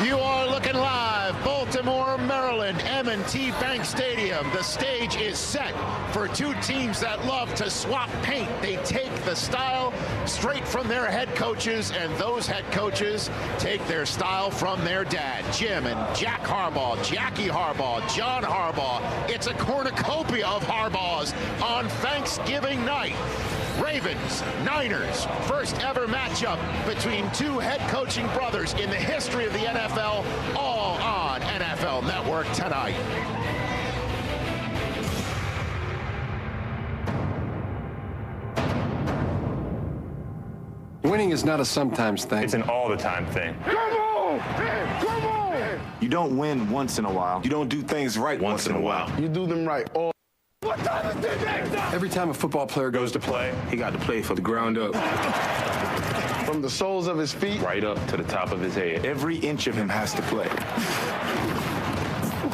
You are looking live, Baltimore, Maryland, M&T Bank Stadium. The stage is set for two teams that love to swap paint. They take the style straight from their head coaches, and those head coaches take their style from their dad, Jim and Jack Harbaugh, Jackie Harbaugh, John Harbaugh. It's a cornucopia of Harbaughs on Thanksgiving night. Ravens, Niners, first ever matchup between two head coaching brothers in the history of the NFL, all on NFL Network tonight. Winning is not a sometimes thing. It's an all-the-time thing. Come on! Come on! You don't win once in a while. You don't do things right once in a while. You do them right all. What time is this? Every time a football player goes to play, He got to play from the ground up. From the soles of his feet. Right up to the top of his head. Every inch of him has to play.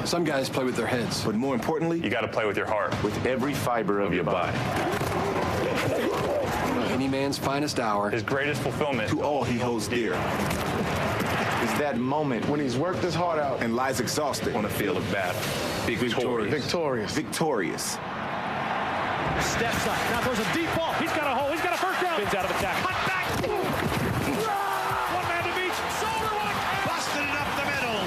some guys play with their heads. But more importantly, You got to play with your heart. with every fiber of your body. Any man's finest hour. His greatest fulfillment. To all he holds dear is that moment When he's worked his heart out. and lies exhausted On the field of battle. Victorious. Victorious. Victorious. Steps up. Now throws a deep ball. He's got a hole. He's got a first down. Spins out of attack. Cut back. One man to beach. Shoulder one. Busted it up the middle.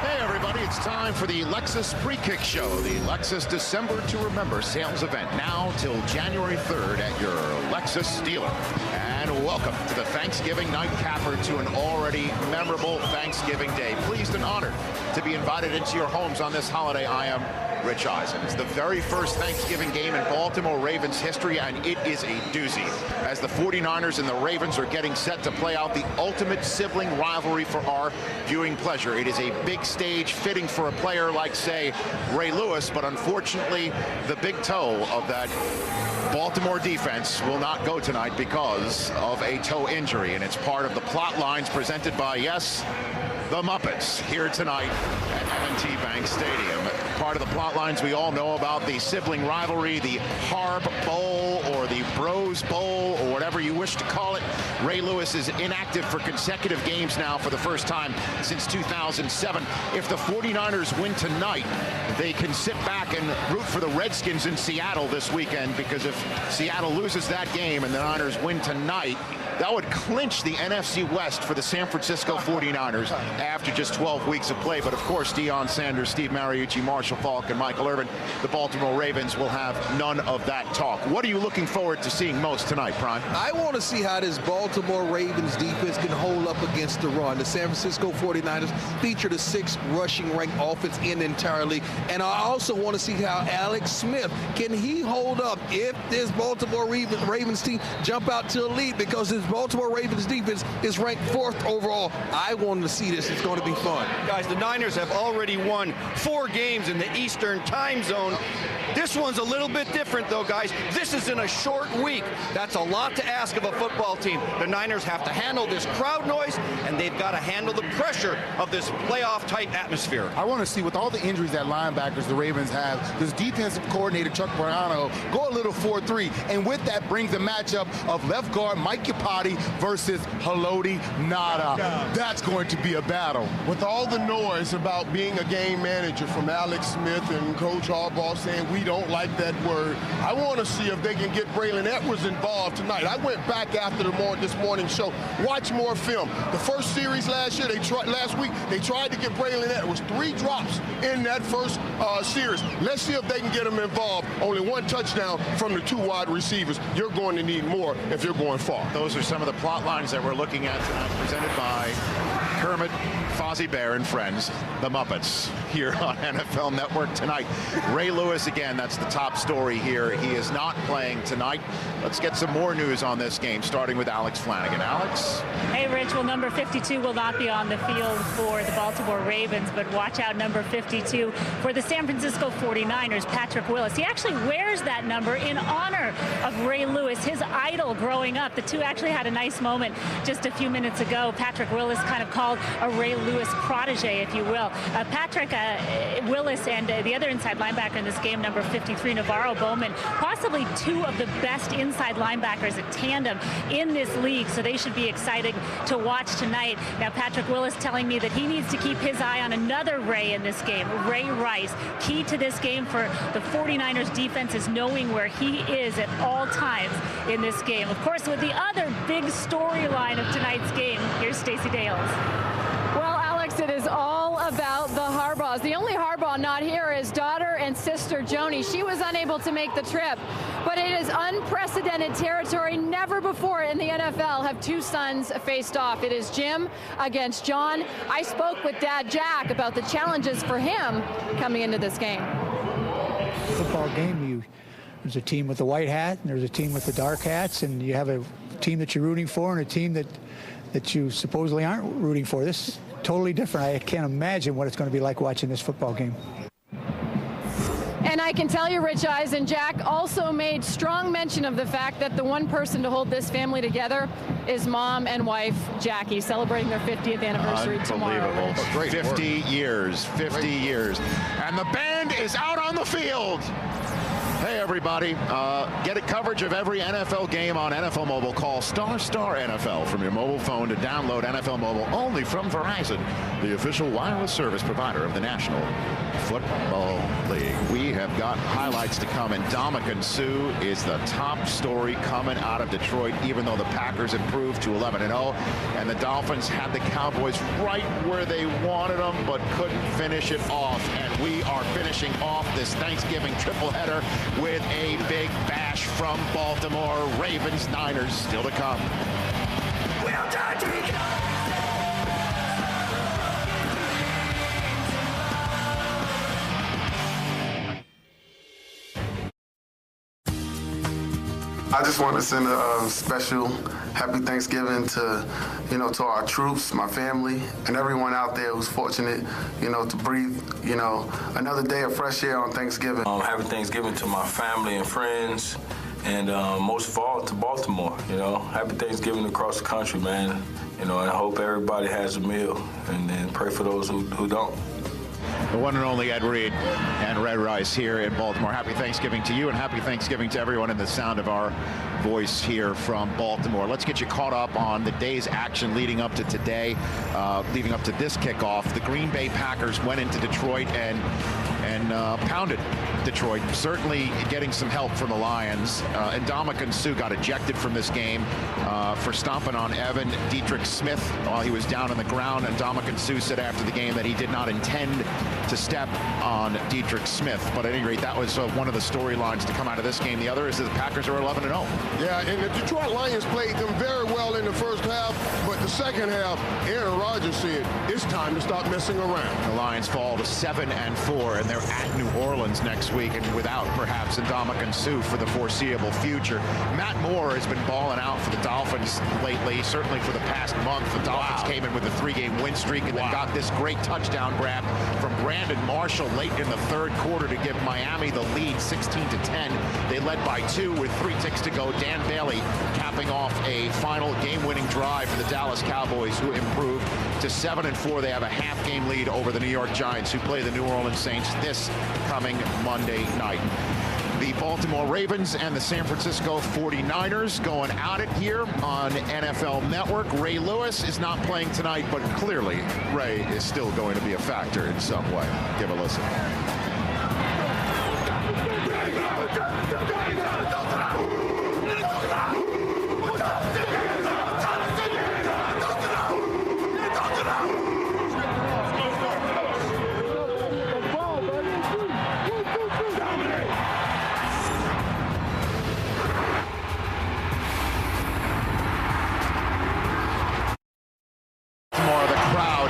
Hey everybody, it's time for the Lexus Pre-Kick Show, the Lexus December to Remember sales event, now till January 3rd at your Lexus dealer. And welcome to the Thanksgiving nightcapper to an already memorable Thanksgiving day. Pleased and honored to be invited into your homes on this holiday. I am Rich Eisen. It's the very first Thanksgiving game in Baltimore Ravens history, and it is a doozy, as the 49ers and the Ravens are getting set to play out the ultimate sibling rivalry for our viewing pleasure. It is a big stage fitting for a player like, say, Ray Lewis, but unfortunately, the big toe of that Baltimore defense will not go tonight because of a toe injury, and it's part of the plot lines presented by, yes, the Muppets here tonight at M&T Bank Stadium. Part of the plot lines we all know about, the sibling rivalry, the Harb Bowl or the Bros Bowl or whatever you wish to call it. Ray Lewis is inactive for consecutive games now for the first time since 2007. If the 49ers win tonight, they can sit back and root for the Redskins in Seattle this weekend, because if Seattle loses that game and the Niners win tonight, that would clinch the NFC West for the San Francisco 49ers after just 12 weeks of play. But of course, Deion Sanders, Steve Mariucci, Marshall Faulk, and Michael Irvin, the Baltimore Ravens, will have none of that talk. What are you looking forward to seeing most tonight, Prime? I want to see how this Baltimore Ravens defense can hold up against the run. The San Francisco 49ers feature the 6th rushing ranked offense in the entire league. And I also want to see how Alex Smith, can he hold up if this Baltimore Ravens team jump out to a lead, because this Baltimore Ravens defense is ranked 4th overall. I want to see this. It's going to be fun. Guys, the Niners have already won 4 games in the Eastern time zone. This one's a little bit different, though, guys. This is in a short week. That's a lot to ask of a football team. The Niners have to handle this crowd noise, and they've got to handle the pressure of this playoff-type atmosphere. I want to see, with all the injuries that linebackers the Ravens have, this defensive coordinator, Chuck Briano, go a little 4-3. And with that brings a matchup of left guard Mike Iupati versus Haloti Ngata. That's going to be a battle. With all the noise about being a game manager from Alex Smith and Coach Harbaugh saying we don't like that word, I want to see if they can get Braylon Edwards involved tonight. I went back after this morning show, watch more film. The first series last week, they tried to get Braylon Edwards. 3 drops in that first series. Let's see if they can get him involved. Only 1 touchdown from the 2 wide receivers. You're going to need more if you're going far. Those are some of the plot lines that we're looking at tonight, presented by Kermit Fozzie Bear and friends, the Muppets, here on NFL Network tonight. Ray Lewis, again, that's the top story here. He is not playing tonight. Let's get some more news on this game, starting with Alex Flanagan. Alex? Hey, Rich. Well, number 52 will not be on the field for the Baltimore Ravens, but watch out, number 52 for the San Francisco 49ers, Patrick Willis. He actually wears that number in honor of Ray Lewis, his idol growing up. The two actually had a nice moment just a few minutes ago. Patrick Willis kind of called a Ray Lewis protege, if you will. Patrick Willis and the other inside linebacker in this game, number 53, Navarro Bowman, possibly two of the best inside linebackers, a tandem in this league, so they should be exciting to watch tonight. Now, Patrick Willis telling me that he needs to keep his eye on another Ray in this game, Ray Rice. Key to this game for the 49ers defense is knowing where he is at all times in this game. Of course, with the other big storyline of tonight's game, here's Stacey Dales. Well, Alex, it is all about the Harbaughs. The only Harbaugh not here is daughter and sister Joni. She was unable to make the trip, but it is unprecedented territory. Never before in the NFL have two sons faced off. It is Jim against John. I spoke with Dad Jack about the challenges for him coming into this game. Football game, there's a team with the white hat, and there's a team with the dark hats, and you have a team that you're rooting for and a team that you supposedly aren't rooting for. This is totally different. I can't imagine what it's going to be like watching this football game. And I can tell you, Rich Eisen, Jack also made strong mention of the fact that the one person to hold this family together is mom and wife Jackie, celebrating their 50th anniversary tomorrow. Unbelievable. 50 years, 50 years. And the band is out on the field. Hey, everybody. Get coverage of every NFL game on NFL Mobile. Call ** NFL from your mobile phone to download NFL Mobile only from Verizon, the official wireless service provider of the National Football League. We have got highlights to come, and Ndamukong Suh is the top story coming out of Detroit, even though the Packers improved to 11-0, and the Dolphins had the Cowboys right where they wanted them, but couldn't finish it off. And we are finishing off this Thanksgiving triple header with a big bash from Baltimore. Ravens, Niners still to come. We'll die together. I just want to send a special happy Thanksgiving to, to our troops, my family, and everyone out there who's fortunate, to breathe, another day of fresh air on Thanksgiving. Happy Thanksgiving to my family and friends, and most of all to Baltimore. Happy Thanksgiving across the country, man. And I hope everybody has a meal, and pray for those who don't. The one and only Ed Reed and Red Rice here in Baltimore. Happy Thanksgiving to you, and happy Thanksgiving to everyone in the sound of our voice here from Baltimore. Let's get you caught up on the day's action leading up to today, leading up to this kickoff. The Green Bay Packers went into Detroit and pounded Detroit, certainly getting some help from the Lions. And Ndamukong Suh got ejected from this game for stomping on Evan Dietrich Smith while he was down on the ground. And Ndamukong Suh said after the game that he did not intend to step on Dietrich Smith. But at any rate, that was one of the storylines to come out of this game. The other is that the Packers are 11-0. Yeah, and the Detroit Lions played them very well in the first half, but the second half, Aaron Rodgers said, it's time to stop messing around. The Lions fall to 7-4, and they're at New Orleans next week, and without perhaps Ndamukong Suh for the foreseeable future. Matt Moore has been balling out for the Dolphins lately, certainly for the past month. The Dolphins came in with a 3-game win streak and then got this great touchdown grab from Brandon Marshall late in the third quarter to give Miami the lead 16-10. They led by 2 with 3 ticks to go. Dan Bailey capping off a final game-winning drive for the Dallas Cowboys, who improved to 7-4. They have a half-game lead over the New York Giants, who play the New Orleans Saints this coming Monday night. The Baltimore Ravens and the San Francisco 49ers going at it here on NFL Network. Ray Lewis is not playing tonight, but clearly Ray is still going to be a factor in some way. Give a listen.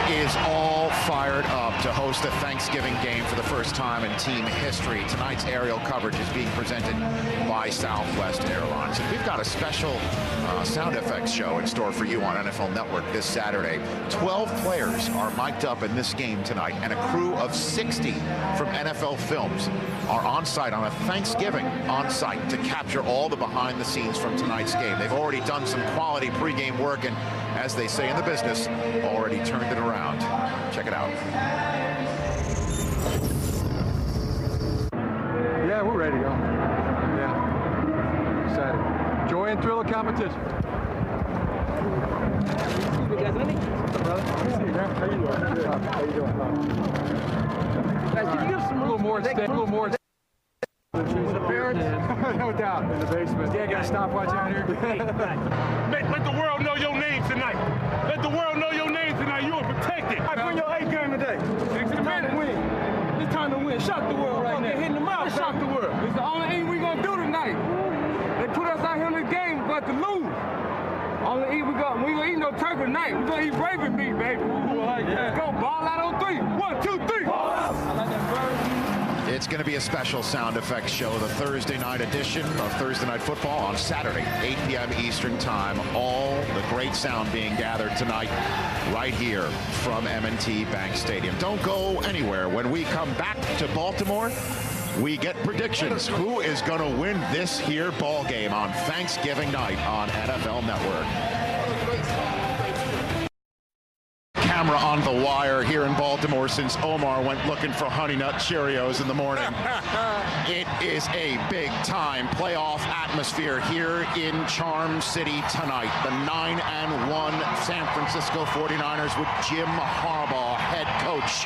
Is all host a Thanksgiving game for the first time in team history. Tonight's aerial coverage is being presented by Southwest Airlines. And we've got a special sound effects show in store for you on NFL Network this Saturday. 12 players are mic'd up in this game tonight, and a crew of 60 from NFL Films are on site on a Thanksgiving on site to capture all the behind the scenes from tonight's game. They've already done some quality pregame work, and as they say in the business, already turned it around. Check it out. Yeah, we're ready to go. Yeah. Excited. Joy and thrill of competition. Brother. How you doing? How you doing? Guys, can you give some a little more? A little more. The parents? No doubt. In the basement. Yeah, got a stopwatch out here. Let the world know your name tonight. Let the world know your name tonight. You are protected. I bring your A game today. It's time to win. It's time to win. Shock the world right now. Hitting them out. Shock the world. It's the only thing we're going to do tonight. They put us out here in this game but to lose. Only eat we going to eat no turkey tonight. We're going to eat Raven meat, baby. Let's go. Ball out on 3. 1, 2, 3. I like that bird. It's going to be a special sound effects show, the Thursday night edition of Thursday Night Football on Saturday, 8 p.m. Eastern Time. All the great sound being gathered tonight right here from M&T Bank Stadium. Don't go anywhere. When we come back to Baltimore, we get predictions. Who is going to win this here ball game on Thanksgiving night on NFL Network? Camera on the wire here in Baltimore since Omar went looking for Honey Nut Cheerios in the morning. It is a big-time playoff atmosphere here in Charm City tonight. The 9-1 San Francisco 49ers with Jim Harbaugh, head coach,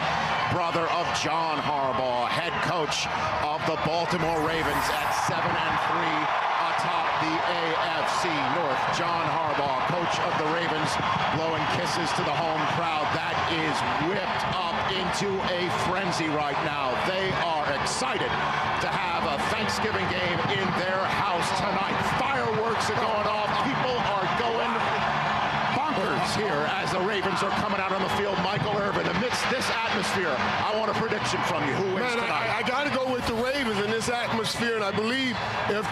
brother of John Harbaugh, head coach of the Baltimore Ravens at 7-3. Atop the AFC North. John Harbaugh, coach of the Ravens, blowing kisses to the home crowd. That is whipped up into a frenzy right now. They are excited to have a Thanksgiving game in their house tonight. Fireworks are going off. People are going bonkers here as the Ravens are coming out on the field. Michael Irvin, amidst this atmosphere, I want a prediction from you. Who wins tonight? I got to go with the Ravens in this atmosphere, and I believe if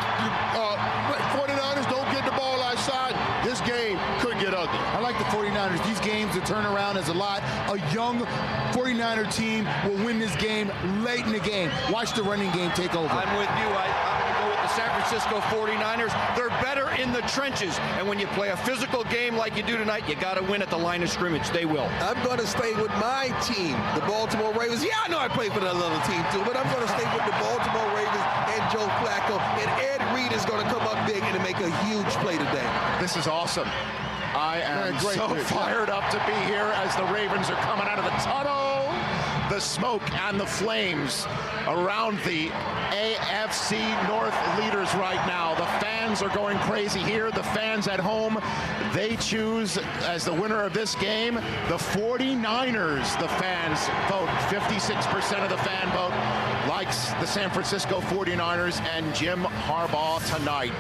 49ers don't get the ball outside, this game could get ugly. I like the 49ers. These games, the turnaround is a lot. A young 49er team will win this game late in the game. Watch the running game take over. I'm with you. I'm going to go with the San Francisco 49ers. They're better in the trenches, and when you play a physical game like you do tonight, you got to win at the line of scrimmage. They will. I'm going to stay with my team, the Baltimore Ravens. Yeah, I know I play for that little team too, but I'm going to stay with the Baltimore Ravens and Joe Flacco. And Ed Reed is going to come up big and to make a huge play today. This is awesome. I am so fired up to be here as the Ravens are coming out of the tunnel. The smoke and the flames around the AFC North leaders right now. The fans are going crazy here. The fans at home, they choose as the winner of this game the 49ers. The fans vote. 56% of the fan vote likes the San Francisco 49ers and Jim Harbaugh tonight.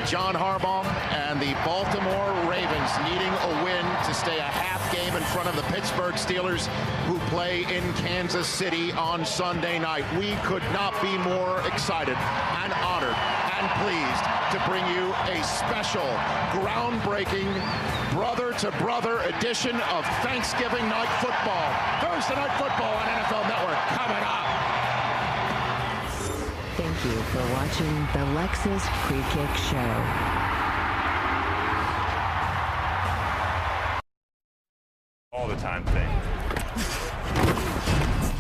John Harbaugh and the Baltimore Ravens needing a win to stay a half game in front of the Pittsburgh Steelers, who play in Kansas City on Sunday night. We could not be more excited and honored and pleased to bring you a special, groundbreaking, brother-to-brother edition of Thanksgiving Night Football. Thursday Night Football on NFL Network coming up. Thank you for watching the Lexus Pre-Kick Show. All the time thing.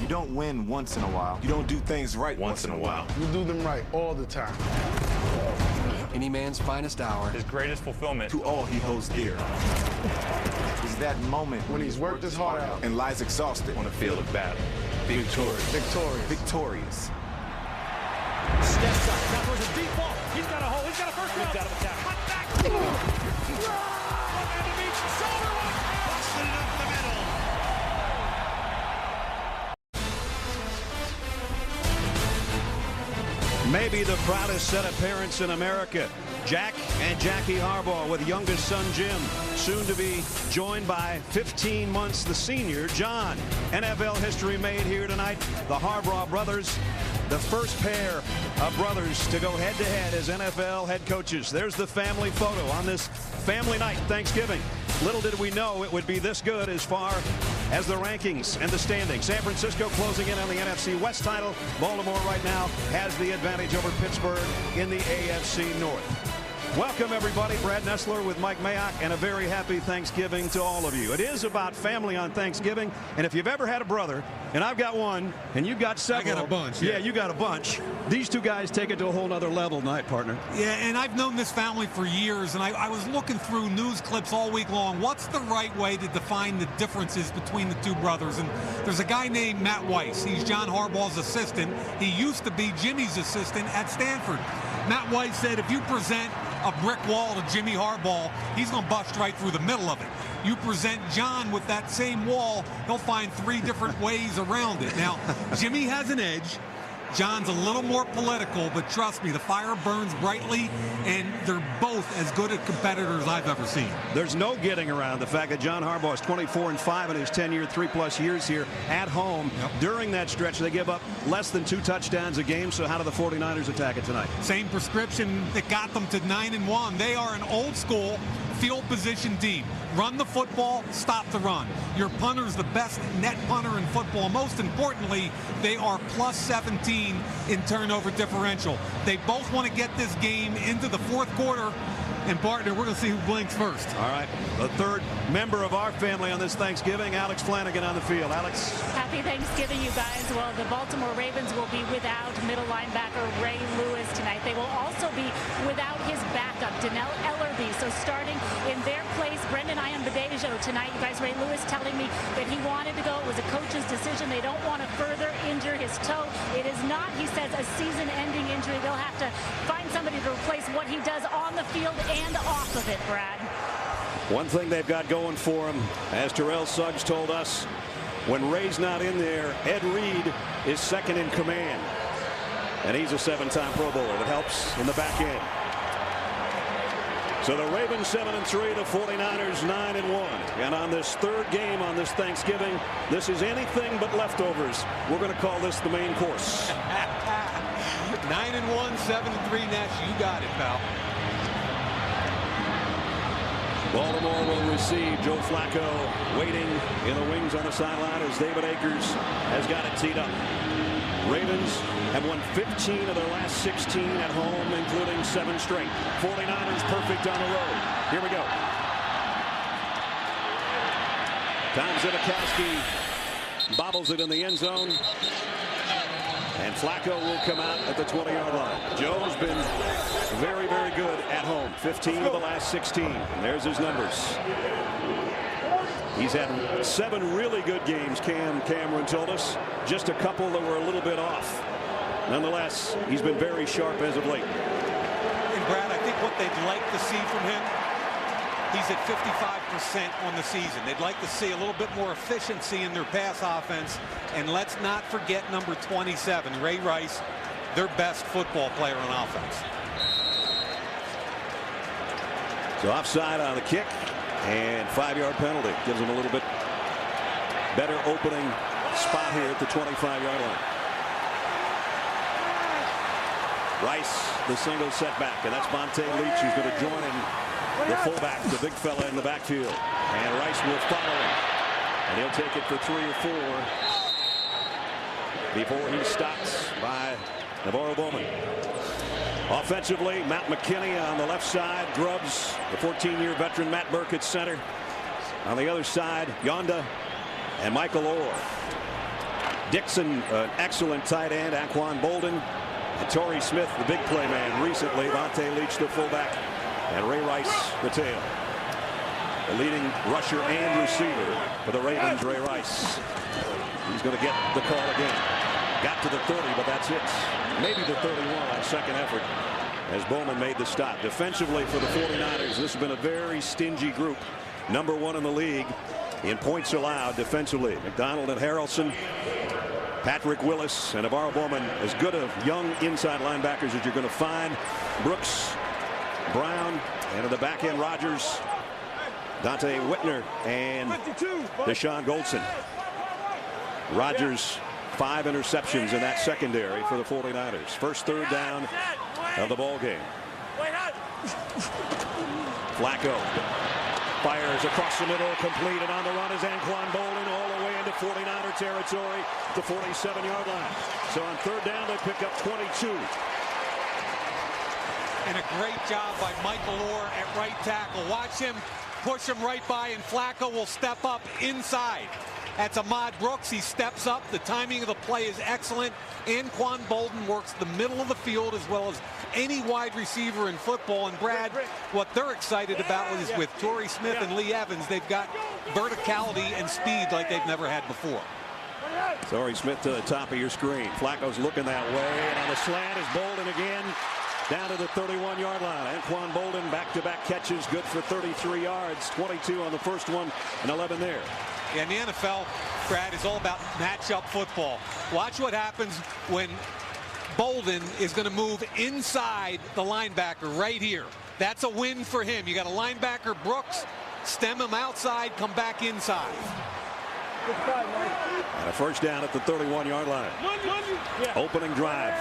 You don't win once in a while. You don't do things right once in a while. You do them right all the time. Any man's finest hour. His greatest fulfillment. To all he holds dear. Is that moment When he's worked his heart out. and lies exhausted On the field of battle. Victorious. Victorious. Victorious. Steps up. Now throws a deep ball. He's got a hole. He's got a first down. Out of attack. Cut back. One man to beat. Shoulder one. Busted it up the middle. Maybe the proudest set of parents in America. Jack and Jackie Harbaugh with youngest son Jim, soon to be joined by 15 months the senior John. NFL history made here tonight. The Harbaugh brothers, the first pair of brothers to go head-to-head as NFL head coaches. There's the family photo on this family night, Thanksgiving. Little did we know it would be this good as far as the rankings and the standings. San Francisco closing in on the NFC West title. Baltimore right now has the advantage over Pittsburgh in the AFC North. Welcome, everybody. Brad Nessler with Mike Mayock, and a very happy Thanksgiving to all of you. It is about family on Thanksgiving, and if you've ever had a brother, and I've got one, and you've got several. I got a bunch. Yeah, you got a bunch. These two guys take it to a whole nother level tonight, partner. Yeah, and I've known this family for years, and I was looking through news clips all week long. What's the right way to define the differences between the two brothers? And there's a guy named Matt Weiss. He's John Harbaugh's assistant. He used to be Jimmy's assistant at Stanford. Matt Weiss said if you present a brick wall to Jimmy Harbaugh, he's going to bust right through the middle of it. You present John with that same wall, he'll find 3 different ways around it. Now, Jimmy has an edge. John's a little more political, but trust me, the fire burns brightly, and they're both as good at competitors I've ever seen. There's no getting around the fact that John Harbaugh is 24-5 in his 10-year, 3+ years here at home. Yep. During that stretch, they give up less than 2 touchdowns a game. So how do the 49ers attack it tonight? Same prescription that got them to 9-1. They are an old school field position team. Run the football, stop the run. Your punter's the best net punter in football. Most importantly, they are +17 in turnover differential. They both want to get this game into the 4th quarter. And partner, we're going to see who blinks first. All right, the third member of our family on this Thanksgiving, Alex Flanagan on the field. Alex. Happy Thanksgiving, you guys. Well, the Baltimore Ravens will be without middle linebacker Ray Lewis tonight. They will also be without his backup, Donnell Ellerby. So starting in their place, Brendan Iambadejo tonight. You guys, Ray Lewis telling me that he wanted to go. It was a coach's decision. They don't want to further injure his toe. It is not, he says, a season-ending injury. They'll have to find somebody to replace what he does on the field and off of it, Brad. One thing they've got going for him, as Terrell Suggs told us, when Ray's not in there, Ed Reed is second in command. And he's a 7-time Pro Bowler. That helps in the back end. So the Ravens 7-3, the 49ers 9-1. And on this third game on this Thanksgiving, this is anything but leftovers. We're going to call this the main course. 9-1, 7-3, Nash. You got it, pal. Baltimore will receive. Joe Flacco waiting in the wings on the sideline as David Akers has got it teed up. Ravens have won 15 of their last 16 at home, including 7 straight. 49ers perfect on the road. Here we go. Tom Zivakowski bobbles it in the end zone. And Flacco will come out at the 20-yard line. Joe's been very, very good at home. 15 of the last 16. And there's his numbers. He's had 7 really good games, Cameron told us. Just a couple that were a little bit off. Nonetheless, he's been very sharp as of late. And Brad, I think what they'd like to see from him, he's at 55% on the season. They'd like to see a little bit more efficiency in their pass offense. And let's not forget number 27, Ray Rice, their best football player on offense. So offside on the kick, and 5-yard penalty. Gives them a little bit better opening spot here at the 25-yard line. Rice, the single setback, and that's Monte Leach who's going to join him. The fullback, the big fella in the backfield. And Rice will follow him. And he'll take it for 3 or 4 before he stops by Navarro Bowman. Offensively, Matt McKinney on the left side. Grubbs, the 14-year veteran Matt Burke at center. On the other side, Yonda and Michael Orr. Dixon, an excellent tight end, Aquan Bolden. And Torrey Smith, the big play man recently. Monte Leach, the fullback. And Ray Rice, the tail. The leading rusher and receiver for the Ravens, Ray Rice. He's going to get the call again. Got to the 30, but that's it. Maybe the 31 on second effort as Bowman made the stop. Defensively for the 49ers, this has been a very stingy group. Number 1 in the league in points allowed defensively. McDonald and Harrelson Patrick Willis and Navarro Bowman, as good of young inside linebackers as you're going to find. Brooks, Brown, and in the back end, Rogers, Dante Whitner, and Deshaun Goldson. Rogers, 5 interceptions in that secondary for the 49ers. First third down of the ball game. Flacco fires across the middle, complete, and on the run is Anquan Bolden all the way into 49er territory, the 47-yard line. So on third down, they pick up 22. And a great job by Mike Valor at right tackle. Watch him push him right by, and Flacco will step up inside. That's Ahmad Brooks. He steps up. The timing of the play is excellent. Anquan Bolden works the middle of the field as well as any wide receiver in football. And Brad, what they're excited about is with Torrey Smith and Lee Evans, they've got verticality and speed like they've never had before. Torrey Smith to the top of your screen. Flacco's looking that way, and on the slant is Bolden again down to the 31-yard line. Anquan Bolden back-to-back catches, good for 33 yards, 22 on the first one and 11 there. Yeah, in the NFL, Brad, is all about matchup football. Watch what happens when Bolden is going to move inside the linebacker right here. That's a win for him. You got a linebacker, Brooks, stem him outside, come back inside. And a first down at the 31-yard line. Opening drive.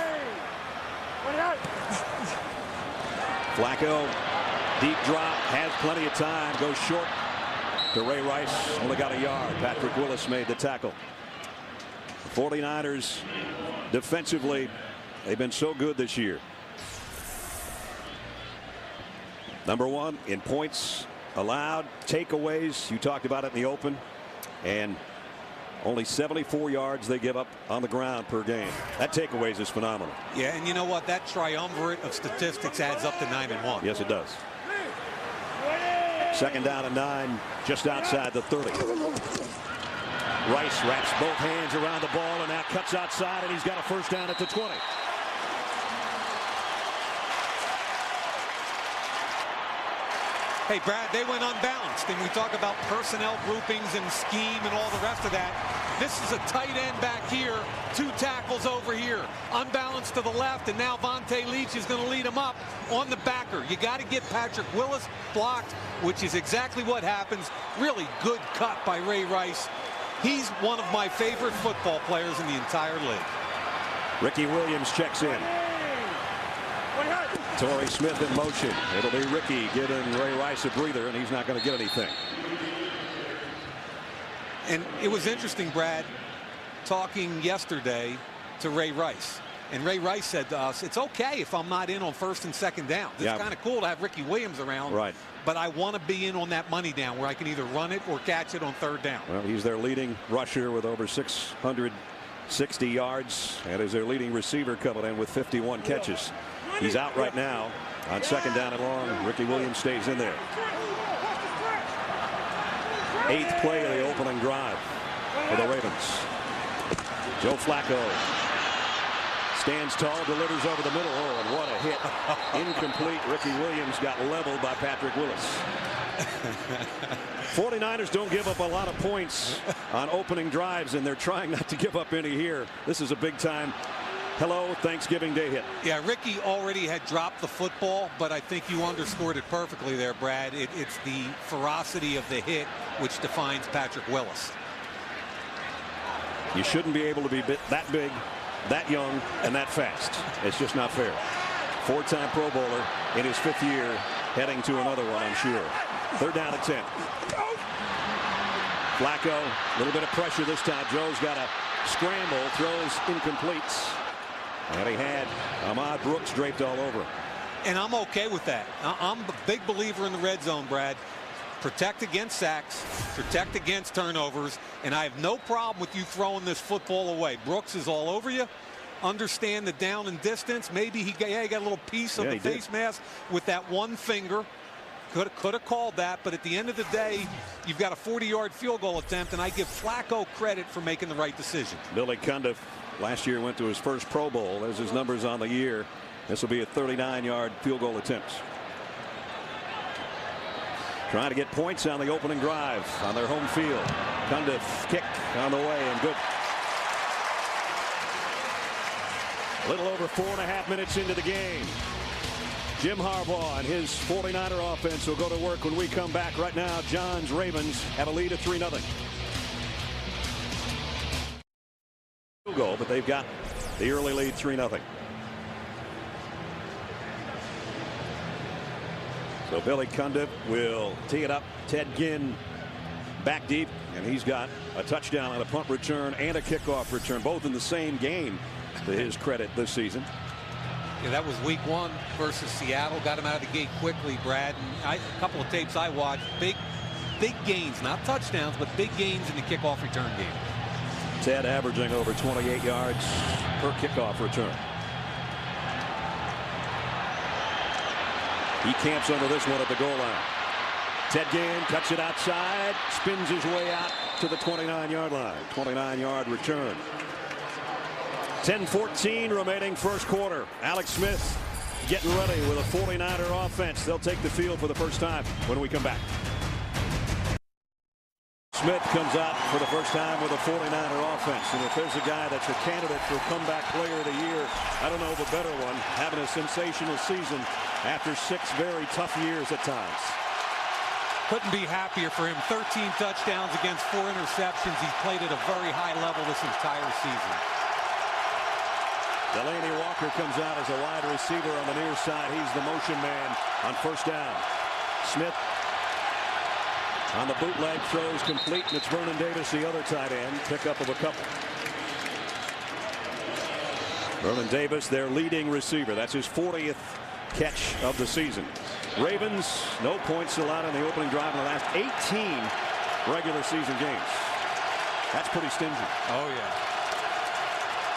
Flacco, deep drop, has plenty of time, goes short to Ray Rice, only got a yard. Patrick Willis made the tackle. The 49ers defensively, they've been so good this year. Number 1 in points allowed, takeaways, you talked about it in the open, and only 74 yards they give up on the ground per game. That takeaways is phenomenal. Yeah, and you know what? That triumvirate of statistics adds up to 9-1. Yes, it does. Second down and 9, just outside the 30. Rice wraps both hands around the ball and now cuts outside, and he's got a first down at the 20. Hey, Brad, they went unbalanced, and we talk about personnel groupings and scheme and all the rest of that. This is a tight end back here, 2 tackles over here, unbalanced to the left, and now Vontae Leach is going to lead him up on the backer. You got to get Patrick Willis blocked, which is exactly what happens. Really good cut by Ray Rice. He's one of my favorite football players in the entire league. Ricky Williams checks in. Torrey Smith in motion. It'll be Ricky giving Ray Rice a breather, and he's not going to get anything. And it was interesting, Brad, talking yesterday to Ray Rice. And Ray Rice said to us, it's okay if I'm not in on first and second down. It's kind of cool to have Ricky Williams around. Right. But I want to be in on that money down where I can either run it or catch it on third down. Well, he's their leading rusher with over 660 yards, and is their leading receiver coming in with 51 catches. He's out right now on second down and long. Ricky Williams stays in there. 8th play of the opening drive for the Ravens. Joe Flacco stands tall, delivers over the middle. Oh, and what a hit. Incomplete. Ricky Williams got leveled by Patrick Willis. 49ers don't give up a lot of points on opening drives, and they're trying not to give up any here. This is a big time hello Thanksgiving Day hit. Yeah, Ricky already had dropped the football, but I think you underscored it perfectly there, Brad. It's the ferocity of the hit which defines Patrick Willis. You shouldn't be able to be that big, that young, and that fast. It's just not fair. 4-time Pro Bowler in his 5th year, heading to another one, I'm sure. Third down at 10. Flacco, a little bit of pressure this time. Joe's got a scramble, throws incomplete. And he had Ahmad Brooks draped all over him. And I'm okay with that. I'm a big believer in the red zone, Brad. Protect against sacks, protect against turnovers, and I have no problem with you throwing this football away. Brooks is all over you. Understand the down and distance. Maybe he got a little piece of the face mask with that one finger. Could have called that, but at the end of the day, you've got a 40-yard field goal attempt, and I give Flacco credit for making the right decision. Billy Cundiff last year went to his first Pro Bowl. There's his numbers on the year. This will be a 39-yard field goal attempt. Trying to get points on the opening drive on their home field. Cundiff kick on the way and good. A little over 4.5 minutes into the game. Jim Harbaugh and his 49er offense will go to work when we come back. Right now, John's Ravens have a lead of 3-0. Goal, but they've got the early lead 3-0. So Billy Cundiff will tee it up. Ted Ginn back deep, and he's got a touchdown on a punt return and a kickoff return, both in the same game, to his credit this season. Yeah, that was week 1 versus Seattle. Got him out of the gate quickly, Brad. And a couple of tapes I watched, big gains, not touchdowns, but big gains in the kickoff return game. Ted averaging over 28 yards per kickoff return. He camps under this one at the goal line. Ted Ginn cuts it outside, spins his way out to the 29-yard line. 29-yard return. 10-14 remaining first quarter. Alex Smith getting ready with a 49er offense. They'll take the field for the first time when we come back. Smith comes out for the first time with a 49er offense. And if there's a guy that's a candidate for comeback player of the year, I don't know of a better one, having a sensational season after 6 very tough years at times. Couldn't be happier for him. 13 touchdowns against 4 interceptions. He's played at a very high level this entire season. Delaney Walker comes out as a wide receiver on the near side. He's the motion man on first down. Smith on the bootleg, throws complete, and it's Vernon Davis, the other tight end. Pickup of a couple. Vernon Davis, their leading receiver. That's his 40th catch of the season. Ravens, no points allowed on the opening drive in the last 18 regular season games. That's pretty stingy. Oh, yeah.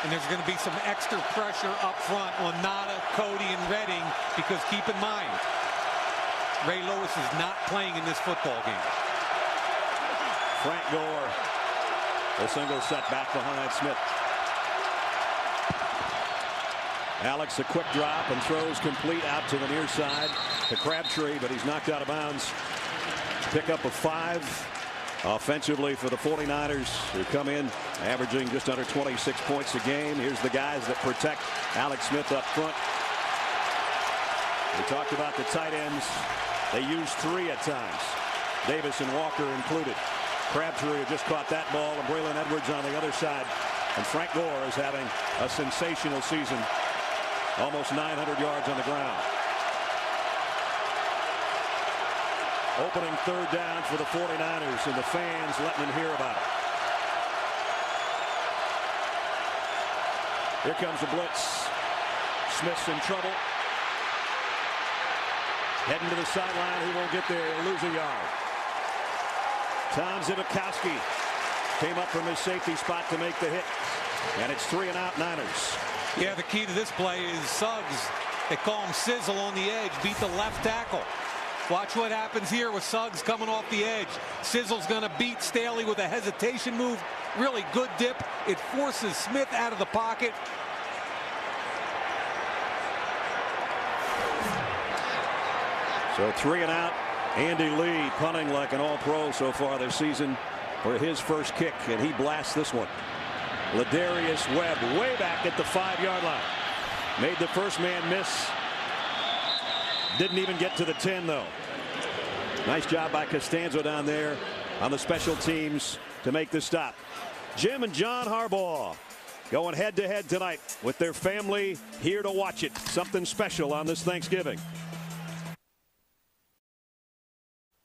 And there's going to be some extra pressure up front on Nada, Cody, and Redding, because keep in mind, Ray Lewis is not playing in this football game. Frank Gore, a single set back behind Smith. Alex, a quick drop and throws complete out to the near side to Crabtree, but he's knocked out of bounds. Pickup of 5 offensively for the 49ers, who come in averaging just under 26 points a game. Here's the guys that protect Alex Smith up front. We talked about the tight ends. They use 3 at times, Davis and Walker included. Crabtree just caught that ball, and Braylon Edwards on the other side. And Frank Gore is having a sensational season, almost 900 yards on the ground. Opening third down for the 49ers, and the fans letting them hear about it. Here comes the blitz. Smith's in trouble. Heading to the sideline. He won't get there. He'll lose a yard. Tom Zivakowski came up from his safety spot to make the hit. And it's 3-and-out Niners. Yeah, the key to this play is Suggs. They call him Sizzle on the edge. Beat the left tackle. Watch what happens here with Suggs coming off the edge. Sizzle's going to beat Staley with a hesitation move. Really good dip. It forces Smith out of the pocket. So 3-and-out. Andy Lee punting like an all-pro so far this season for his first kick, and he blasts this one. Ladarius Webb way back at the 5-yard line. Made the first man miss. Didn't even get to the 10, though. Nice job by Costanzo down there on the special teams to make the stop. Jim and John Harbaugh going head-to-head tonight with their family here to watch it. Something special on this Thanksgiving.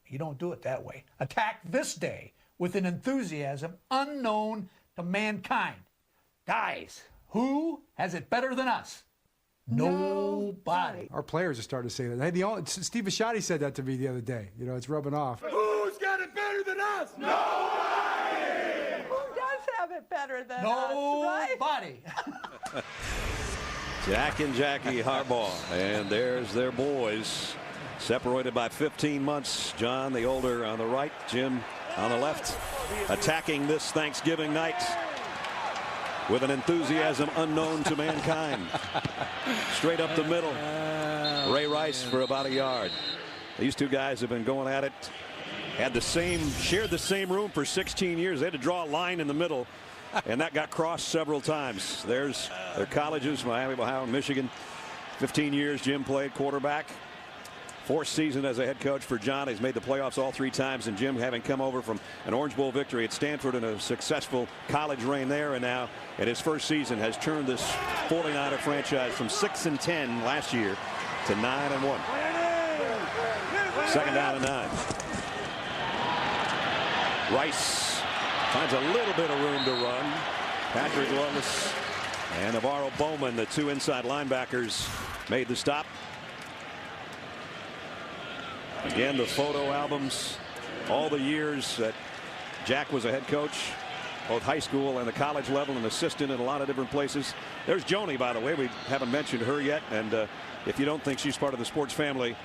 You don't do it that way. Attack this day with an enthusiasm unknown to mankind. Guys, who has it better than us? Nobody. Our players are starting to say that. Hey, Steve Bisciotti said that to me the other day. You know, it's rubbing off. Who's got it better than us? Nobody! Who does have it better than Nobody. us, right? Jack and Jackie Harbaugh, and there's their boys, separated by 15 months. John, the older, on the right, Jim on the left, attacking this Thanksgiving night with an enthusiasm unknown to mankind. Straight up the middle. Ray Rice for about a yard. These two guys have been going at it. Shared the same room for 16 years. They had to draw a line in the middle And that got crossed several times. There's their colleges, Miami, Ohio, and Michigan. 15 years Jim played quarterback. 4th season as a head coach for John. He's made the playoffs all 3 times, and Jim, having come over from an Orange Bowl victory at Stanford and a successful college reign there, and now in his first season has turned this 49er franchise from 6-10 last year to 9-1. 2nd down and 9. Rice finds a little bit of room to run. Patrick Willis and Navarro Bowman, the 2 inside linebackers, made the stop. Again, the photo albums, all the years that Jack was a head coach, both high school and the college level, an assistant in a lot of different places. There's Joni, by the way. We haven't mentioned her yet. And if you don't think she's part of the sports family,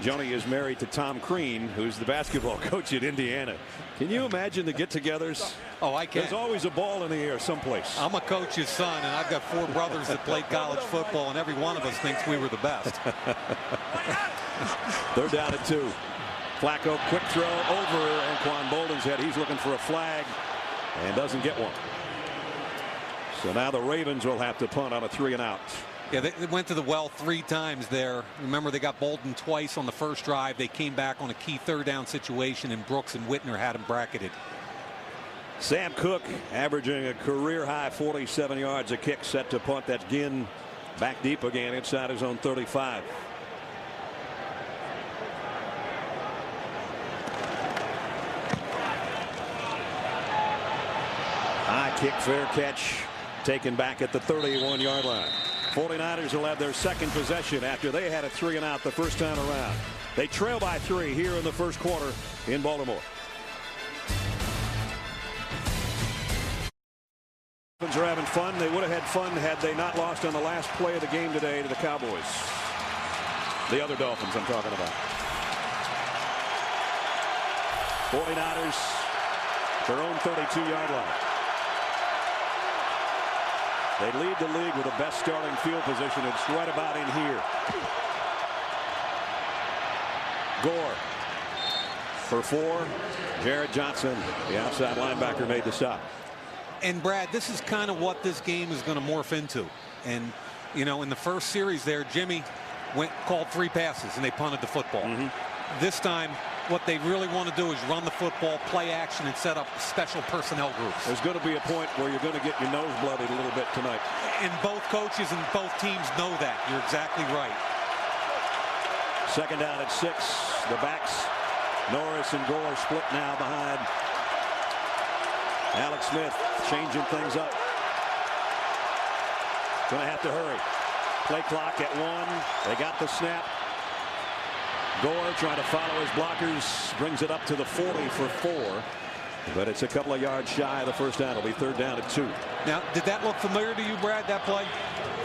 Joni is married to Tom Crean, who's the basketball coach at Indiana. Can you imagine the get-togethers? Oh, I can. There's always a ball in the air someplace. I'm a coach's son, and I've got 4 brothers that played college football, and every one of us thinks we were the best. They're down at 2. Flacco, quick throw over Anquan Bolden's head. He's looking for a flag and doesn't get one. So now the Ravens will have to punt on a 3-and-out. Yeah, they went to the well 3 times there. Remember, they got Bolden twice on the first drive. They came back on a key 3rd down situation, and Brooks and Whitner had him bracketed. Sam Cook averaging a career high 47 yards a kick, set to punt. That's Ginn back deep again inside his own 35. High kick, fair catch, taken back at the 31-yard line. 49ers will have their 2nd possession after they had a 3-and-out the first time around. They trail by 3 here in the first quarter in Baltimore. Dolphins are having fun. They would have had fun had they not lost on the last play of the game today to the Cowboys. The other Dolphins I'm talking about. 49ers, their own 32-yard line. They lead the league with the best starting field position. It's right about in here. Gore for 4. Jarrett Johnson, the outside linebacker, made the stop. And Brad, this is kind of what this game is going to morph into. And you know, in the first series there, Jimmy called 3 passes and they punted the football. This time, what they really want to do is run the football, play action, and set up special personnel groups. There's going to be a point where you're going to get your nose bloodied a little bit tonight. And both coaches and both teams know that. You're exactly right. 2nd down at 6. The backs, Norris and Gore, split now behind. Alex Smith changing things up. Going to have to hurry. Play clock at 1. They got the snap. Gore trying to follow his blockers, brings it up to the 40 for 4. But it's a couple of yards shy of the first down. It'll be 3rd down at 2. Now, did that look familiar to you, Brad, that play?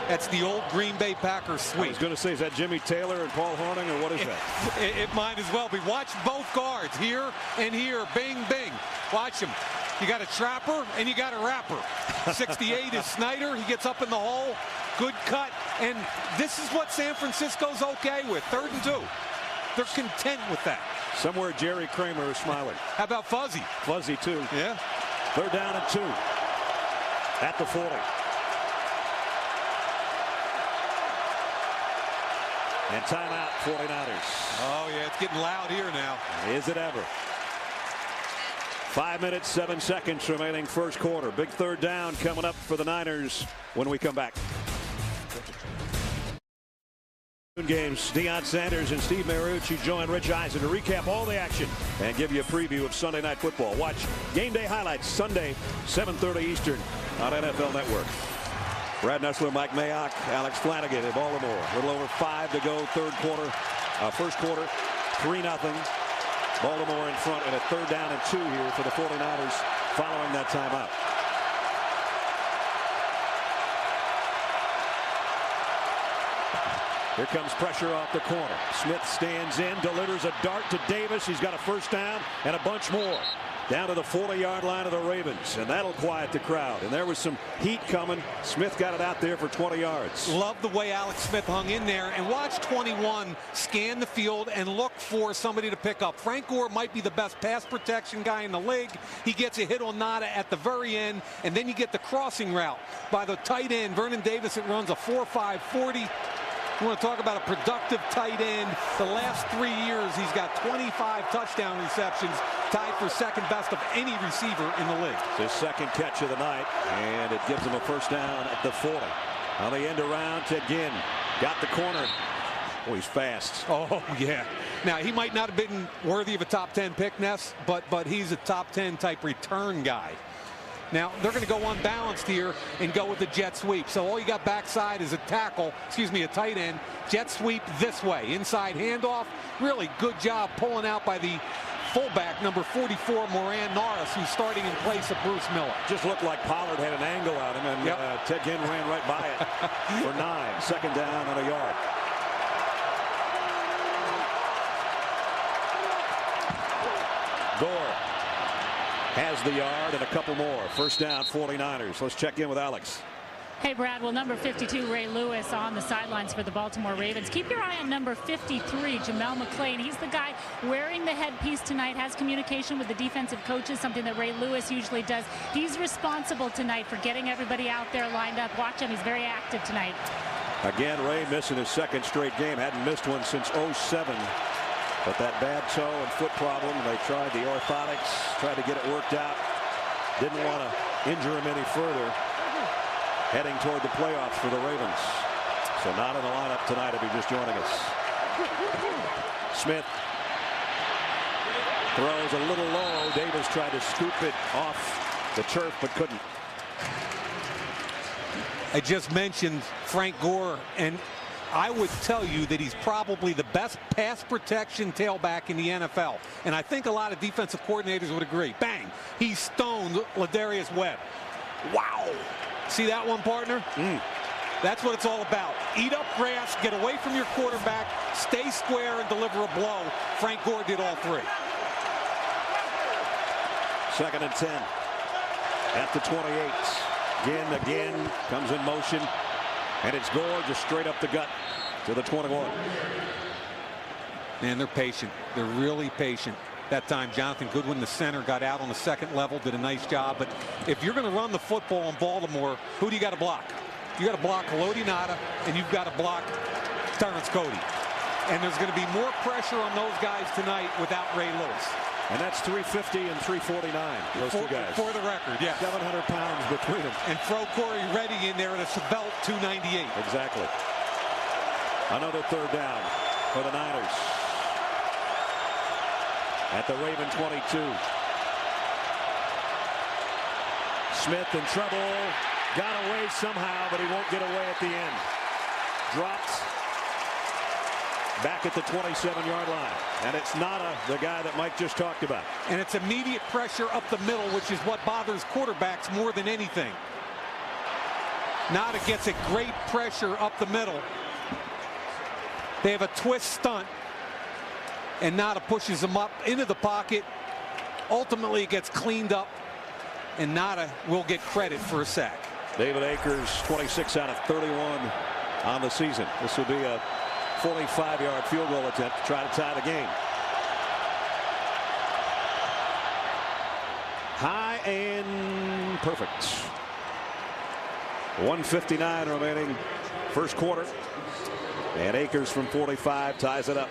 That's the old Green Bay Packers sweep. I was going to say, is that Jimmy Taylor and Paul Hornung, or what is that? It might as well be. Watch both guards, here and here. Bing, bing. Watch them. You got a trapper and you got a rapper. 68 is Snyder. He gets up in the hole. Good cut. And this is what San Francisco's okay with. 3rd and 2. They're content with that. Somewhere Jerry Kramer is smiling. How about Fuzzy? Fuzzy, too. Yeah. 3rd down and 2. At the 40. And timeout, 49ers. Oh, yeah, it's getting loud here now. Is it ever? 5 minutes, 7 seconds remaining first quarter. Big 3rd down coming up for the Niners when we come back. Games. Deion Sanders and Steve Mariucci join Rich Eisen to recap all the action and give you a preview of Sunday Night Football. Watch game day highlights Sunday, 7:30 Eastern on NFL Network. Brad Nessler, Mike Mayock, Alex Flanagan in Baltimore. A little over 5 to go, first quarter, 3-0. Baltimore in front and a 3rd down and 2 here for the 49ers following that timeout. Here comes pressure off the corner. Smith stands in, delivers a dart to Davis. He's got a 1st down and a bunch more. down to the 40-yard line of the Ravens, and that'll quiet the crowd. And there was some heat coming. Smith got it out there for 20 yards. Love the way Alex Smith hung in there, and watch 21 scan the field and look for somebody to pick up. Frank Gore might be the best pass protection guy in the league. He gets a hit on Nada at the very end, and then you get the crossing route by the tight end, Vernon Davis. It runs a 4.5 40. You want to talk about a productive tight end. The last 3 years, he's got 25 touchdown receptions, tied for second best of any receiver in the league. His second catch of the night, and it gives him a first down at the 40. On the end around to Ginn. Got the corner. Oh, he's fast. Oh, yeah. Now, he might not have been worthy of a top 10 pick, Ness, but he's a top 10 type return guy. Now, they're going to go unbalanced here and go with the jet sweep. So all you got backside is a tight end. Jet sweep this way. Inside handoff. Really good job pulling out by the fullback, number 44, Moran Norris, who's starting in place of Bruce Miller. Just looked like Pollard had an angle on him, and Ted Ginn ran right by it for 9. Second down and a yard. Gore has the yard and a couple more. First down, 49ers. Let's check in with Alex. Hey, Brad. Well, number 52, Ray Lewis, on the sidelines for the Baltimore Ravens. Keep your eye on number 53, Jamel McClain. He's the guy wearing the headpiece tonight, has communication with the defensive coaches, something that Ray Lewis usually does. He's responsible tonight for getting everybody out there lined up. Watch him. He's very active tonight. Again, Ray missing his second straight game. Hadn't missed one since 07. But that bad toe and foot problem, they tried the orthotics, tried to get it worked out. Didn't want to injure him any further. Heading toward the playoffs for the Ravens. So not in the lineup tonight if you're just joining us. Smith throws a little low. Davis tried to scoop it off the turf but couldn't. I just mentioned Frank Gore, and I would tell you that he's probably the best pass protection tailback in the NFL. And I think a lot of defensive coordinators would agree. Bang! He stoned Ladarius Webb. Wow! See that one, partner? That's what it's all about. Eat up grass, get away from your quarterback, stay square, and deliver a blow. Frank Gore did all 3. Second and 10 at the 28. Ginn again comes in motion. And it's Gore just straight up the gut to the 21. Man, they're patient. They're really patient. That time, Jonathan Goodwin, the center, got out on the second level, did a nice job. But if you're going to run the football in Baltimore, who do you got to block? You got to block Haloti Ngata, and you've got to block Terrence Cody. And there's going to be more pressure on those guys tonight without Ray Lewis. And that's 350 and 349, those two guys. For the record, yeah. 700 pounds between them. And throw Corey Reddy in there at a belt 298. Exactly. Another third down for the Niners. At the Raven 22. Smith in trouble. Got away somehow, but he won't get away at the end. Dropped back at the 27-yard line. And it's Nada, the guy that Mike just talked about. And it's immediate pressure up the middle, which is what bothers quarterbacks more than anything. Nada gets a great pressure up the middle. They have a twist stunt. And Nada pushes him up into the pocket. Ultimately, it gets cleaned up. And Nada will get credit for a sack. David Akers, 26 out of 31 on the season. This will be a 45-yard field goal attempt to try to tie the game. High and perfect. 1:59 remaining first quarter. And Akers from 45 ties it up.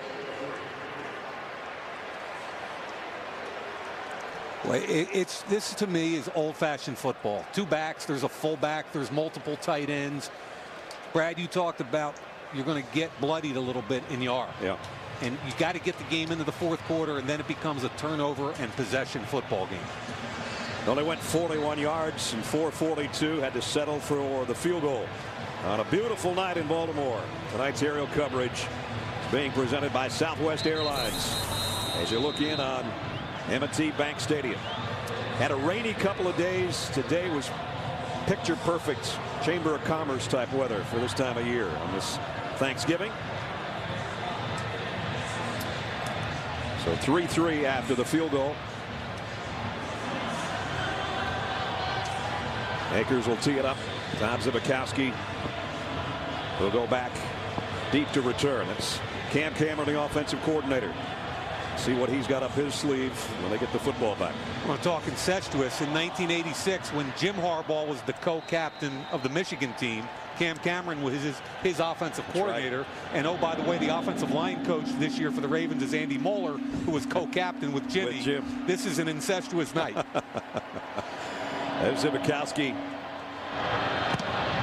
Well, this to me is old-fashioned football. 2 backs, there's a fullback, there's multiple tight ends. Brad, you talked about you're going to get bloodied a little bit in the arm. Yeah. And you got to get the game into the fourth quarter, and then it becomes a turnover and possession football game. Only went 41 yards and 4:42. Had to settle for the field goal on a beautiful night in Baltimore. Tonight's aerial coverage is being presented by Southwest Airlines. As you look in on M&T Bank Stadium. Had a rainy couple of days. Today was picture perfect Chamber of Commerce type weather for this time of year on this Thanksgiving. So 3-3 after the field goal. Akers will tee it up. Tom Zibikowski will go back deep to return. It's Cam Cameron, the offensive coordinator. See what he's got up his sleeve when they get the football back. We're talking incestuous. In 1986, when Jim Harbaugh was the co-captain of the Michigan team, Cam Cameron was his offensive coordinator. Right. And oh, by the way, the offensive line coach this year for the Ravens is Andy Moeller, who was co-captain with Jimmy. With Jim. This is an incestuous night. There's Zibikowski.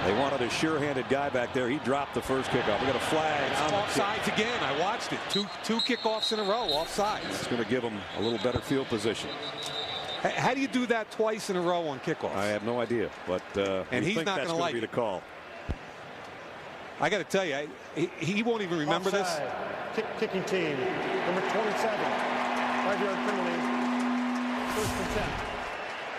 They wanted a sure-handed guy back there. He dropped the first kickoff. We got a flag. It's offsides again. I watched it. Two kickoffs in a row, offsides. It's going to give them a little better field position. How do you do that twice in a row on kickoffs? I have no idea, but and he's not going to like be the call. I got to tell you, he won't even remember offside. This. Kicking team, number 27, 5-yard penalty, first and 10.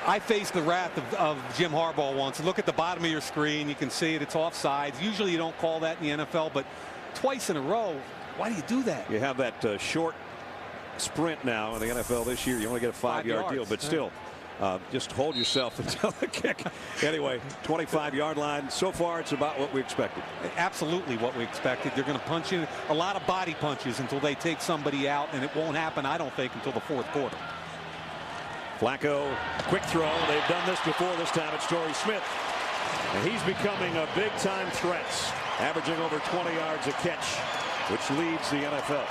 I faced the wrath of Jim Harbaugh once. Look at the bottom of your screen. You can see it. It's offsides. Usually you don't call that in the NFL, but twice in a row, why do you do that? You have that short sprint now in the NFL this year. You only get a 5-yard deal, but still, just hold yourself until the kick. Anyway, 25-yard line. So far, it's about what we expected. Absolutely what we expected. They're going to punch in a lot of body punches until they take somebody out, and it won't happen, I don't think, until the fourth quarter. Flacco, quick throw. They've done this before. This time it's Torrey Smith. And he's becoming a big-time threat, averaging over 20 yards a catch, which leads the NFL.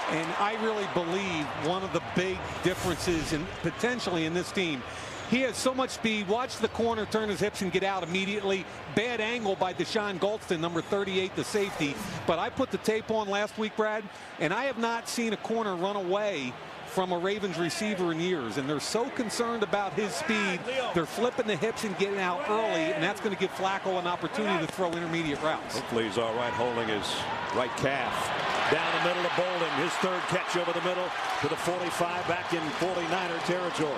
And I really believe one of the big differences potentially in this team, he has so much speed. Watch the corner turn his hips and get out immediately. Bad angle by Deshaun Goldston, number 38, the safety. But I put the tape on last week, Brad, and I have not seen a corner run away from a Ravens receiver in years, and they're so concerned about his speed, they're flipping the hips and getting out early, and that's going to give Flacco an opportunity to throw intermediate routes. Hopefully he's all right holding his right calf. Down the middle of Bolden, his third catch over the middle to the 45, back in 49er territory.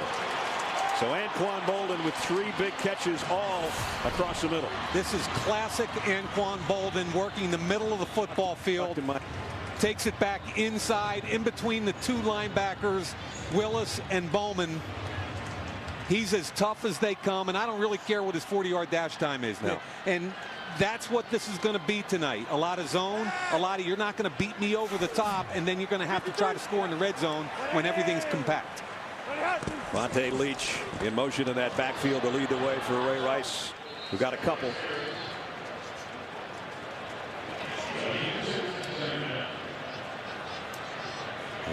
So Anquan Bolden with 3 big catches all across the middle. This is classic Anquan Bolden working the middle of the football field. Takes it back inside, in between the 2 linebackers, Willis and Bowman. He's as tough as they come, and I don't really care what his 40-yard dash time is. No. And that's what this is going to be tonight. A lot of zone, a lot of you're not going to beat me over the top, and then you're going to have to try to score in the red zone when everything's compact. Monte Leach in motion in that backfield to lead the way for Ray Rice, who got a couple.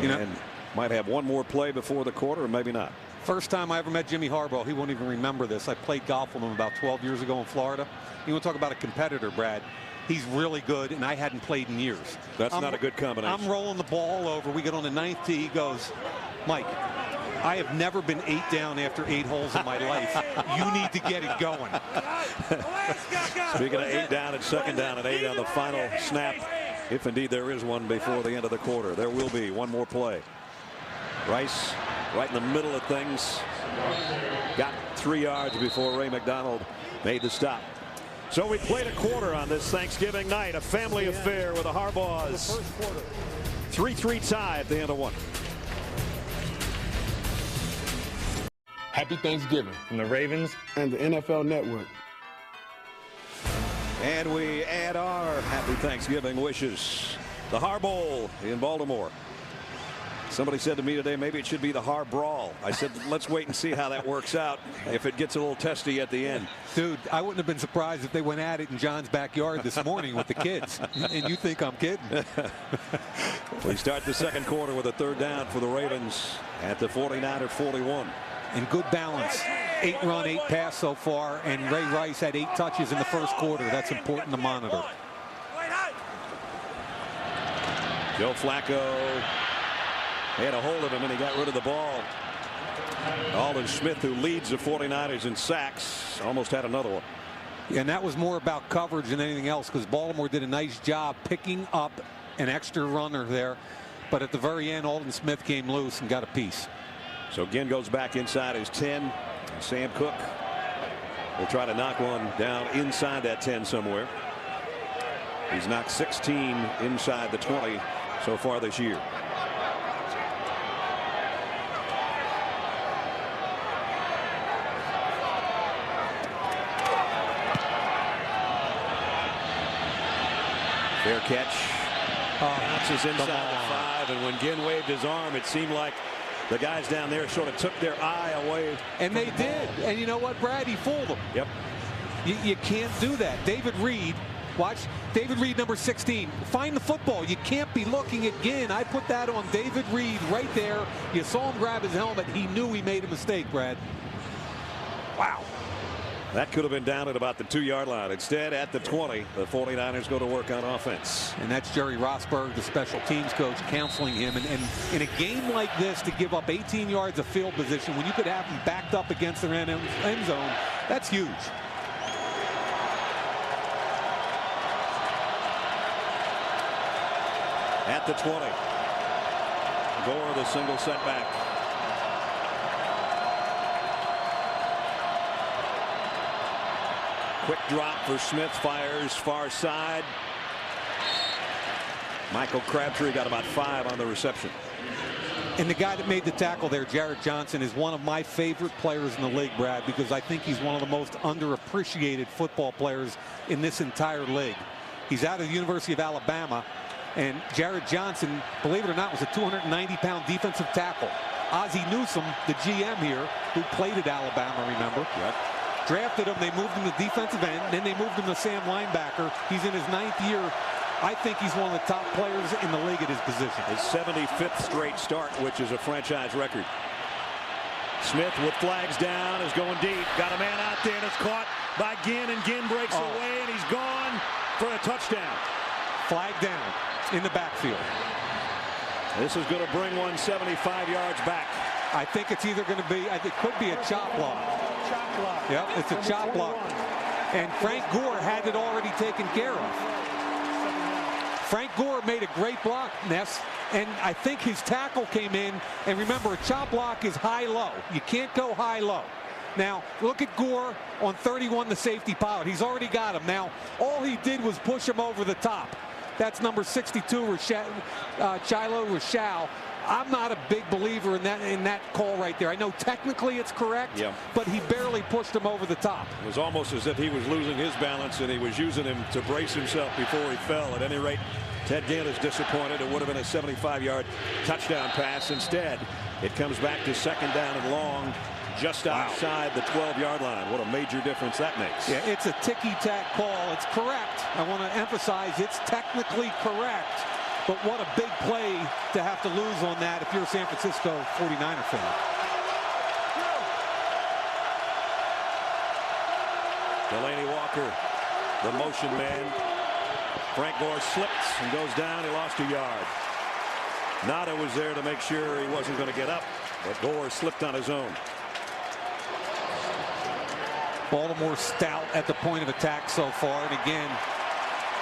And might have one more play before the quarter, or maybe not. First time I ever met Jimmy Harbaugh, he won't even remember this. I played golf with him about 12 years ago in Florida. You want to talk about a competitor, Brad? He's really good, and I hadn't played in years. That's not a good combination. I'm rolling the ball over. We get on the 9th tee. He goes, Mike, I have never been 8 down after 8 holes in my life. You need to get it going. Speaking of 8 down and 2nd down and 8 on the final snap, if indeed there is one before the end of the quarter. There will be one more play. Rice right in the middle of things. Got 3 yards before Ray McDonald made the stop. So we played a quarter on this Thanksgiving night, a family affair with the Harbaughs. 3-3 tie at the end of one. Happy Thanksgiving from the Ravens and the NFL Network. And we add our happy Thanksgiving wishes. The Har Bowl in Baltimore. Somebody said to me today, maybe it should be the Har Brawl. I said, let's wait and see how that works out if it gets a little testy at the end. Dude, I wouldn't have been surprised if they went at it in John's backyard this morning with the kids. And you think I'm kidding? We start the second quarter with a 3rd down for the Ravens at the 49er 41. And good balance. 8 run, 8 pass so far, and Ray Rice had 8 touches in the first quarter. That's important to monitor. Joe Flacco had a hold of him, and he got rid of the ball. Aldon Smith, who leads the 49ers in sacks, almost had another one. Yeah, and that was more about coverage than anything else, because Baltimore did a nice job picking up an extra runner there. But at the very end, Aldon Smith came loose and got a piece. So Ginn goes back inside his 10. Sam Cook will try to knock one down inside that 10 somewhere. He's knocked 16 inside the 20 so far this year. Fair catch. Bounces inside the 5, and when Ginn waved his arm, it seemed like the guys down there sort of took their eye away. And they did. And you know what, Brad? He fooled them. Yep. You can't do that. David Reed, watch. David Reed, number 16. Find the football. You can't be looking at Ginn. I put that on David Reed right there. You saw him grab his helmet. He knew he made a mistake, Brad. Wow. That could have been down at about the 2-yard line. Instead, at the 20, the 49ers go to work on offense. And that's Jerry Rosberg, the special teams coach, counseling him. And in a game like this, to give up 18 yards of field position when you could have them backed up against their end zone, that's huge. At the 20. Gore, the single setback. Quick drop for Smith, fires far side. Michael Crabtree got about 5 on the reception. And the guy that made the tackle there, Jared Johnson, is one of my favorite players in the league, Brad, because I think he's one of the most underappreciated football players in this entire league. He's out of the University of Alabama, and Jared Johnson, believe it or not, was a 290-pound defensive tackle. Ozzie Newsome, the GM here, who played at Alabama, remember? Yep. Drafted him, they moved him to defensive end, then they moved him to Sam linebacker. He's in his 9th year. I think he's one of the top players in the league at his position. His 75th straight start, which is a franchise record. Smith with flags down is going deep. Got a man out there, and it's caught by Ginn, and Ginn breaks away, and he's gone for a touchdown. Flag down in the backfield. This is going to bring 175 yards back. I think it's either going to be, it could be a chop block. Yep, it's a chop block. And Frank Gore had it already taken care of. Frank Gore made a great block, Ness, and I think his tackle came in. And remember, a chop block is high-low. You can't go high-low. Now, look at Gore on 31, the safety pilot. He's already got him. Now, all he did was push him over the top. That's number 62, Chilo Rochelle. I'm not a big believer in that call right there. I know technically it's correct, but he barely pushed him over the top. It was almost as if he was losing his balance, and he was using him to brace himself before he fell. At any rate, Ted Ginn is disappointed. It would have been a 75-yard touchdown pass. Instead, it comes back to 2nd down and long, just outside the 12-yard line. What a major difference that makes. Yeah, it's a ticky-tack call. It's correct. I want to emphasize it's technically correct. But what a big play to have to lose on that if you're a San Francisco 49er fan. Delaney Walker, the motion man. Frank Gore slips and goes down. He lost a yard. Nada was there to make sure he wasn't going to get up, but Gore slipped on his own. Baltimore stout at the point of attack so far. And again,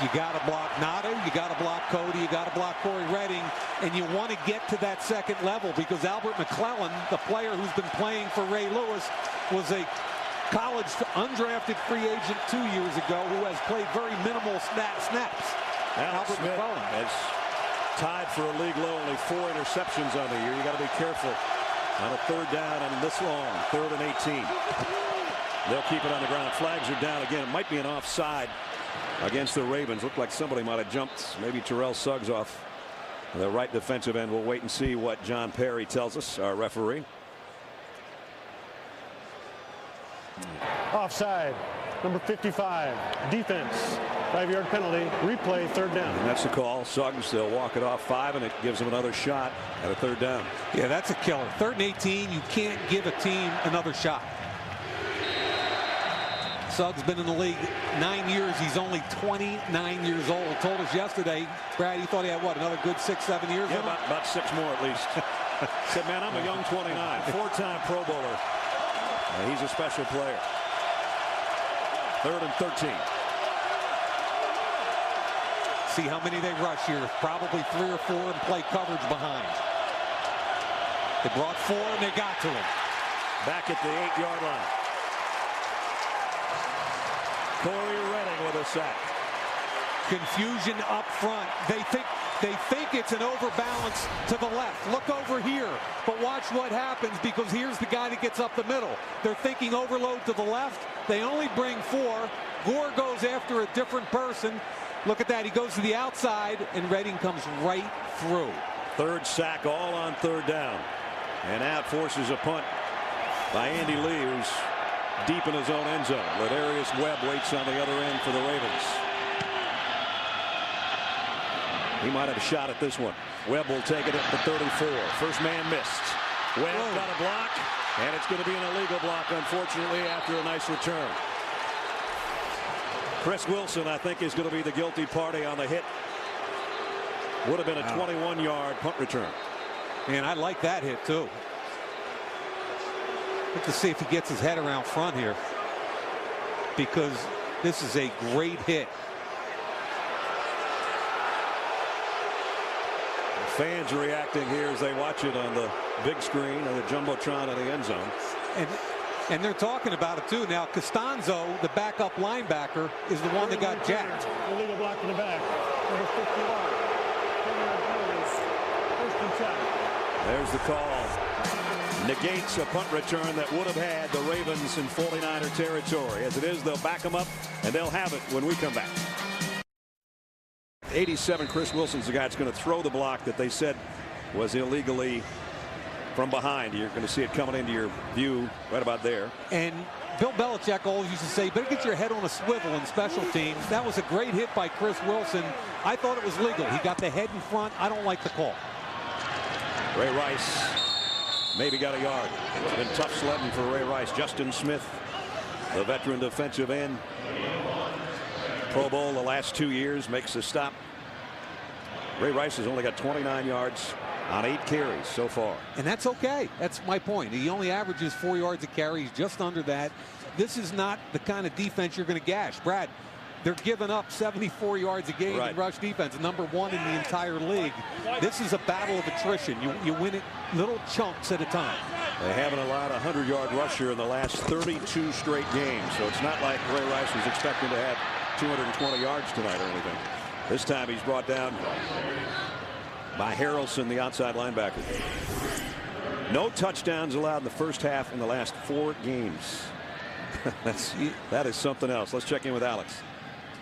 you got to block Nada, you got to block Cody, you got to block Corey Redding, and you want to get to that 2nd level because Albert McClellan, the player who's been playing for Ray Lewis, was a college undrafted free agent 2 years ago who has played very minimal snaps. Albert McClellan has tied for a league low, only 4 interceptions on the year. You got to be careful on a 3rd down and this long, 3rd and 18. They'll keep it on the ground. Flags are down again. It might be an offside against the Ravens. Looked like somebody might have jumped maybe Terrell Suggs off the right defensive end. We'll wait and see what John Perry tells us, our referee. Offside, number 55, defense, 5-yard penalty, replay, 3rd down. And that's the call. Suggs, they'll walk it off 5, and it gives them another shot at a 3rd down. Yeah, that's a killer. 3rd and 18, you can't give a team another shot. Suggs been in the league 9 years. He's only 29 years old. Told us yesterday, Brad, he thought he had, what, another good 6-7 years? Yeah, about 6 more at least. Said, man, I'm a young 29. 4-time Pro Bowler. He's a special player. 3rd and 13. See how many they rush here. Probably 3 or 4 and play coverage behind. They brought 4 and they got to him. Back at the 8-yard line. Corey Redding with a sack. Confusion up front. They think it's an overbalance to the left. Look over here, but watch what happens because here's the guy that gets up the middle. They're thinking overload to the left. They only bring 4. Gore goes after a different person. Look at that. He goes to the outside, and Redding comes right through. Third sack, all on third down. And now forces a punt by Andy Lee, who's deep in his own end zone. Ladarius Webb waits on the other end for the Ravens. He might have a shot at this one. Webb will take it at the 34. First man missed. Webb got a block, and it's going to be an illegal block, unfortunately, after a nice return. Chris Wilson, I think, is going to be the guilty party on the hit. Would have been a 21-yard punt return. Man, I like that hit, too. Let's see if he gets his head around front here, because this is a great hit. Fans are reacting here as they watch it on the big screen or the jumbotron in the end zone. And they're talking about it too. Now Costanzo, the backup linebacker, is the one that got jacked. Illegal block in the back. Number 51. First and 10. There's the call. Negates a punt return that would have had the Ravens in 49er territory. As it is, they'll back them up, and they'll have it when we come back. 87, Chris Wilson's the guy that's going to throw the block that they said was illegally from behind. You're going to see it coming into your view right about there. And Bill Belichick always used to say, better get your head on a swivel in special teams. That was a great hit by Chris Wilson. I thought it was legal. He got the head in front. I don't like the call. Ray Rice maybe got a yard. It's been tough sledding for Ray Rice. Justin Smith, the veteran defensive end, Pro Bowl the last 2 years, makes a stop. Ray Rice has only got 29 yards on 8 carries so far. And that's okay. That's my point. He only averages 4 yards a carry. He's just under that. This is not the kind of defense you're going to gash. Brad, they're giving up 74 yards a game in rush defense, #1 in the entire league. This is a battle of attrition. You win it little chunks at a time. They haven't allowed a 100-yard rusher in the last 32 straight games, so it's not like Ray Rice was expecting to have 220 yards tonight or anything. This time he's brought down by Harrelson, the outside linebacker. No touchdowns allowed in the first half in the last 4 games. That is something else. Let's check in with Alex.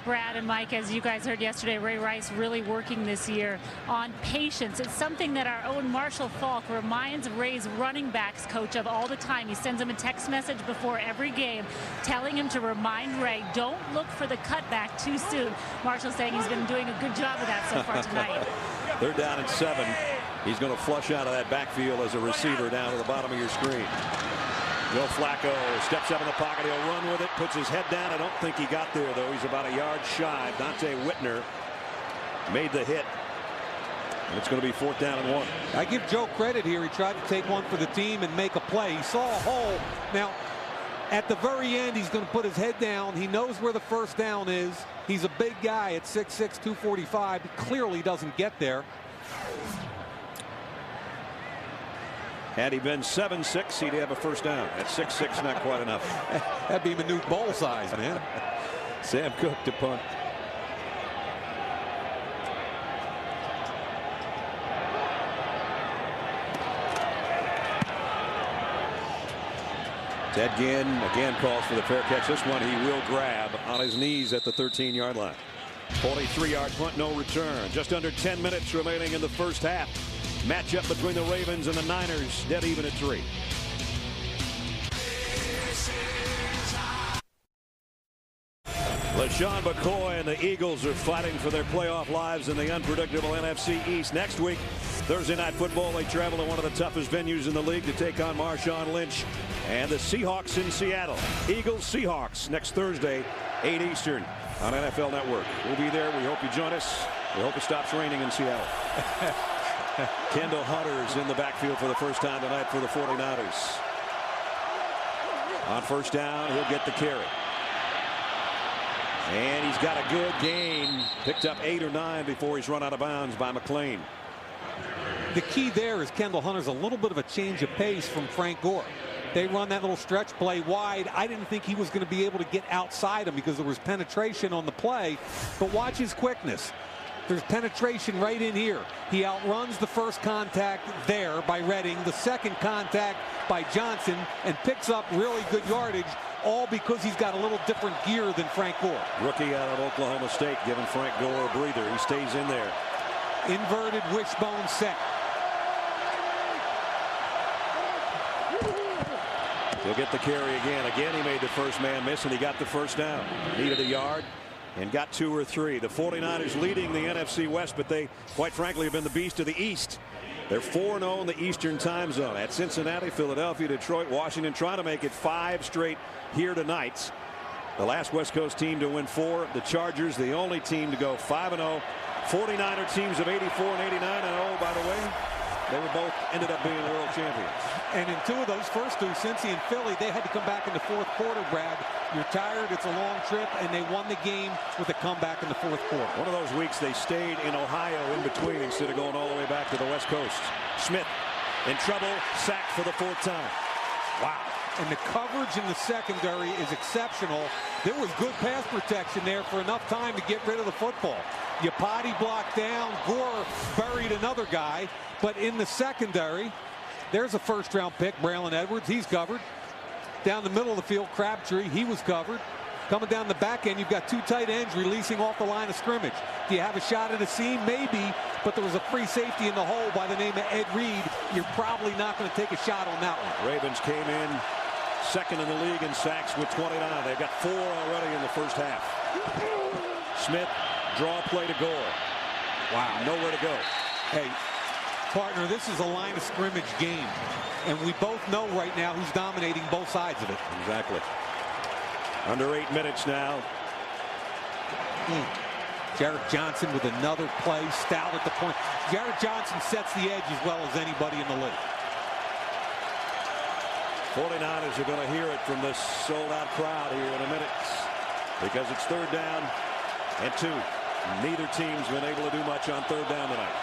Brad and Mike, as you guys heard yesterday, Ray Rice really working this year on patience. It's something that our own Marshall Falk reminds Ray's running backs coach of all the time. He sends him a text message before every game telling him to remind Ray, don't look for the cutback too soon. Marshall's saying he's been doing a good job of that so far tonight. They're down at 7. He's going to flush out of that backfield as a receiver down to the bottom of your screen. Joe Flacco steps up in the pocket. He'll run with it, puts his head down. I don't think he got there, though. He's about a yard shy. Dante Whitner made the hit. And it's going to be 4th down and 1. I give Joe credit here. He tried to take one for the team and make a play. He saw a hole. Now, at the very end, he's going to put his head down. He knows where the first down is. He's a big guy at 6'6", 245. He clearly doesn't get there. Had he been 7'6", he'd have a first down. At 6'6", not quite enough. That'd be Manute Bol size, man. Sam Cook to punt. Ted Ginn again calls for the fair catch. This one he will grab on his knees at the 13-yard line. 43-yard punt, no return. Just under 10 minutes remaining in the first half. Matchup between the Ravens and the Niners, dead even at 3. LaShawn McCoy and the Eagles are fighting for their playoff lives in the unpredictable NFC East. Next week, Thursday Night Football, they travel to one of the toughest venues in the league to take on Marshawn Lynch and the Seahawks in Seattle. Eagles-Seahawks next Thursday, 8 Eastern on NFL Network. We'll be there. We hope you join us. We hope it stops raining in Seattle. Kendall Hunter's in the backfield for the first time tonight for the 49ers. On first down, he'll get the carry. And he's got a good gain. Picked up 8 or 9 before he's run out of bounds by McLean. The key there is Kendall Hunter's a little bit of a change of pace from Frank Gore. They run that little stretch play wide. I didn't think he was going to be able to get outside him because there was penetration on the play. But watch his quickness. There's penetration right in here. He outruns the first contact there by Redding, the second contact by Johnson, and picks up really good yardage. all because he's got a little different gear than Frank Gore. Rookie out of Oklahoma State giving Frank Gore a breather. He stays in there. Inverted wishbone set. He'll get the carry again. Again, he made the first man miss, and he got the first down. Needed a yard and got 2 or 3. The 49ers leading the NFC West, but they, quite frankly, have been the beast of the East. They're 4-0 in the Eastern time zone at Cincinnati, Philadelphia, Detroit, Washington, trying to make it 5 straight here tonight. The last West Coast team to win 4. The Chargers, the only team to go 5-0. 49er teams of 84 and 89. And oh, by the way, they were both ended up being world champions. And in 2 of those first 2, Cincy and Philly, they had to come back in the 4th quarter, Brad. You're tired, it's a long trip, and they won the game with a comeback in the 4th quarter. One of those weeks they stayed in Ohio in between instead of going all the way back to the West Coast. Smith in trouble, sacked for the 4th time. Wow. And the coverage in the secondary is exceptional. There was good pass protection there for enough time to get rid of the football. Yapati blocked down. Gore buried another guy. But in the secondary, there's a first-round pick, Braylon Edwards. He's covered. Down the middle of the field, Crabtree, he was covered. Coming down the back end, you've got 2 tight ends releasing off the line of scrimmage. Do you have a shot at a seam? Maybe, but there was a free safety in the hole by the name of Ed Reed. You're probably not going to take a shot on that one. Ravens came in second in the league in sacks with 29. They've got 4 already in the first half. Smith, draw play to Gore. Wow, nowhere to go. Hey, partner, this is a line of scrimmage game, and we both know right now who's dominating both sides of it. Exactly. Under 8 minutes now. Jared Johnson with another play. Stout at the point. Jared Johnson sets the edge as well as anybody in the league. 49ers are going to hear it from this sold-out crowd here in a minute because it's 3rd down and 2. Neither team's been able to do much on 3rd down tonight.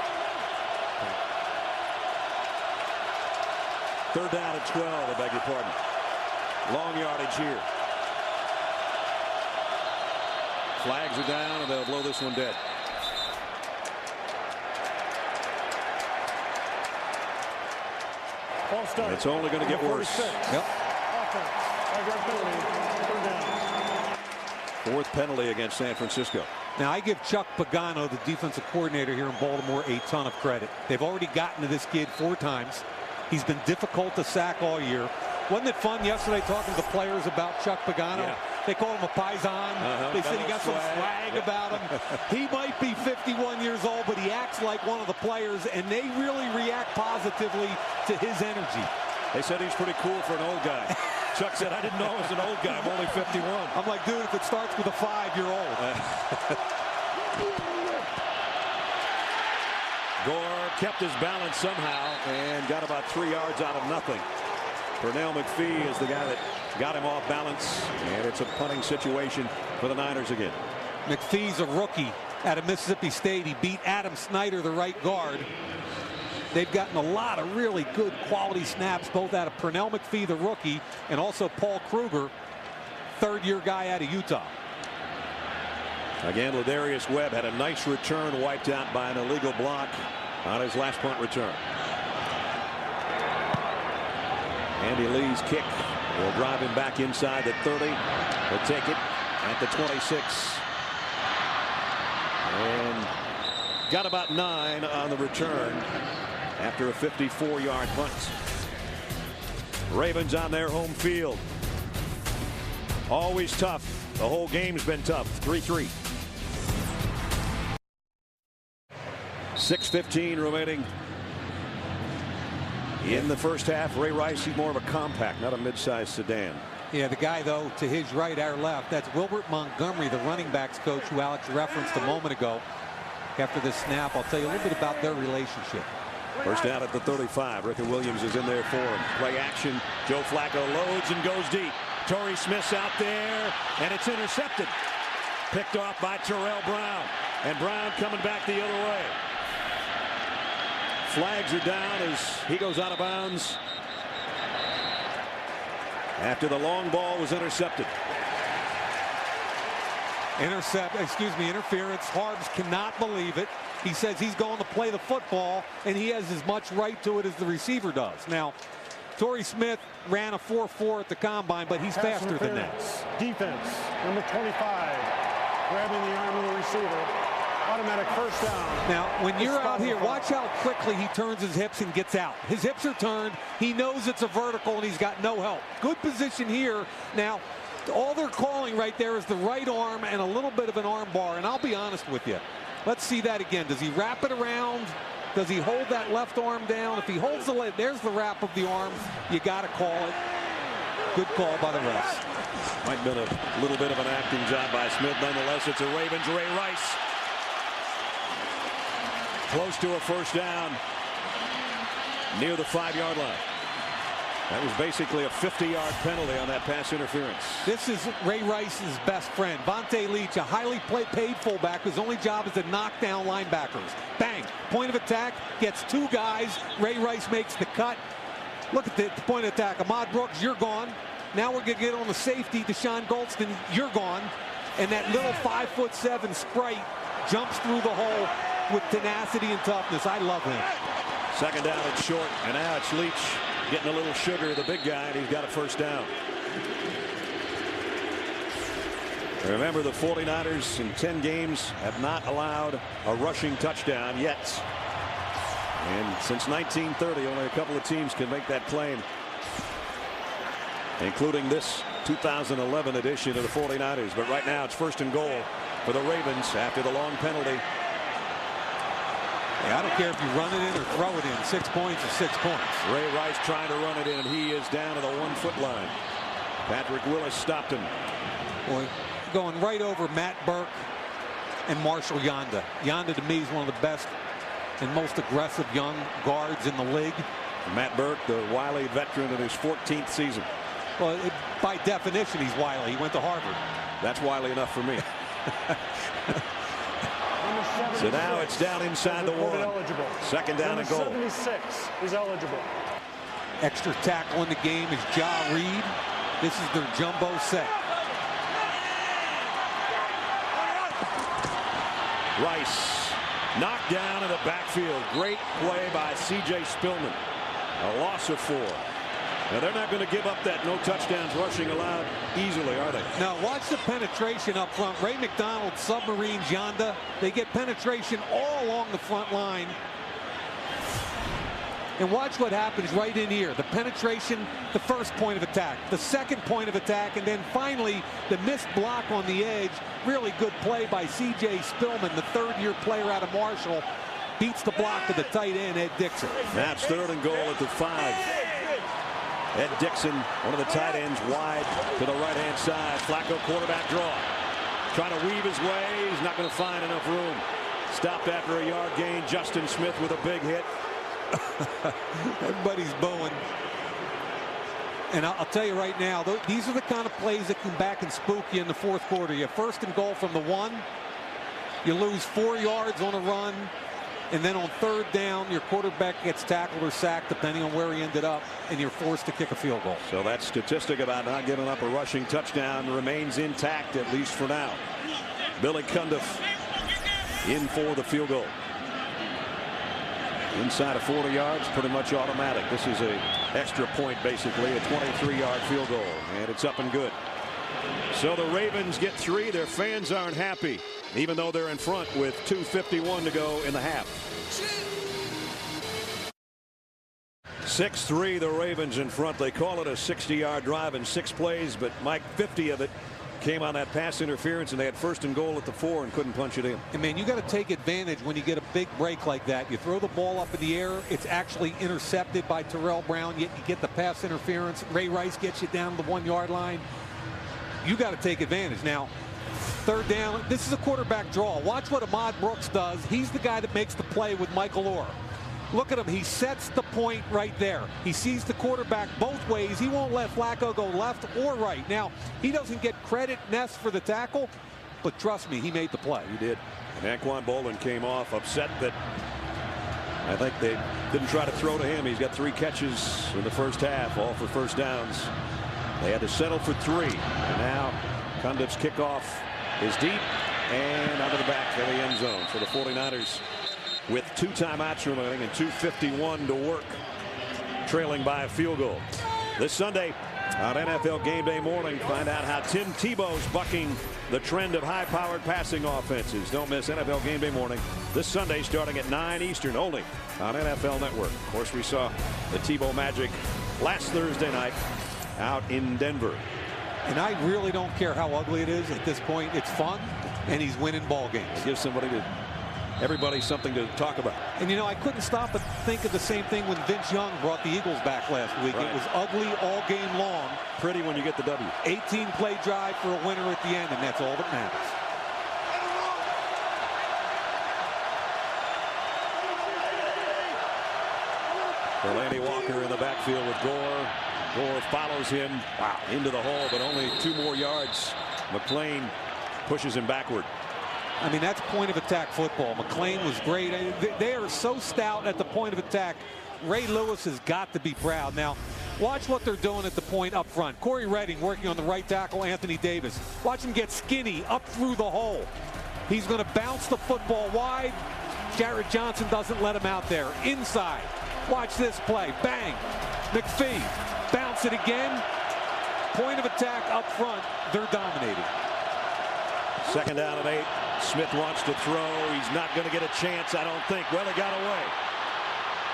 3rd down and 12, I beg your pardon. Long yardage here. Flags are down, and they'll blow this one dead. And it's only going to get worse. Yep. 4th penalty against San Francisco. Now, I give Chuck Pagano, the defensive coordinator here in Baltimore, a ton of credit. They've already gotten to this kid 4 times. He's been difficult to sack all year. Wasn't it fun yesterday talking to the players about Chuck Pagano? Yeah. They call him a paisan. They said he got some swag about him. He might be 51 years old, but he acts like one of the players, and they really react positively to his energy. They said he's pretty cool for an old guy. Chuck said, I didn't know I was an old guy. I'm only 51. I'm like, dude, if it starts with a 5, you're old. Gore kept his balance somehow and got about 3 yards out of nothing. Pernell McPhee is the guy that got him off balance, and it's a punting situation for the Niners again. McPhee's a rookie out of Mississippi State. He beat Adam Snyder, the right guard. They've gotten a lot of really good quality snaps, both out of Pernell McPhee, the rookie, and also Paul Kruger, 3rd-year guy out of Utah. Again, Ladarius Webb had a nice return wiped out by an illegal block on his last punt return. Andy Lee's kick will drive him back inside the 30. He'll take it at the 26. And got about 9 on the return after a 54-yard punt. Ravens on their home field. Always tough. The whole game's been tough. 3-3. 6:15 remaining in the first half. Ray Rice, he's more of a compact, not a mid-sized sedan. Yeah, the guy, though, to his right, our left, that's Wilbert Montgomery, the running backs coach who Alex referenced a moment ago. After this snap, I'll tell you a little bit about their relationship. First down at the 35. Ricky Williams is in there for him. Play action. Joe Flacco loads and goes deep. Torrey Smith's out there, and it's intercepted. Picked off by Terrell Brown. And Brown coming back the other way. Flags are down as he goes out of bounds after the long ball was intercepted. Interference. Harbs cannot believe it. He says he's going to play the football, and he has as much right to it as the receiver does. Now, Torrey Smith ran a 4.4 at the combine, but he's faster than that. Defense, number 25, grabbing the arm of the receiver. Automatic first down. Now, when you're out here, watch how quickly he turns his hips and gets out. His hips are turned. He knows it's a vertical, and he's got no help. Good position here. Now, all they're calling right there is the right arm and a little bit of an arm bar, and I'll be honest with you. Let's see that again. Does he wrap it around? Does he hold that left arm down? If he holds the leg, there's the wrap of the arm. You got to call it. Good call by the refs. Might have been a little bit of an acting job by Smith. Nonetheless, it's a Ravens. Ray Rice close to a first down near the 5-yard line. That was basically a 50-yard penalty on that pass interference. This is Ray Rice's best friend. Vontae Leach, a highly paid fullback whose only job is to knock down linebackers. Bang. Point of attack. Gets 2 guys. Ray Rice makes the cut. Look at the point of attack. Ahmad Brooks, you're gone. Now we're going to get on the safety. Deshaun Goldston, you're gone. And that little 5'7" sprite jumps through the hole with tenacity and toughness. I love him. Second down and short. And now it's Leach getting a little sugar, the big guy, and he's got a first down. Remember, the 49ers in 10 games have not allowed a rushing touchdown yet. And since 1930, only a couple of teams can make that claim, including this 2011 edition of the 49ers. But right now it's first and goal for the Ravens after the long penalty. Yeah, I don't care if you run it in or throw it in. 6 points is 6 points. Ray Rice trying to run it in. He is down to the 1-foot line. Patrick Willis stopped him. Boy, going right over Matt Burke and Marshall Yanda. Yanda, to me, is one of the best and most aggressive young guards in the league. Matt Burke, the wily veteran in his 14th season. Well, by definition, he's wily. He went to Harvard. That's wily enough for me. So now it's down inside the 1. Second down and goal. 76 is eligible. Extra tackle in the game is Ja Reed. This is their jumbo set. Rice knocked down in the backfield. Great play by C.J. Spillman. A loss of 4. Now they're not going to give up that no touchdowns rushing allowed easily, are they? Now watch the penetration up front. Ray McDonald submarines Yanda. They get penetration all along the front line. And watch what happens right in here. The penetration, the first point of attack, the second point of attack, and then finally the missed block on the edge. Really good play by C.J. Spillman, the third-year player out of Marshall. Beats the block to the tight end, Ed Dixon. That's third and goal at the 5. Ed Dixon, one of the tight ends, wide to the right-hand side. Flacco quarterback draw. Trying to weave his way. He's not going to find enough room. Stopped after a yard gain. Justin Smith with a big hit. Everybody's booing. And I'll tell you right now, these are the kind of plays that come back and spook you in the fourth quarter. You have first and goal from the 1. You lose 4 yards on a run. And then on third down, your quarterback gets tackled or sacked, depending on where he ended up, and you're forced to kick a field goal. So that statistic about not giving up a rushing touchdown remains intact, at least for now. Billy Cundiff in for the field goal. Inside of 40 yards, pretty much automatic. This is an extra point, basically, a 23-yard field goal, and it's up and good. So the Ravens get 3. Their fans aren't happy, even though they're in front with 2:51 to go in the half. 6-3, the Ravens in front. They call it a 60-yard drive in 6 plays, but Mike, 50 of it came on that pass interference, and they had first and goal at the 4 and couldn't punch it in. And man, you got to take advantage when you get a big break like that. You throw the ball up in the air, it's actually intercepted by Terrell Brown, yet you get the pass interference. Ray Rice gets you down to the 1-yard line. You got to take advantage. Now, third down, this is a quarterback draw. Watch what Ahmad Brooks does. He's the guy that makes the play with Michael Orr. Look at him. He sets the point right there. He sees the quarterback both ways. He won't let Flacco go left or right. Now, he doesn't get credit, Ness, for the tackle, but trust me, he made the play. He did. And Anquan Bolden came off upset that I think they didn't try to throw to him. He's got 3 catches in the first half, all for first downs. They had to settle for 3. And now Cundiff's kickoff is deep and out of the back of the end zone for the 49ers with 2 timeouts remaining and 2:51 to work. trailing by a field goal. This Sunday on NFL Game Day morning, find out how Tim Tebow's bucking the trend of high-powered passing offenses. Don't miss NFL Game Day morning this Sunday starting at 9 Eastern only on NFL Network. Of course, we saw the Tebow magic last Thursday night out in Denver. And I really don't care how ugly it is at this point. It's fun, and he's winning ball games. It gives everybody something to talk about. And you know, I couldn't stop but think of the same thing when Vince Young brought the Eagles back last week. Right. It was ugly all game long. Pretty when you get the W. 18-play drive for a winner at the end, and that's all that matters. Delaney Walker in the backfield with Gore. Gore follows him into the hole, but only 2 more yards. McClain pushes him backward. I mean, that's point of attack football. McClain was great. They are so stout at the point of attack. Ray Lewis has got to be proud. Now, watch what they're doing at the point up front. Corey Redding working on the right tackle, Anthony Davis. Watch him get skinny up through the hole. He's going to bounce the football wide. Jarrett Johnson doesn't let him out there. Inside. Watch this play. Bang. McPhee. Bounce it again. Point of attack up front. They're dominating. 2nd down and 8. Smith wants to throw. He's not going to get a chance, I don't think. Well, he got away.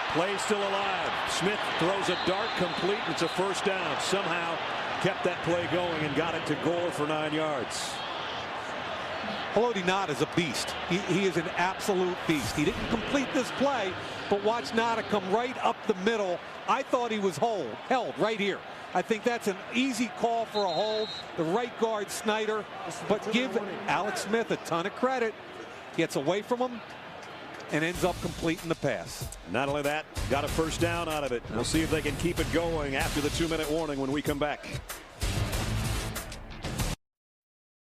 Play still alive. Smith throws a dart complete. It's a 1st down. Somehow kept that play going and got it to Gore for 9 yards. Haloti Ngata is a beast. He is an absolute beast. He didn't complete this play, but watch Ngata come right up the middle. I thought he was held right here. I think that's an easy call for a hold. The right guard, Snyder, but give Alex Smith a ton of credit. Gets away from him and ends up completing the pass. Not only that, got a 1st down out of it. We'll see if they can keep it going after the 2-minute warning when we come back.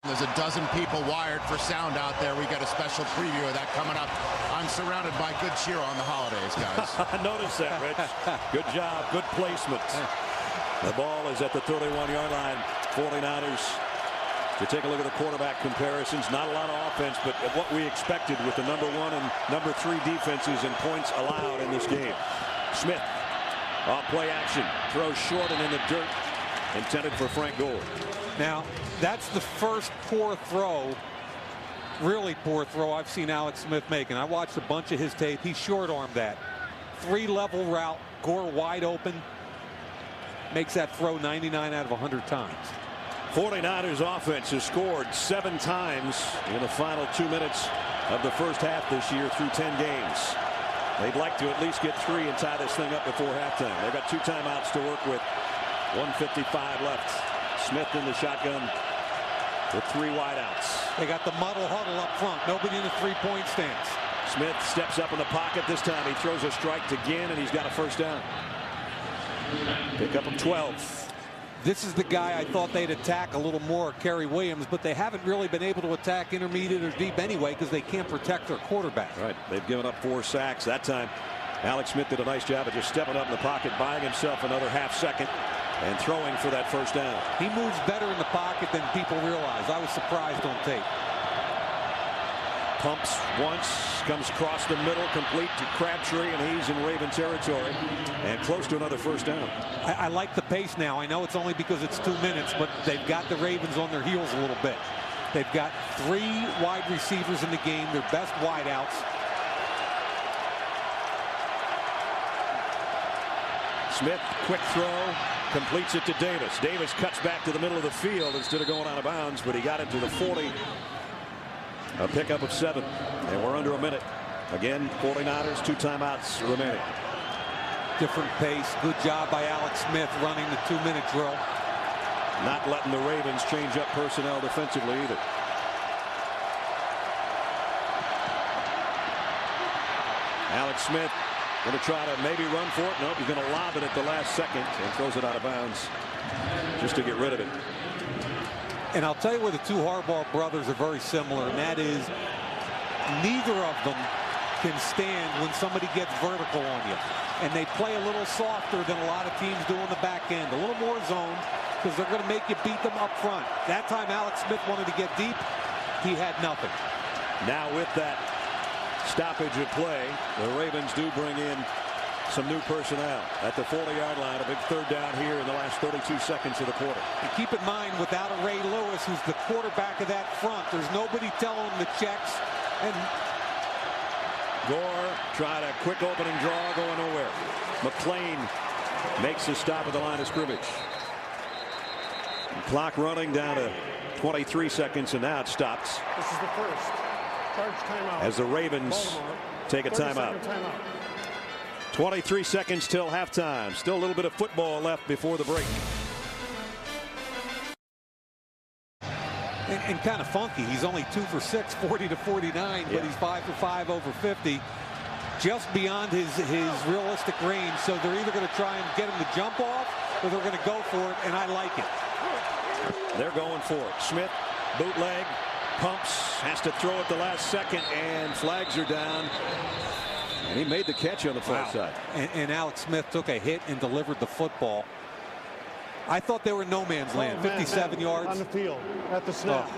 There's a dozen people wired for sound out there. We got a special preview of that coming up. I'm surrounded by good cheer on the holidays, guys. I noticed that, Rich. Good job. Good placement. The ball is at the 31-yard line. 49ers. To take a look at the quarterback comparisons, not a lot of offense, but what we expected with the number 1 and number 3 defenses and points allowed in this game. Smith off play action, throws short and in the dirt, intended for Frank Gore. Now, that's the first poor throw, really poor throw I've seen Alex Smith make, and I watched a bunch of his tape. He short-armed that. 3-level route, Gore wide open, makes that throw 99 out of 100 times. 49ers offense has scored 7 times in the final 2 minutes of the first half this year through 10 games. They'd like to at least get 3 and tie this thing up before halftime. They've got 2 timeouts to work with. 1:55 left. Smith in the shotgun with 3 wideouts. They got the muddle huddle up front. Nobody in the 3-point stance. Smith steps up in the pocket. This time he throws a strike to Ginn, and he's got a 1st down. Pick up of 12. This is the guy I thought they'd attack a little more, Kerry Williams, but they haven't really been able to attack intermediate or deep anyway because they can't protect their quarterback. Right. They've given up 4 sacks. That time, Alex Smith did a nice job of just stepping up in the pocket, buying himself another half-second, and throwing for that 1st down. He moves better in the pocket than people realize. I was surprised on tape. Pumps once, comes across the middle, complete to Crabtree, and he's in Raven territory and close to another 1st down. I like the pace now. I know it's only because it's 2 minutes, but they've got the Ravens on their heels a little bit. They've got 3 wide receivers in the game, their best wideouts. Smith, quick throw, completes it to Davis. Davis cuts back to the middle of the field instead of going out of bounds, but he got it to the 40. A pickup of 7, and we're under a minute. Again, 49ers, 2 timeouts remaining. Different pace. Good job by Alex Smith running the 2-minute drill. Not letting the Ravens change up personnel defensively either. Alex Smith going to try to maybe run for it. Nope, he's going to lob it at the last second and throws it out of bounds just to get rid of it. And I'll tell you where the 2 Harbaugh brothers are very similar, and that is neither of them can stand when somebody gets vertical on you. And they play a little softer than a lot of teams do on the back end. A little more zone because they're going to make you beat them up front. That time Alex Smith wanted to get deep. He had nothing. Now with that stoppage of play, the Ravens do bring in some new personnel at the 40-yard line. A big third down here in the last 32 seconds of the quarter. And keep in mind, without a Ray Lewis, who's the quarterback of that front, there's nobody telling him the checks. And Gore tried a quick opening draw, going nowhere. McClain makes a stop at the line of scrimmage. Clock running down to 23 seconds, and now it stops. This is the first charge timeout. As the Ravens Baltimore, take a timeout. 23 seconds till halftime. Still a little bit of football left before the break. And kind of funky. He's only 2 for 6, 40 to 49, but he's 5 for 5 over 50. Just beyond his realistic range. So they're either going to try and get him to jump off, or they're going to go for it, and I like it. They're going for it. Smith, bootleg, pumps, has to throw it the last second, and flags are down. And he made the catch on the far side. And Alex Smith took a hit and delivered the football. I thought they were no man's land. 57 yards. On the field, at the snap.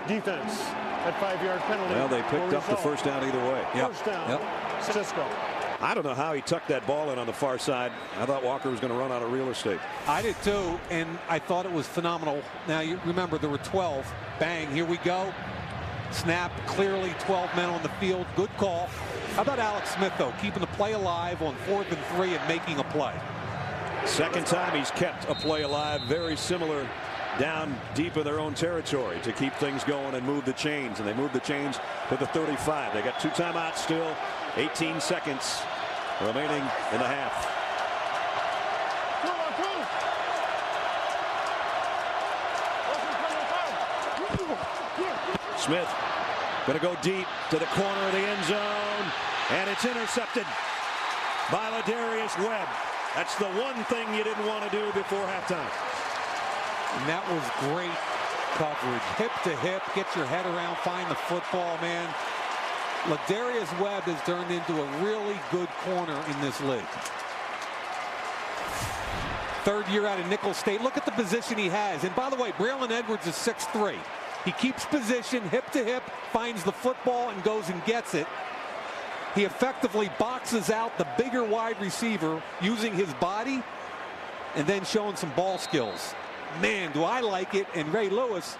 Defense, at 5-yard penalty. Well, they picked up the first down either way. First down, Cisco. I don't know how he tucked that ball in on the far side. I thought Walker was going to run out of real estate. I did too, and I thought it was phenomenal. Now, you remember, there were 12. Bang, here we go. Snap, clearly 12 men on the field. Good call. How about Alex Smith, though, keeping the play alive on 4th and 3 and making a play? Second time he's kept a play alive. Very similar down deep in their own territory to keep things going and move the chains. And they moved the chains to the 35. They got 2 timeouts still. 18 seconds remaining in the half. Smith going to go deep to the corner of the end zone, and it's intercepted by Ladarius Webb. That's the one thing you didn't want to do before halftime. And that was great coverage. Hip to hip, get your head around, find the football, man. Ladarius Webb has turned into a really good corner in this league. 3rd year out of Nicholls State. Look at the position he has. And by the way, Braylon Edwards is 6'3". He keeps position, hip to hip, finds the football and goes and gets it. He effectively boxes out the bigger wide receiver using his body and then showing some ball skills. Man, do I like it. And Ray Lewis,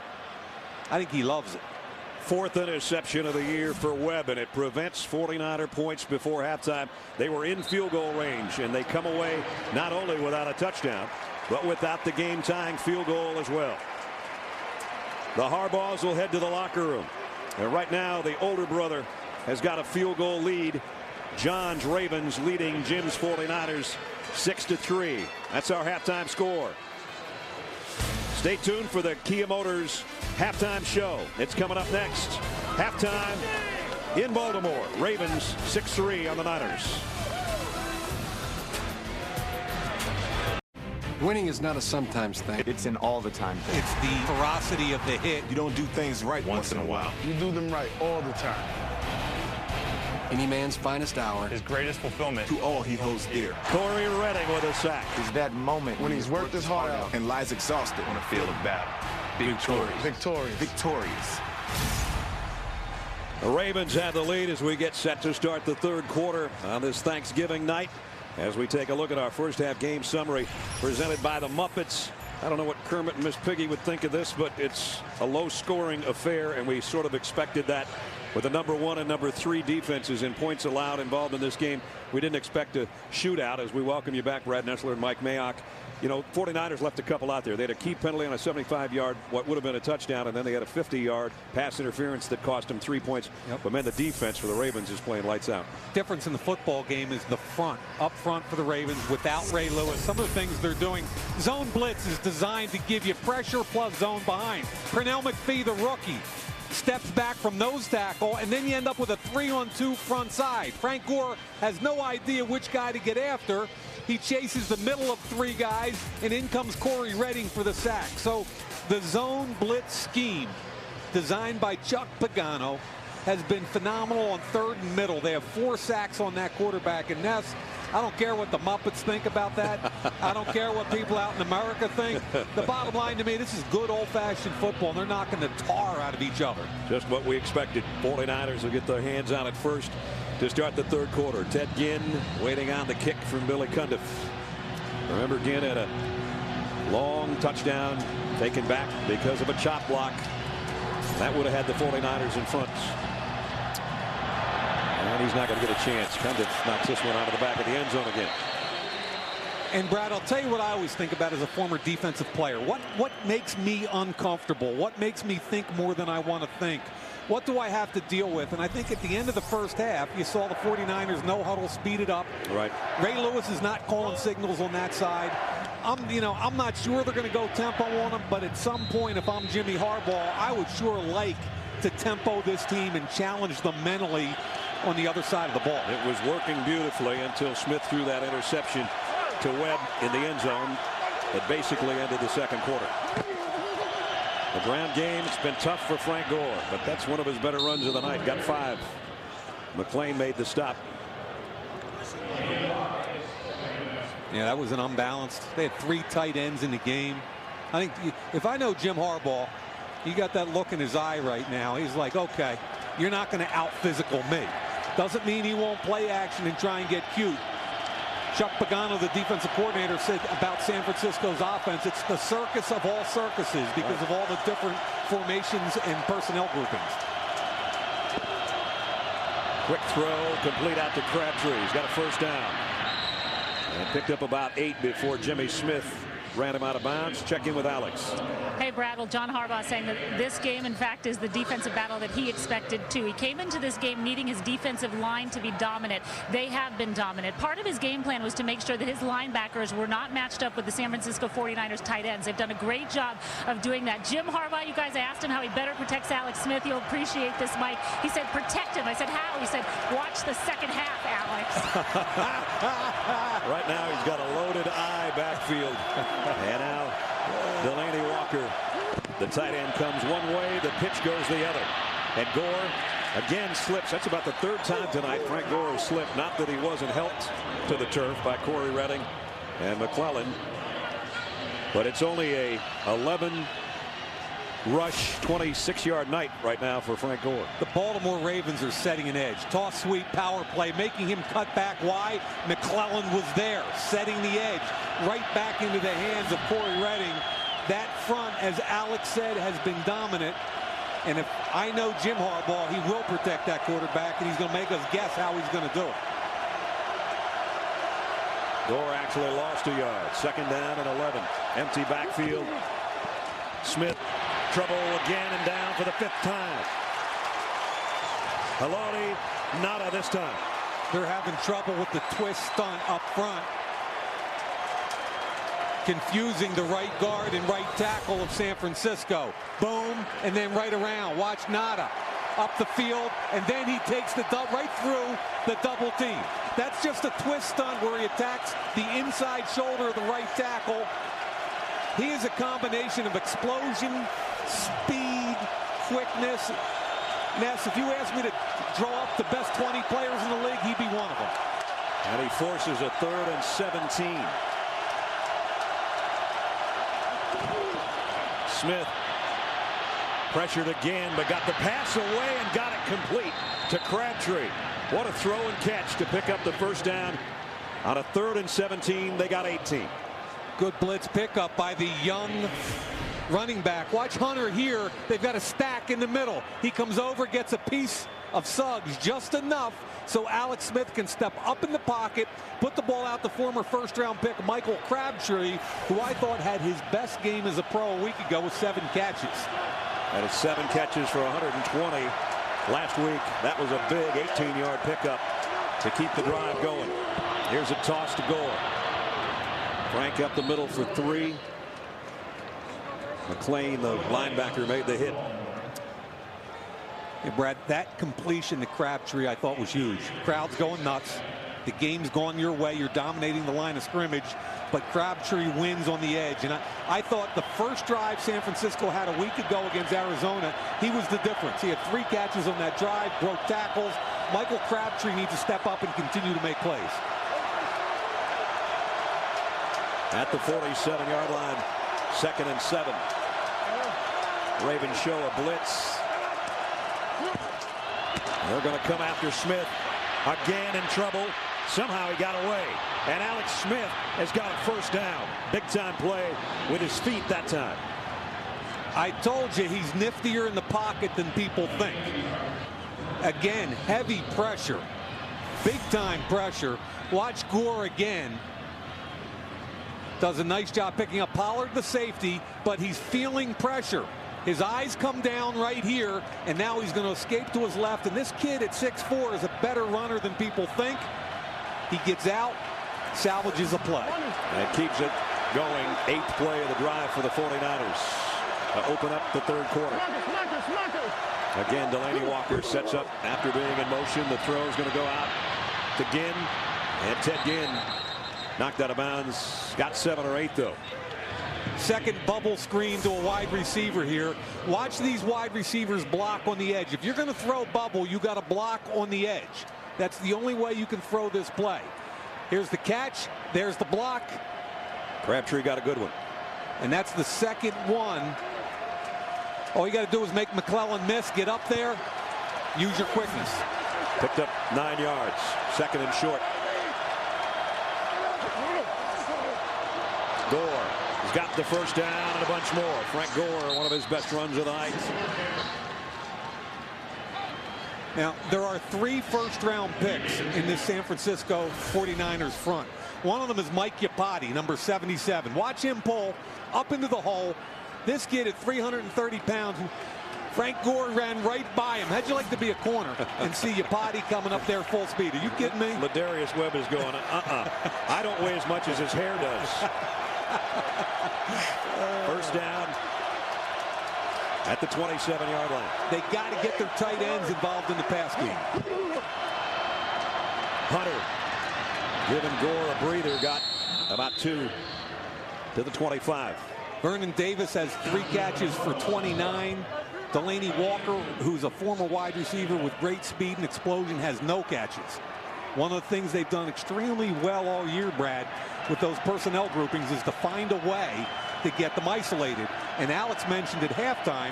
I think he loves it. 4th interception of the year for Webb, and it prevents 49er points before halftime. They were in field goal range, and they come away not only without a touchdown, but without the game-tying field goal as well. The Harbaughs will head to the locker room. And right now, the older brother has got a field goal lead. John's Ravens leading Jim's 49ers 6-3. That's our halftime score. Stay tuned for the Kia Motors halftime show. It's coming up next. Halftime in Baltimore. Ravens 6-3 on the Niners. Winning is not a sometimes thing. It's an all the time thing. It's the ferocity of the hit. You don't do things right once in a while. You do them right all the time. Any man's finest hour. His greatest fulfillment. To all he holds dear. Corey Redding with a sack. Is that moment when he's worked his heart out and lies exhausted on a field of battle. Victorious. The Ravens have the lead as we get set to start the 3rd quarter on this Thanksgiving night. As we take a look at our first half game summary presented by the Muppets. I don't know what Kermit and Miss Piggy would think of this, but it's a low-scoring affair, and we sort of expected that with the number 1 and number 3 defenses in points allowed involved in this game. We didn't expect a shootout. As we welcome you back, Brad Nessler and Mike Mayock. You know, 49ers left a couple out there. They had a key penalty on a 75-yard, what would have been a touchdown, and then they had a 50-yard pass interference that cost them 3 points. But, man, the defense for the Ravens is playing lights out. Difference in the football game is the front. Up front for the Ravens without Ray Lewis. Some of the things they're doing. Zone blitz is designed to give you pressure plus zone behind. Pernell McPhee, the rookie, steps back from nose tackle, and then you end up with a 3-on-2 front side. Frank Gore has no idea which guy to get after. He chases the middle of 3 guys, and in comes Corey Redding for the sack. So the zone blitz scheme designed by Chuck Pagano has been phenomenal on 3rd and middle. They have 4 sacks on that quarterback. And Ness, I don't care what the Muppets think about that. I don't care what people out in America think. The bottom line to me, this is good old-fashioned football, and they're knocking the tar out of each other. Just what we expected. 49ers will get their hands on it first. to start the third quarter. Ted Ginn waiting on the kick from Billy Cundiff. Remember, Ginn had a long touchdown taken back because of a chop block. That would have had the 49ers in front. And he's not going to get a chance. Cundiff knocks this one out of the back of the end zone again. And Brad, I'll tell you what I always think about as a former defensive player. What makes me uncomfortable? What makes me think more than I want to think? What do I have to deal with? And I think at the end of the first half, you saw the 49ers no huddle speeded up. Right. Ray Lewis is not calling signals on that side. I'm not sure they're going to go tempo on them, but at some point, if I'm Jimmy Harbaugh, I would sure like to tempo this team and challenge them mentally on the other side of the ball. It was working beautifully until Smith threw that interception to Webb in the end zone. It basically ended the second quarter. The ground game, it's been tough for Frank Gore, but that's one of his better runs of the night. Got 5. McClain made the stop. Yeah, that was an unbalanced. They had 3 tight ends in the game. I think if I know Jim Harbaugh, you got that look in his eye right now. He's like, okay, you're not going to out physical me. Doesn't mean he won't play action and try and get cute. Chuck Pagano, the defensive coordinator, said about San Francisco's offense, it's the circus of all circuses because of all the different formations and personnel groupings. Quick throw, complete out to Crabtree. He's got a first down. And picked up about 8 before Jimmy Smith ran him out of bounds. Check in with Alex. Hey, Brad. Well, John Harbaugh saying that this game, in fact, is the defensive battle that he expected to. He came into this game needing his defensive line to be dominant. They have been dominant. Part of his game plan was to make sure that his linebackers were not matched up with the San Francisco 49ers tight ends. They've done a great job of doing that. Jim Harbaugh, you guys, I asked him how he better protects Alex Smith. You'll appreciate this, Mike. He said, protect him. I said, how? He said, watch the second half, Alex. Right now, he's got a loaded eye backfield. And now Delaney Walker, the tight end, comes one way, the pitch goes the other. And Gore again slips. That's about the 3rd time tonight Frank Gore has slipped. Not that he wasn't helped to the turf by Corey Redding and McClellan, but it's only a 11 rush 26-yard night right now for Frank Gore. The Baltimore Ravens are setting an edge. Toss sweep power play, making him cut back. Why? McClellan was there, setting the edge right back into the hands of Corey Redding. That front, as Alex said, has been dominant. And if I know Jim Harbaugh, he will protect that quarterback, and he's going to make us guess how he's going to do it. Gore actually lost a yard. 2nd down and 11. Empty backfield. Smith, trouble again and down for the 5th time. Haloti, nada this time. They're having trouble with the twist stunt up front, confusing the right guard and right tackle of San Francisco. Boom, and then right around. Watch Nada up the field, and then he takes the right through the double team. That's just a twist stunt where he attacks the inside shoulder of the right tackle. He is a combination of explosion, speed, quickness. Ness, if you ask me to draw up the best 20 players in the league, he'd be one of them. And he forces a 3rd and 17. Smith pressured again, but got the pass away and got it complete to Crabtree. What a throw and catch to pick up the first down. On a 3rd and 17, they got 18. Good blitz pickup by the young running back. Watch Hunter here. They've got a stack in the middle. He comes over, gets a piece of Suggs, just enough so Alex Smith can step up in the pocket, put the ball out to former 1st-round pick Michael Crabtree, who I thought had his best game as a pro a week ago with 7 catches. That is 7 catches for 120 last week. That was a big 18-yard pickup to keep the drive going. Here's a toss to Gore. Frank up the middle for 3. McClain, the linebacker, made the hit. Hey, Brad, that completion to Crabtree I thought was huge. Crowd's going nuts. The game's gone your way. You're dominating the line of scrimmage, but Crabtree wins on the edge. And I thought the first drive San Francisco had a week ago against Arizona, he was the difference. He had 3 catches on that drive, broke tackles. Michael Crabtree needs to step up and continue to make plays. At the 47-yard line, 2nd and 7. Ravens show a blitz. They're going to come after Smith. again in trouble. Somehow he got away. And Alex Smith has got a first down. Big time play with his feet that time. I told you he's niftier in the pocket than people think. Again, heavy pressure. Big time pressure. Watch Gore again. Does a nice job picking up Pollard, the safety, but he's feeling pressure. His eyes come down right here, and now he's going to escape to his left. And this kid at 6'4" is a better runner than people think. He gets out, salvages a play. And keeps it going. 8th play of the drive for the 49ers to open up the third quarter. Again, Delaney Walker sets up after being in motion. The throw is going to go out to Ginn. And Ted Ginn knocked out of bounds. Got 7 or 8, though. Second bubble screen to a wide receiver here. Watch these wide receivers block on the edge. If you're going to throw bubble, you got to block on the edge. That's the only way you can throw this play. Here's the catch. There's the block. Crabtree got a good one. And that's the second one. All you got to do is make McClellan miss, get up there, use your quickness. Picked up 9 yards. Second and short. Gore has got the first down and a bunch more. Frank Gore, one of his best runs of the night. Now, there are 3 first-round picks in this San Francisco 49ers front. One of them is Mike Iupati, number 77. Watch him pull up into the hole. This kid at 330 pounds, Frank Gore ran right by him. How'd you like to be a corner and see Iupati coming up there full speed? Are you kidding me? Ladarius Webb is going, I don't weigh as much as his hair does. First down at the 27-yard line. They got to get their tight ends involved in the pass game. Hunter giving Gore a breather, got about 2 to the 25. Vernon Davis has 3 catches for 29. Delaney Walker, who's a former wide receiver with great speed and explosion, has no catches. One of the things they've done extremely well all year, Brad, with those personnel groupings is to find a way to get them isolated. And Alex mentioned at halftime,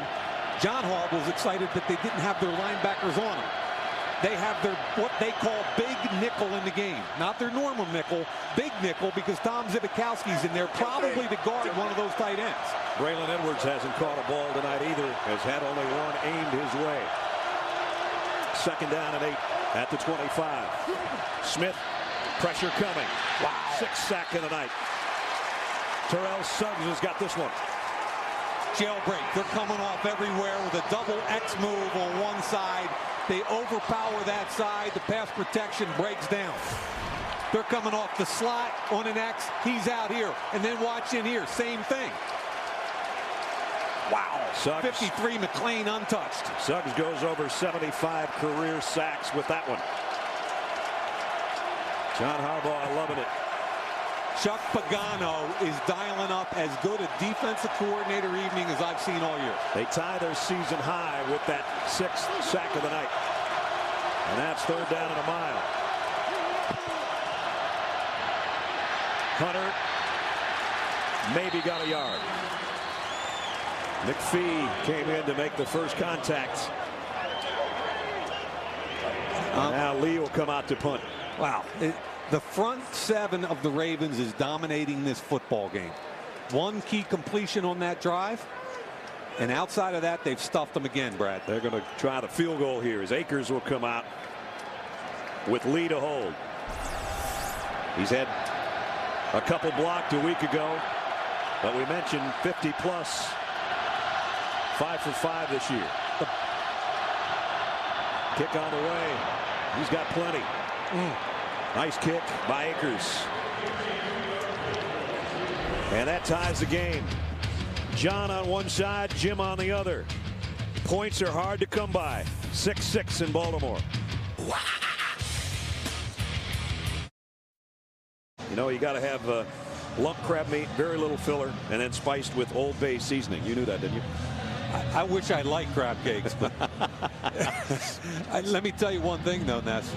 John Harbaugh was excited that they didn't have their linebackers on them. They have their what they call big nickel in the game. Not their normal nickel, big nickel, because Tom Zibikowski's in there probably to guard one of those tight ends. Braylon Edwards hasn't caught a ball tonight either. Has had only one aimed his way. Second down and 8 at the 25. Smith, pressure coming. Wow. 6th sack of the night. Terrell Suggs has got this one. Jailbreak. They're coming off everywhere with a double X move on one side. They overpower that side. The pass protection breaks down. They're coming off the slot on an X. He's out here. And then watch in here. Same thing. Wow. Suggs. 53 McLean untouched. Suggs goes over 75 career sacks with that one. John Harbaugh loving it. Chuck Pagano is dialing up as good a defensive coordinator evening as I've seen all year. They tie their season high with that 6th sack of the night. And that's 3rd down and a mile. Hunter maybe got a yard. McPhee came in to make the first contact. Now Lee will come out to punt. Wow. The front 7 of the Ravens is dominating this football game. One key completion on that drive. And outside of that, they've stuffed them again, Brad. They're going to try the field goal here as Akers will come out with Lee to hold. He's had a couple blocked a week ago, but we mentioned 50 plus. 5 for 5 this year. Kick on the way. He's got plenty. Nice kick by Akers. And that ties the game. John on one side, Jim on the other. Points are hard to come by. 6-6 in Baltimore. You know, you got to have lump crab meat, very little filler, and then spiced with Old Bay seasoning. You knew that, didn't you? I wish I liked crab cakes, but let me tell you one thing, though, Ness.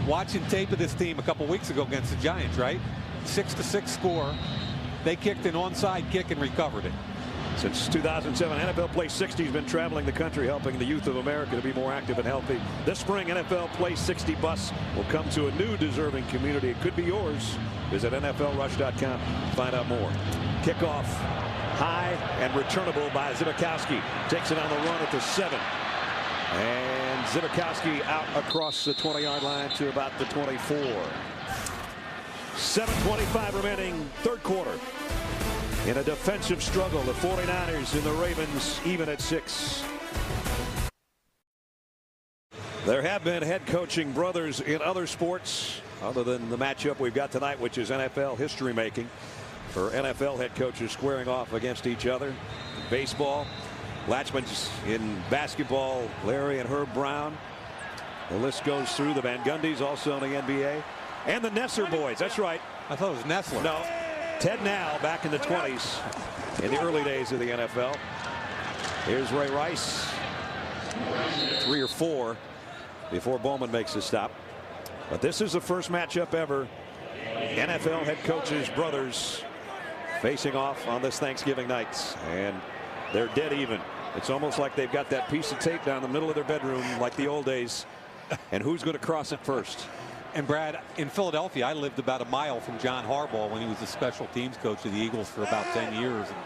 Watching tape of this team a couple weeks ago against the Giants, right? 6-6 score. They kicked an onside kick and recovered it. Since 2007, NFL Play 60 has been traveling the country helping the youth of America to be more active and healthy. This spring, NFL Play 60 bus will come to a new deserving community. It could be yours. Visit NFLRush.com to find out more. Kickoff high and returnable by Zibikowski. Takes it on the run at the 7. And Zibikowski out across the 20-yard line to about the 24. 7:25 remaining, third quarter. In a defensive struggle, the 49ers and the Ravens even at 6. There have been head coaching brothers in other sports other than the matchup we've got tonight, which is NFL history making for NFL head coaches squaring off against each other. In baseball, Latchman's in basketball, Larry and Herb Brown. The list goes through. The Van Gundys also in the NBA. And the Nesser boys. That's right. I thought it was Nessler. No. Ted Now back in the 20s in the early days of the NFL. Here's Ray Rice. 3 or 4 before Bowman makes the stop. But this is the first matchup ever. NFL head coaches, brothers, facing off on this Thanksgiving night. And they're dead even. It's almost like they've got that piece of tape down the middle of their bedroom like the old days. And who's going to cross it first? And Brad, in Philadelphia, I lived about a mile from John Harbaugh when he was the special teams coach of the Eagles for about 10 years. And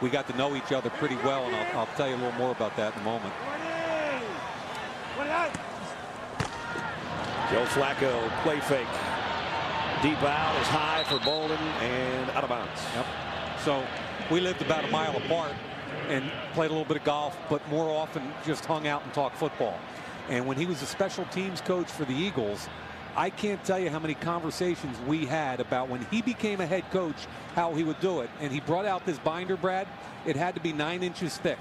we got to know each other pretty well, and I'll tell you a little more about that in a moment. Joe Flacco, play fake. Deep out is high for Bolden and out of bounds. Yep. So we lived about a mile apart and played a little bit of golf, but more often just hung out and talked football. And when he was the special teams coach for the Eagles, I can't tell you how many conversations we had about when he became a head coach, how he would do it. And he brought out this binder, Brad. It had to be 9 inches thick.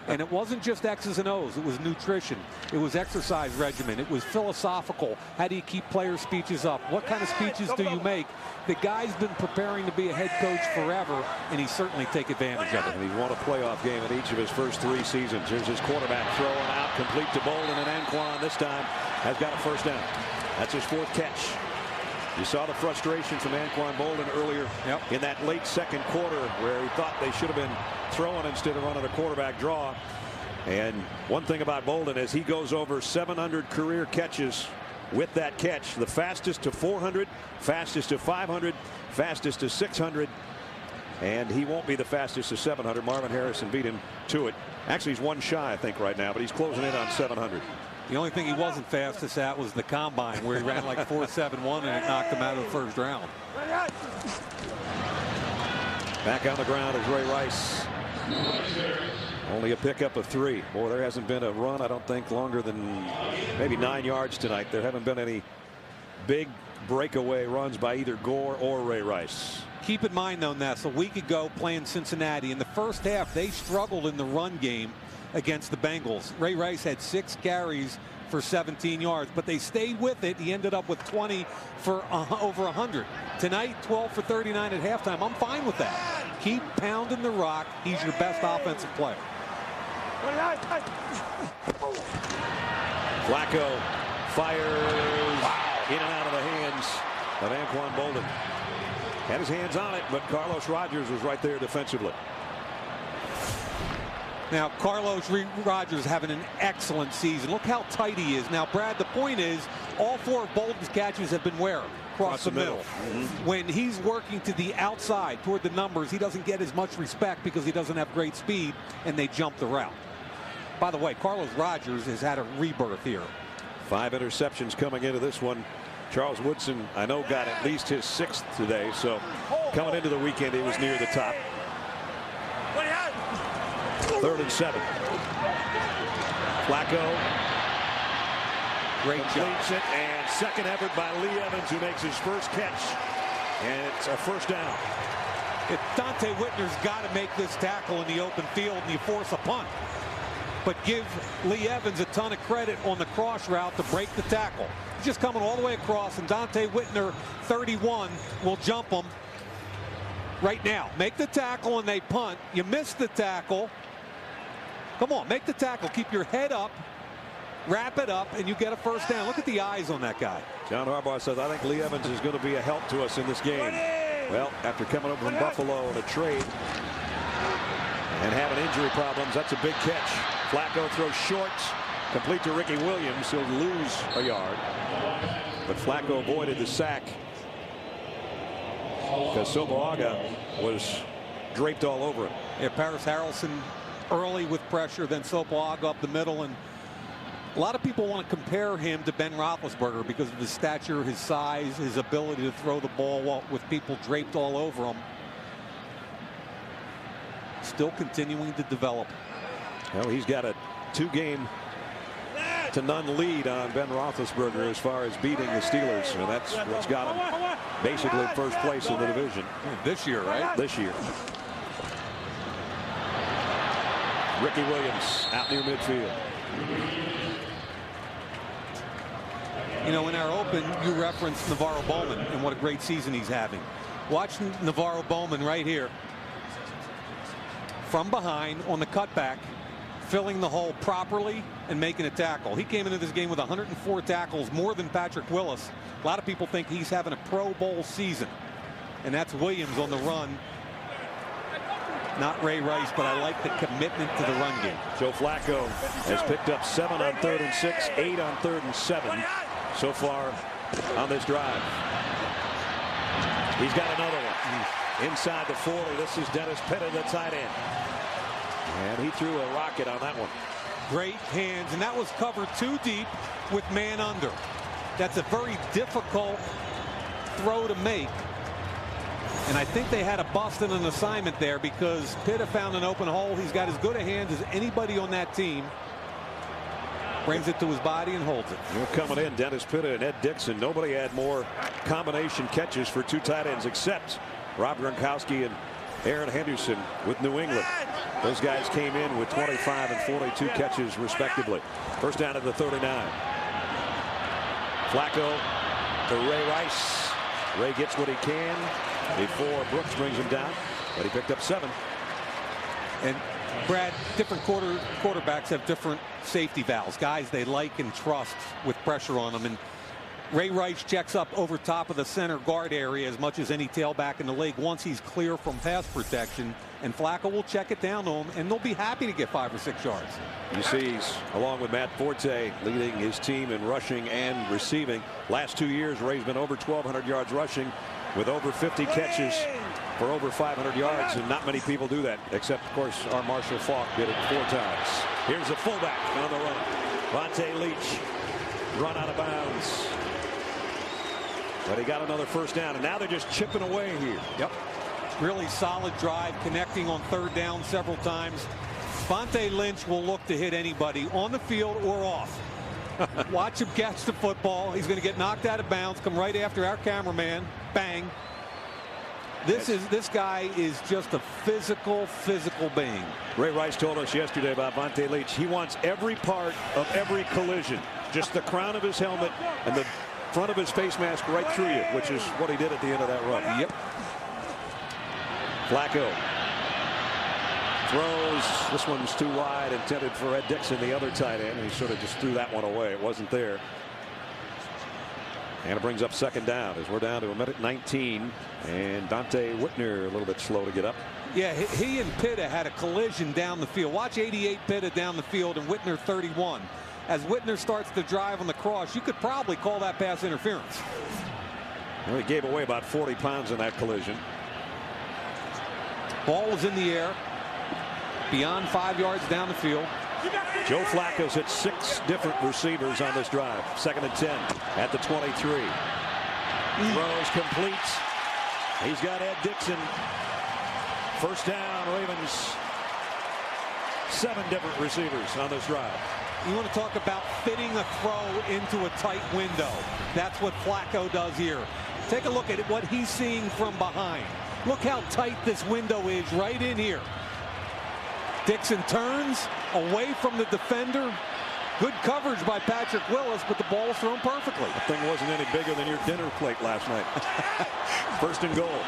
And it wasn't just X's and O's. It was nutrition. It was exercise regimen. It was philosophical. How do you keep player speeches up? What kind of speeches do you make? The guy's been preparing to be a head coach forever, and he certainly take advantage of it. And he's won a playoff game in each of his first 3 seasons. Here's his quarterback throwing out, complete to Bolden, and Anquan this time has got a first down. That's his 4th catch. You saw the frustration from Anquan Bolden earlier in that late second quarter where he thought they should have been throwing instead of running a quarterback draw. And one thing about Bolden is he goes over 700 career catches with that catch. The fastest to 400, fastest to 500, fastest to 600. And he won't be the fastest to 700. Marvin Harrison beat him to it. Actually, he's 1 shy, I think, right now, but he's closing in on 700. The only thing he wasn't fastest at was the combine, where he ran like 4.71 and it knocked him out of the first round. Back on the ground is Ray Rice. Only a pickup of 3. Boy, there hasn't been a run, I don't think, longer than maybe 9 yards tonight. There haven't been any big breakaway runs by either Gore or Ray Rice. Keep in mind, though, Ness, a week ago playing Cincinnati, in the first half, they struggled in the run game against the Bengals. Ray Rice had 6 carries for 17 yards, but they stayed with it. He ended up with 20 for over 100. Tonight, 12 for 39 at halftime. I'm fine with that. Keep pounding the rock. He's your best offensive player. Flacco fires in and out of the hands of Anquan Bolden. Had his hands on it, but Carlos Rogers was right there defensively. Now, Carlos Rogers having an excellent season. Look how tight he is. Now, Brad, the point is, all 4 of Bolden's catches have been where? Across the middle. When he's working to the outside toward the numbers, he doesn't get as much respect because he doesn't have great speed, and they jump the route. By the way, Carlos Rogers has had a rebirth here. 5 interceptions coming into this one. Charles Woodson, I know, got at least his 6th today, so coming into the weekend, he was near the top. 3rd and 7. Flacco. Great job. It, and second effort by Lee Evans, who makes his first catch. And it's a first down. Dante Whitner's got to make this tackle in the open field, and you force a punt. But give Lee Evans a ton of credit on the cross route to break the tackle. He's just coming all the way across, and Dante Whitner, 31, will jump him right now. Make the tackle, and they punt. You miss the tackle. Come on, make the tackle. Keep your head up. Wrap it up, and you get a first down. Look at the eyes on that guy. John Harbaugh says, I think Lee Evans is going to be a help to us in this game. Well, after coming over from Buffalo in a trade, and having injury problems. That's a big catch. Flacco throws short, complete to Ricky Williams. He'll lose a yard, but Flacco avoided the sack because Sopoaga was draped all over him. Yeah, Paris Harrelson early with pressure, then Sopoaga up the middle, and a lot of people want to compare him to Ben Roethlisberger because of his stature, his size, his ability to throw the ball with people draped all over him. Still continuing to develop. Well, he's got a 2-game to none lead on Ben Roethlisberger as far as beating the Steelers. And that's what's got him basically first place in the division. This year, right? This year. Ricky Williams out near midfield. You know, in our open, you referenced Navarro Bowman and what a great season he's having. Watch Navarro Bowman right here. From behind on the cutback, filling the hole properly and making a tackle. He came into this game with 104 tackles, more than Patrick Willis. A lot of people think he's having a Pro Bowl season. And that's Williams on the run. Not Ray Rice, but I like the commitment to the run game. Joe Flacco has picked up 7 on 3rd and 6, 8 on 3rd and 7 so far on this drive. He's got another one inside the 40. This is Dennis Pitta, the tight end. And he threw a rocket on that one. Great hands, and that was covered too deep with man under. That's a very difficult throw to make. And I think they had a bust in an assignment there because Pitta found an open hole. He's got as good a hands as anybody on that team. Brings it to his body and holds it. You're coming in, Dennis Pitta and Ed Dixon. Nobody had more combination catches for 2 tight ends except Rob Gronkowski and Aaron Henderson with New England. Those guys came in with 25 and 42 catches respectively. First down at the 39. Flacco to Ray Rice. Ray gets what he can before Brooks brings him down, but he picked up 7. And Brad, different quarterbacks have different safety valves, guys they like and trust with pressure on them. And Ray Rice checks up over top of the center guard area as much as any tailback in the league once he's clear from pass protection. And Flacco will check it down to him, and they'll be happy to get 5 or 6 yards. You see, he's, along with Matt Forte, leading his team in rushing and receiving. Last 2 years, Ray's been over 1,200 yards rushing with over 50 catches for over 500 yards, and not many people do that, except, of course, our Marshall Faulk did it 4 times. Here's a fullback on the run. Vontae Leach run out of bounds. But he got another first down, and now they're just chipping away here. Yep. Really solid drive, connecting on 3rd down several times. Vontae Lynch will look to hit anybody on the field or off. Watch him catch the football. He's going to get knocked out of bounds, come right after our cameraman. Bang. This guy is just a physical being. Ray Rice told us yesterday about Vontae Leach. He wants every part of every collision. Just the crown of his helmet and the front of his face mask right through you, which is what he did at the end of that run. Yep. Flacco throws. This one's too wide, intended for Ed Dixon, the other tight end. And he sort of just threw that one away. It wasn't there. And it brings up 2nd down as we're down to 1:19. And Dante Whitner a little bit slow to get up. Yeah, he and Pitta had a collision down the field. Watch 88 Pitta down the field and Whitner 31. As Whitner starts to drive on the cross, you could probably call that pass interference. Well, he gave away about 40 pounds in that collision. Ball was in the air beyond 5 yards down the field. Joe Flacco's hit 6 different receivers on this drive. 2nd and 10 at the 23. Throws complete. He's got Ed Dixon. First down, Ravens. 7 different receivers on this drive. You want to talk about fitting a throw into a tight window. That's what Flacco does here. Take a look at what he's seeing from behind. Look how tight this window is right in here. Dixon turns away from the defender. Good coverage by Patrick Willis, but the ball was thrown perfectly. The thing wasn't any bigger than your dinner plate last night. 1st and goal.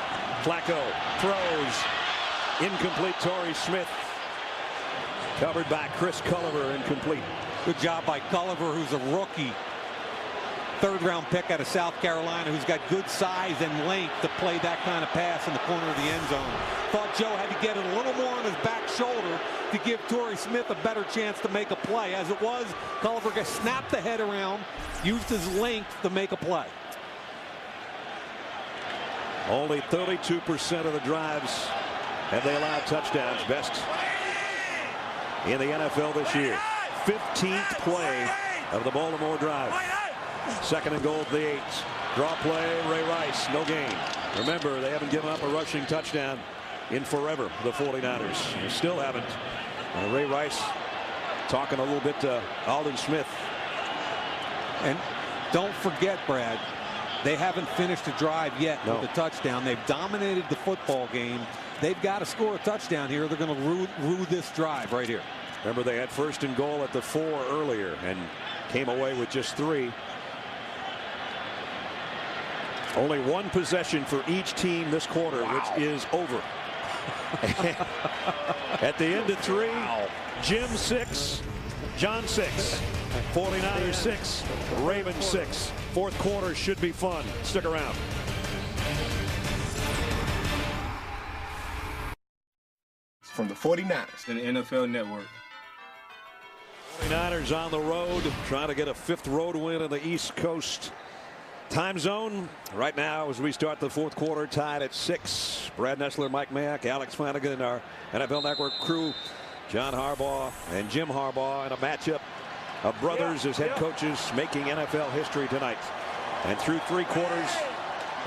Flacco throws. Incomplete. Torrey Smith. Covered by Chris Culliver, incomplete. Good job by Culliver, who's a rookie. third-round pick out of South Carolina who's got good size and length to play that kind of pass in the corner of the end zone. Thought Joe had to get it a little more on his back shoulder to give Torrey Smith a better chance to make a play. As it was, Culliver snapped the head around, used his length to make a play. Only 32% of the drives have they allowed touchdowns. Best in the NFL this year. 15th play of the Baltimore drive. Second and goal at the 8. Draw play, Ray Rice, no gain. Remember, they haven't given up a rushing touchdown in forever, the 49ers. They still haven't. Ray Rice talking a little bit to Aldon Smith. And don't forget, Brad, they haven't finished a drive yet with a touchdown. They've dominated the football game. They've got to score a touchdown here. They're going to rue this drive right here. Remember, they had first and goal at the 4 earlier and came away with just 3. Only 1 possession for each team this quarter, which is over. At the end of 3, Jim 6, John 6, 49ers 6, Ravens 6. Fourth quarter should be fun. Stick around. From the 49ers and the NFL Network. 49ers on the road, trying to get a 5th road win in the East Coast time zone. Right now, as we start the fourth quarter, tied at 6. Brad Nessler, Mike Mayock, Alex Flanagan, our NFL Network crew, John Harbaugh and Jim Harbaugh in a matchup of brothers as head coaches making NFL history tonight. And through 3 quarters,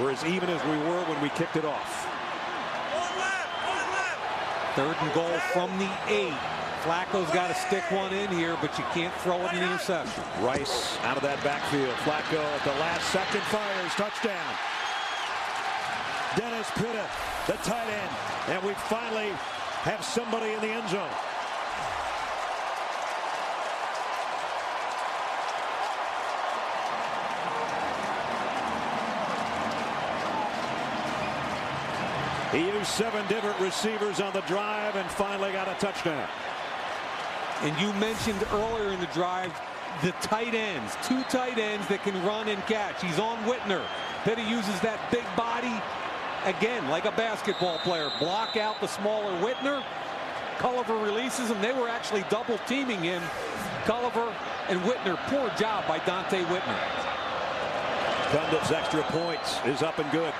we're as even as we were when we kicked it off. Third and goal from the 8. Flacco's got to stick one in here, but you can't throw it in the interception. Rice out of that backfield. Flacco at the last second fires. Touchdown. Dennis Pitta, the tight end. And we finally have somebody in the end zone. He used 7 different receivers on the drive and finally got a touchdown. And you mentioned earlier in the drive the tight ends. 2 tight ends that can run and catch. He's on Whitner. Pitta uses that big body, again, like a basketball player. Block out the smaller Whitner. Culliver releases him. They were actually double teaming him. Culliver and Whitner. Poor job by Dante Whitner. Cundiff's extra points is up and good.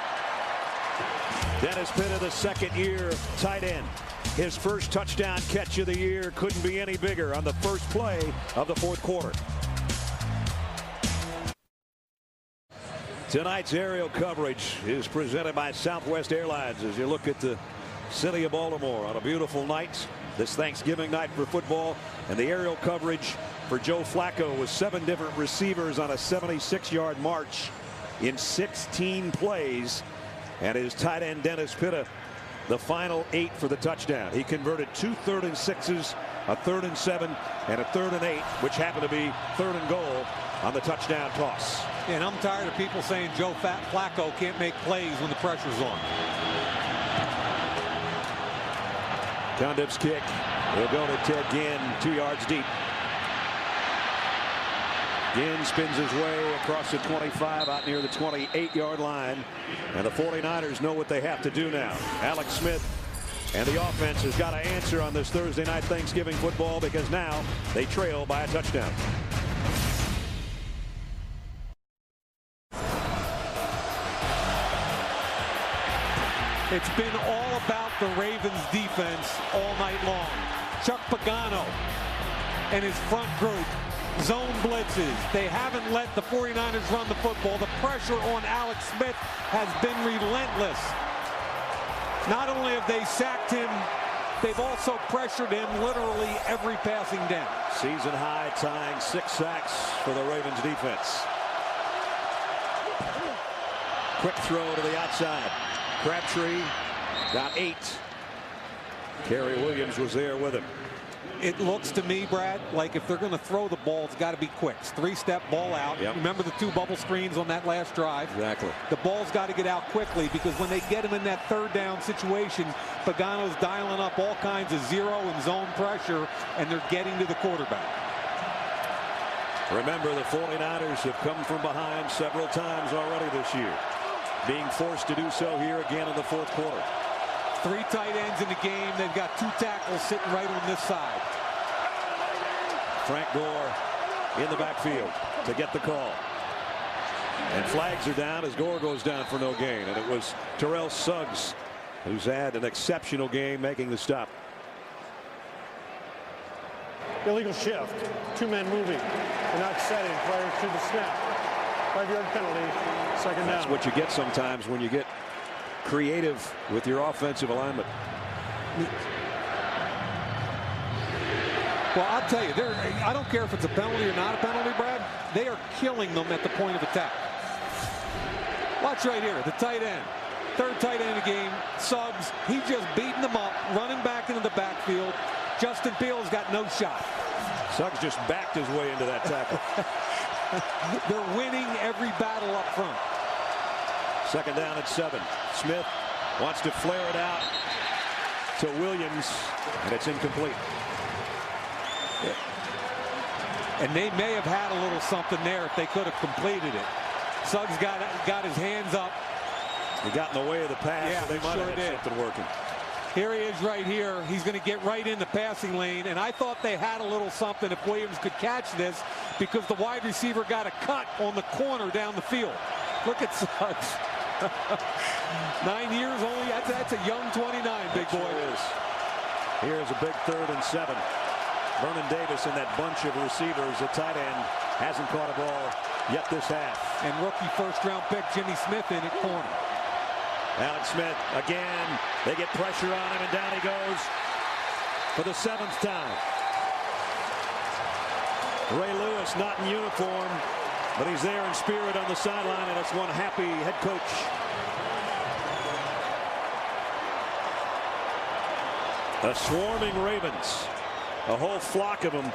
Dennis Pitta, the second-year tight end. His first touchdown catch of the year couldn't be any bigger on the first play of the fourth quarter. Tonight's aerial coverage is presented by Southwest Airlines as you look at the city of Baltimore on a beautiful night this Thanksgiving night for football. And the aerial coverage for Joe Flacco was 7 different receivers on a 76-yard march in 16 plays. And his tight end Dennis Pitta, the final 8 for the touchdown. He converted 2 3rd and 6s, a 3rd and 7, and a 3rd and 8, which happened to be 3rd and goal on the touchdown toss. And I'm tired of people saying Joe Flacco can't make plays when the pressure's on. Cundiff's kick will go to Ted Ginn, 2 yards deep. Ginn spins his way across the 25 out near the 28-yard line. And the 49ers know what they have to do now. Alex Smith and the offense has got to answer on this Thursday night Thanksgiving football because now they trail by a touchdown. It's been all about the Ravens defense all night long. Chuck Pagano and his front group. Zone blitzes. They haven't let the 49ers run the football. The pressure on Alex Smith has been relentless. Not only have they sacked him, they've also pressured him literally every passing down. Season high tying 6 sacks for the Ravens defense. Quick throw to the outside. Crabtree got 8. Kerry Williams was there with him. It looks to me, Brad, like if they're going to throw the ball, it's got to be quick. 3-step ball out. Yep. Remember the 2 bubble screens on that last drive? Exactly. The ball's got to get out quickly because when they get him in that 3rd down situation, Pagano's dialing up all kinds of zero and zone pressure, and they're getting to the quarterback. Remember, the 49ers have come from behind several times already this year, being forced to do so here again in the fourth quarter. 3 tight ends in the game. They've got 2 tackles sitting right on this side. Frank Gore in the backfield to get the call. And flags are down as Gore goes down for no gain. And it was Terrell Suggs who's had an exceptional game making the stop. Illegal shift. 2 men moving and not setting prior to the snap. 5-yard penalty. Second down. That's what you get sometimes when you get creative with your offensive alignment. Well, I'll tell you, I don't care if it's a penalty or not a penalty, Brad. They are killing them at the point of attack. Watch right here, the tight end. 3rd tight end of the game, Suggs. He just beating them up, running back into the backfield. Justin Fields got no shot. Suggs just backed his way into that tackle. They're winning every battle up front. 2nd down at 7. Smith wants to flare it out to Williams, and it's incomplete. And they may have had a little something there if they could have completed it. Suggs got his hands up. He got in the way of the pass. Yeah, so they might have had something working. Here he is right here. He's going to get right in the passing lane. And I thought they had a little something if Williams could catch this, because the wide receiver got a cut on the corner down the field. Look at Suggs. 9 years only. That's a young 29, big boy. Here's a big 3rd and 7. Vernon Davis in that bunch of receivers. The tight end hasn't caught a ball yet this half. And rookie 1st-round pick Jimmy Smith in at corner. Alex Smith again. They get pressure on him, and down he goes for the 7th time. Ray Lewis not in uniform, but he's there in spirit on the sideline, and it's one happy head coach. A swarming Ravens. A whole flock of them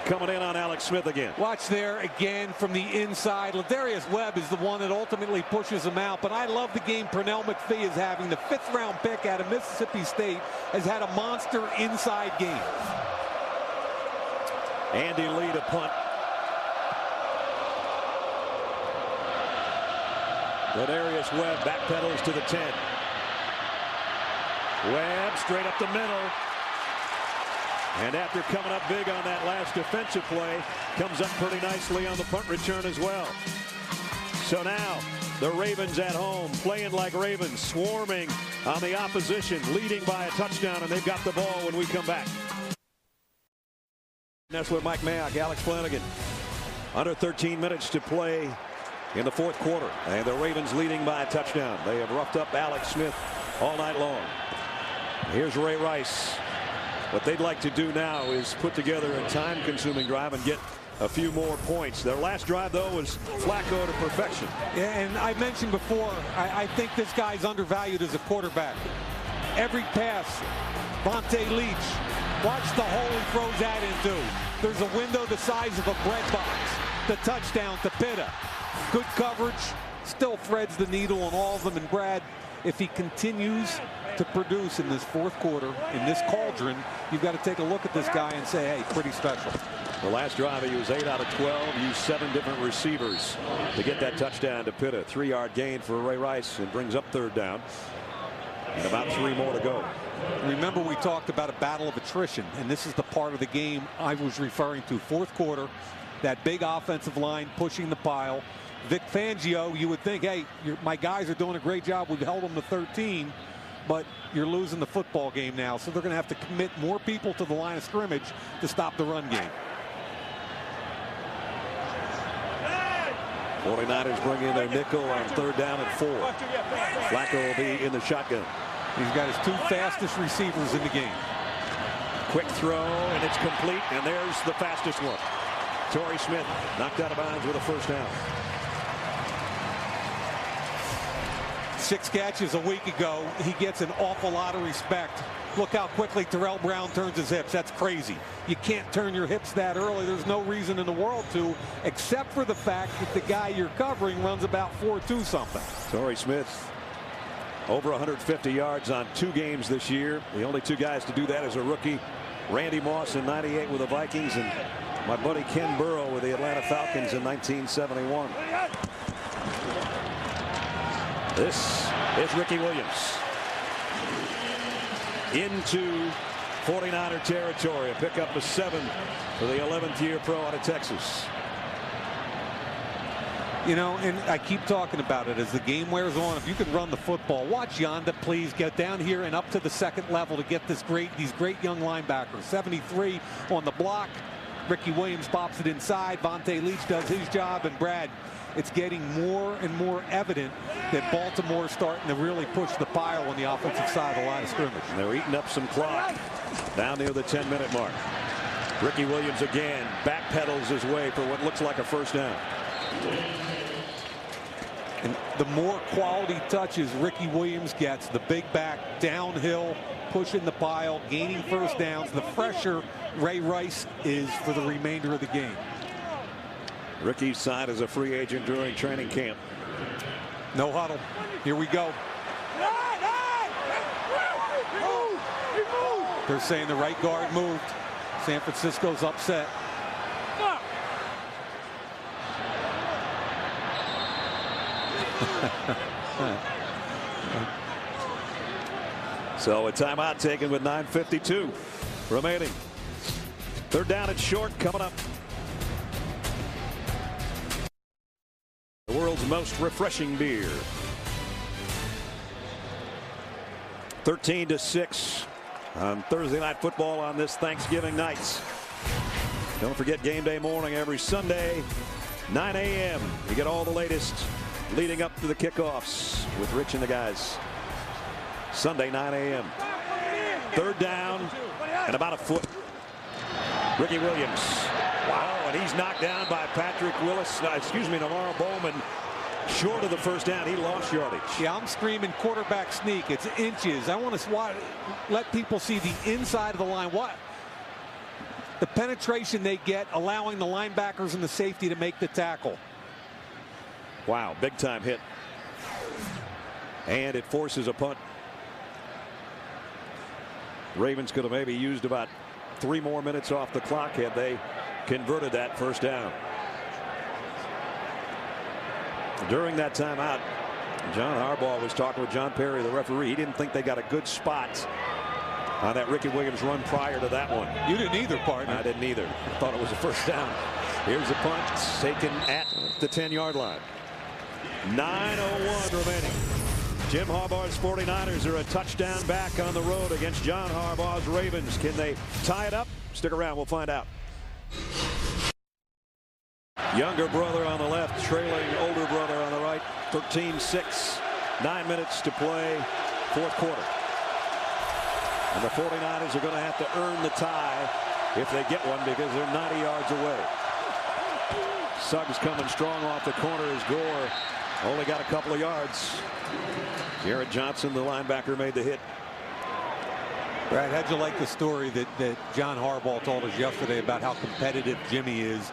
coming in on Alex Smith again. Watch there again from the inside. Ladarius Webb is the one that ultimately pushes him out. But I love the game Pernell McPhee is having. The 5th-round pick out of Mississippi State has had a monster inside game. Andy Lee to punt. Ladarius Webb backpedals to the 10. Webb straight up the middle. And after coming up big on that last defensive play, comes up pretty nicely on the punt return as well. So now the Ravens at home, playing like Ravens, swarming on the opposition, leading by a touchdown, and they've got the ball when we come back. Nestler, Mike Mayock, Alex Flanagan. Under 13 minutes to play in the fourth quarter, and the Ravens leading by a touchdown. They have roughed up Alex Smith all night long. Here's Ray Rice. What they'd like to do now is put together a time-consuming drive and get a few more points. Their last drive, though, was Flacco to perfection. Yeah, and I mentioned before, I think this guy's undervalued as a quarterback. Every pass, Vontae Leach, watch the hole he throws that into. There's a window the size of a bread box. The touchdown to Pitta. Good coverage, still threads the needle on all of them. And Brad, if he continues to produce in this fourth quarter, in this cauldron, you've got to take a look at this guy and say, hey, pretty special. The last drive, he was 8 out of 12, used 7 different receivers to get that touchdown to Pitta. 3-yard gain for Ray Rice, and brings up 3rd down. And about 3 more to go. Remember, we talked about a battle of attrition, and this is the part of the game I was referring to. Fourth quarter, that big offensive line pushing the pile. Vic Fangio, you would think, hey, my guys are doing a great job. We've held them to 13. But you're losing the football game now, so they're going to have to commit more people to the line of scrimmage to stop the run game. 49ers bring in their nickel on 3rd down and 4. Flacco will be in the shotgun. He's got his 2 fastest receivers in the game. Quick throw, and it's complete, and there's the fastest one. Torrey Smith knocked out of bounds with a 1st down. 6 catches a week ago. He gets an awful lot of respect. Look how quickly Terrell Brown turns his hips. That's crazy. You can't turn your hips that early. There's no reason in the world to, except for the fact that the guy you're covering runs about 4.2 something. Torrey Smith over 150 yards on 2 games this year. The only 2 guys to do that is a rookie, Randy Moss in '98 with the Vikings, and My buddy Ken Burrow with the Atlanta Falcons in 1971. This is Ricky Williams into 49er territory. A pickup of 7 for the 11th year pro out of Texas. You know, and I keep talking about it as the game wears on. If you can run the football, watch Yonda, please get down here and up to the second level to get these great young linebackers. 73 on the block. Ricky Williams pops it inside. Vontae Leach does his job, and Brad, it's getting more and more evident that Baltimore's starting to really push the pile on the offensive side of the line of scrimmage. And they're eating up some clock down near the 10-minute mark. Ricky Williams again backpedals his way for what looks like a first down. And the more quality touches Ricky Williams gets, the big back downhill, pushing the pile, gaining first downs, the fresher Ray Rice is for the remainder of the game. Ricky signed as a free agent during training camp. No huddle. Here we go. They're saying the right guard moved. San Francisco's upset. So a timeout taken with 9:52 remaining. Third down and short coming up. The world's most refreshing beer. 13-6 on Thursday Night Football on this Thanksgiving night. Don't forget game day morning every Sunday, 9 a.m. You get all the latest leading up to the kickoffs with Rich and the guys. Sunday, 9 a.m. Third down and about a foot. Ricky Williams. Wow, and he's knocked down by Patrick Willis. Navarro Bowman. Short of the first down. He lost yardage. Yeah, I'm screaming quarterback sneak. It's inches. I want to let people see the inside of the line. What? The penetration they get, allowing the linebackers and the safety to make the tackle. Wow, big time hit. And it forces a punt. Ravens could have maybe used about 3 more minutes off the clock had they converted that first down. During that timeout, John Harbaugh was talking with John Perry, the referee. He didn't think they got a good spot on that Ricky Williams run prior to that one. You didn't either, partner. I didn't either. I thought it was a first down. Here's the punt taken at the 10-yard line. 9:01 remaining. Jim Harbaugh's 49ers are a touchdown back on the road against John Harbaugh's Ravens. Can they tie it up? Stick around. We'll find out. Younger brother on the left, trailing older brother on the right. 13-6. 9 minutes to play. Fourth quarter. And the 49ers are going to have to earn the tie if they get one because they're 90 yards away. Suggs coming strong off the corner as Gore only got a couple of yards. Garrett Johnson, the linebacker, made the hit. Brad, how'd you like the story that John Harbaugh told us yesterday about how competitive Jimmy is?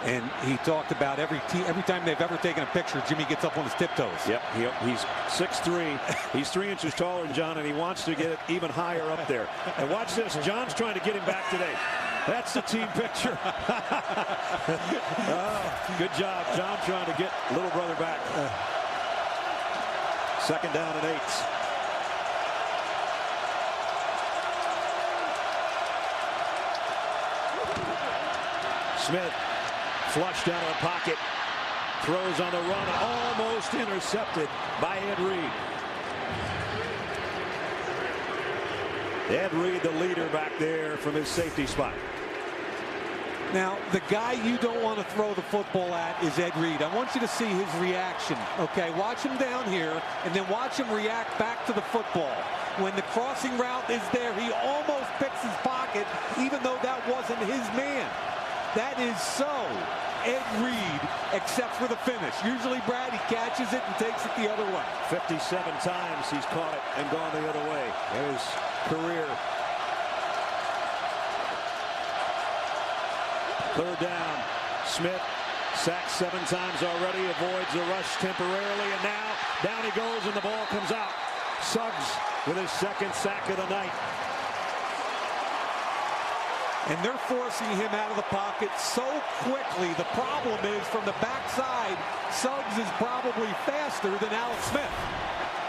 And he talked about every time they've ever taken a picture, Jimmy gets up on his tiptoes. Yep, he's 6'3". He's 3 inches taller than John, and he wants to get it even higher up there. And watch this. John's trying to get him back today. That's the team picture. Good job, John, trying to get little brother back. Second down and 8. Smith flushed out of the pocket, throws on the run, and almost intercepted by Ed Reed. Ed Reed, the leader back there from his safety spot. Now, the guy you don't want to throw the football at is Ed Reed. I want you to see his reaction. Okay, watch him down here, and then watch him react back to the football. When the crossing route is there, he almost picks his pocket, even though that wasn't his man. That is so Ed Reed, except for the finish. Usually, Brad, he catches it and takes it the other way. 57 times he's caught it and gone the other way in his career. Third down. Smith sacked 7 times already, avoids the rush temporarily, and now down he goes and the ball comes out. Suggs with his second sack of the night. and they're forcing him out of the pocket so quickly. The problem is from the backside, Suggs is probably faster than Alex Smith.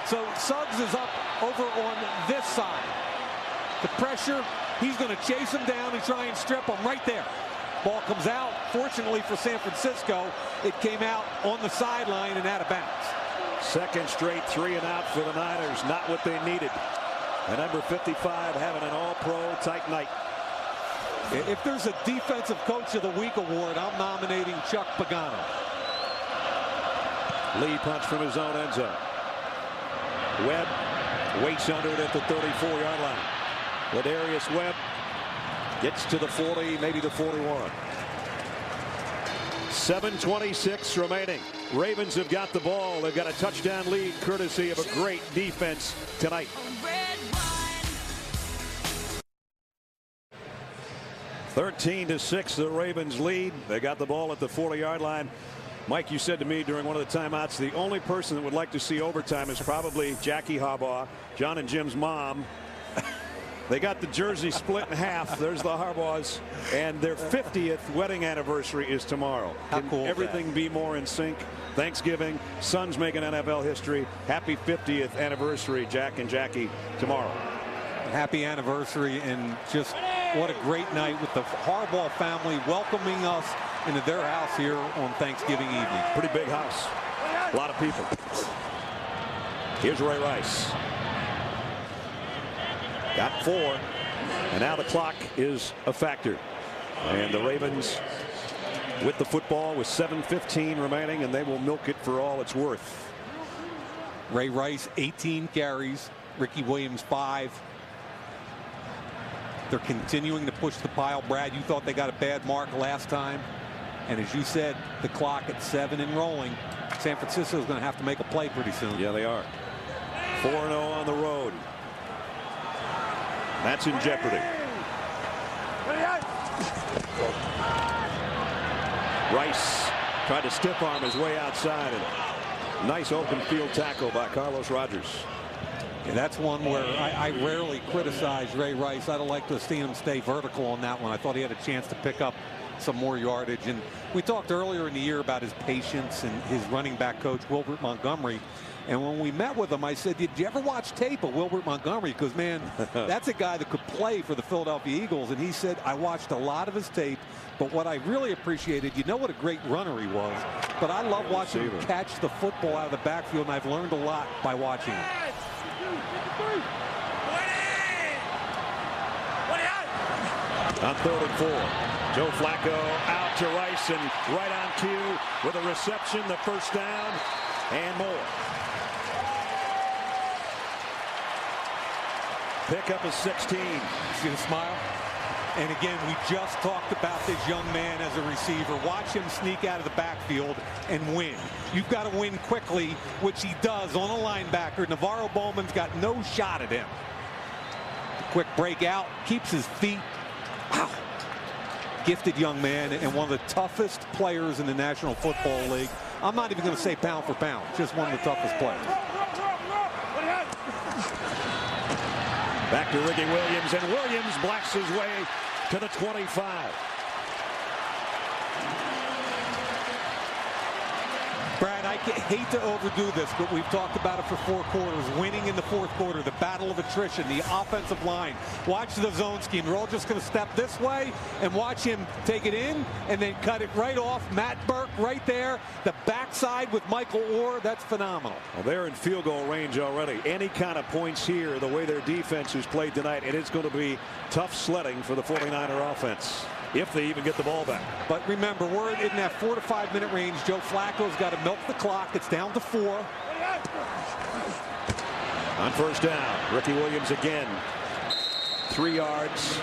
So Suggs is up over on this side. The pressure, he's going to chase him down and try and strip him right there. Ball comes out. Fortunately for San Francisco, it came out on the sideline and out of bounds. Second straight 3 and out for the Niners. Not what they needed. And number 55 having an all-pro type night. If there's a Defensive Coach of the Week award, I'm nominating Chuck Pagano. Lee punch from his own end zone. Webb waits under it at the 34-yard line. Ladarius Webb gets to the 40, maybe the 41. 7:26 remaining. Ravens have got the ball. They've got a touchdown lead courtesy of a great defense tonight. 13-6, the Ravens lead. They got the ball at the 40-yard line. Mike, you said to me during one of the timeouts, the only person that would like to see overtime is probably Jackie Harbaugh, John and Jim's mom. They got the jersey split in half. There's the Harbaughs, and their 50th wedding anniversary is tomorrow. How cool everything be more in sync? Thanksgiving, Suns making NFL history. Happy 50th anniversary, Jack and Jackie, tomorrow. Happy anniversary, and just what a great night with the Harbaugh family welcoming us into their house here on Thanksgiving evening. Pretty big house. A lot of people. Here's Ray Rice. Got 4, and now the clock is a factor. And the Ravens with the football with 7:15 remaining, and they will milk it for all it's worth. Ray Rice, 18 carries. Ricky Williams, 5. They're continuing to push the pile. Brad, you thought they got a bad mark last time. And as you said, the clock at 7 and rolling. San Francisco is going to have to make a play pretty soon. Yeah, they are. 4-0 on the road. That's in jeopardy. Rice tried to stiff arm his way outside, and nice open field tackle by Carlos Rogers. And that's one where I rarely criticize Ray Rice. I'd like to have seen him stay vertical on that one. I thought he had a chance to pick up some more yardage. And we talked earlier in the year about his patience and his running back coach, Wilbert Montgomery. And when we met with him, I said, did you ever watch tape of Wilbert Montgomery? Because, man, that's a guy that could play for the Philadelphia Eagles. And he said, I watched a lot of his tape. But what I really appreciated, you know what a great runner he was. But I love watching him catch the football out of the backfield. And I've learned a lot by watching him. On 3rd and 4. Joe Flacco out to Rice, and right on cue with a reception, the first down, and more. Pick up a 16. See the smile? And again, we just talked about this young man as a receiver. Watch him sneak out of the backfield and win. You've got to win quickly, which he does on a linebacker. Navarro Bowman's got no shot at him. Quick break out, keeps his feet. Wow. Gifted young man and one of the toughest players in the National Football League. I'm not even going to say pound for pound, just one of the toughest players. Back to Ricky Williams, and Williams blasts his way to the 25. Brad, I hate to overdo this, but we've talked about it for 4 quarters. Winning in the 4th quarter, the battle of attrition, the offensive line. Watch the zone scheme. They're all just going to step this way and watch him take it in and then cut it right off. Matt Burke right there. The backside with Michael Orr. That's phenomenal. Well, they're in field goal range already. Any kind of points here, the way their defense has played tonight, and it's going to be tough sledding for the 49er offense, if they even get the ball back. But remember, we're in that 4 to 5 minute range. Joe Flacco's got to milk the clock. It's down to 4. On first down, Ricky Williams again. 3 yards.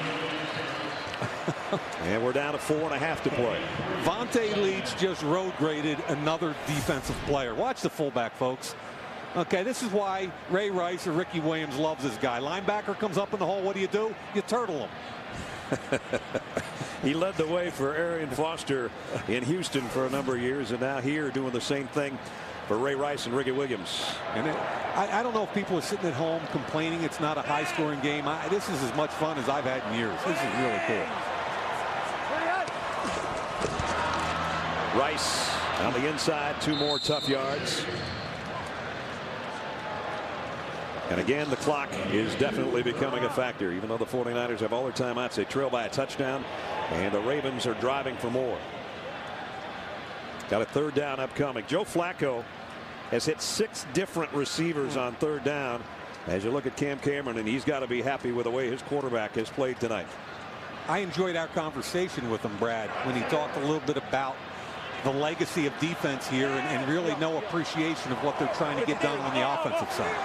And we're down to 4.5 to play. Vontae Leach just road graded another defensive player. Watch the fullback, folks. Okay, this is why Ray Rice or Ricky Williams loves this guy. Linebacker comes up in the hole. What do? You turtle him. He led the way for Arian Foster in Houston for a number of years, and now here doing the same thing for Ray Rice and Ricky Williams. And I don't know if people are sitting at home complaining it's not a high-scoring game. This is as much fun as I've had in years. This is really cool. Rice on the inside, 2 more tough yards. And again, the clock is definitely becoming a factor. Even though the 49ers have all their timeouts, they trail by a touchdown, and the Ravens are driving for more. Got a 3rd down upcoming. Joe Flacco has hit 6 different receivers on 3rd down. As you look at Cam Cameron, and he's got to be happy with the way his quarterback has played tonight. I enjoyed our conversation with him, Brad, when he talked a little bit about the legacy of defense here and really no appreciation of what they're trying to get done on the offensive side.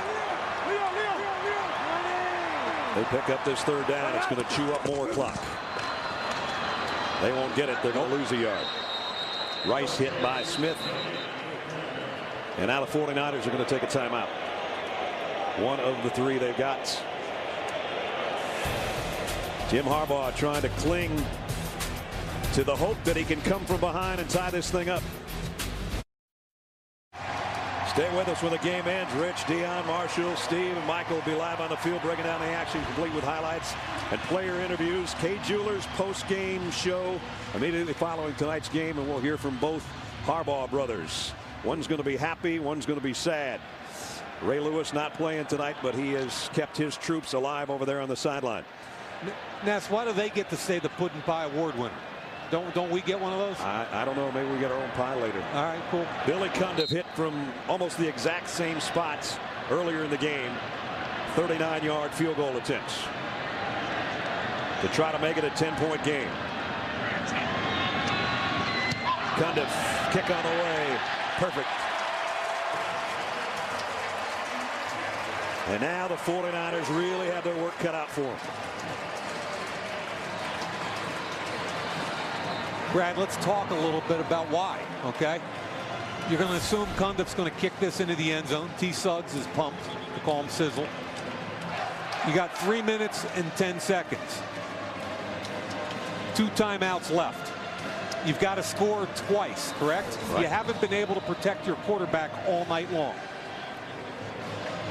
They pick up this 3rd down. It's going to chew up more clock. They won't get it. They're going to lose a yard. Rice hit by Smith. And now the 49ers are going to take a timeout. One of the 3 they've got. Jim Harbaugh trying to cling to the hope that he can come from behind and tie this thing up. Stay with us when the game ends. Rich, Dion, Marshall, Steve, and Michael will be live on the field breaking down the action, complete with highlights and player interviews. Kay Jewelers post-game show immediately following tonight's game, and we'll hear from both Harbaugh brothers. One's going to be happy, one's going to be sad. Ray Lewis not playing tonight, but he has kept his troops alive over there on the sideline. Ness, why do they get to say the Puddin' Pie Award winner? Don't we get one of those? I don't know. Maybe we get our own pie later. All right, cool. Billy Cundiff hit from almost the exact same spots earlier in the game. 39-yard field goal attempts to try to make it a 10-point game. Cundiff, kick on the way. Perfect. And now the 49ers really have their work cut out for them. Brad, let's talk a little bit about why, okay? You're going to assume Cundiff's going to kick this into the end zone. T. Suggs is pumped, to call him Sizzle. You got 3 minutes and 10 seconds. 2 timeouts left. You've got to score twice, correct? Right. You haven't been able to protect your quarterback all night long.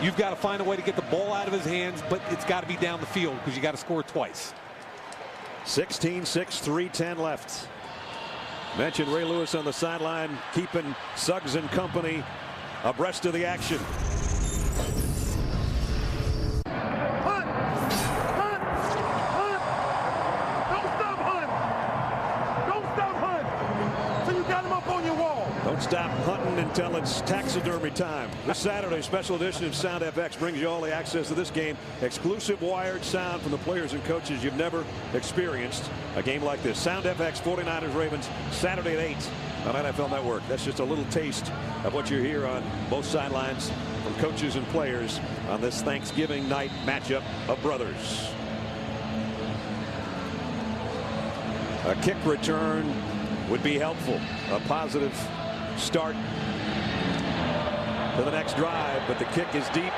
You've got to find a way to get the ball out of his hands, but it's got to be down the field because you got to score twice. 16-6, 3:10 left. Mentioned Ray Lewis on the sideline, keeping Suggs and company abreast of the action. Hunt! Hunt! Hunt! Don't stop Hunt! Don't stop Hunt! So you got him up on your wall. Don't stop hunting until it's taxidermy time. This Saturday, special edition of Sound FX brings you all the access to this game. Exclusive wired sound from the players and coaches you've never experienced a game like this. Sound FX 49ers Ravens Saturday at 8 on NFL Network. That's just a little taste of what you hear on both sidelines from coaches and players on this Thanksgiving night matchup of brothers. A kick return would be helpful. A positive start to the next drive, but the kick is deep.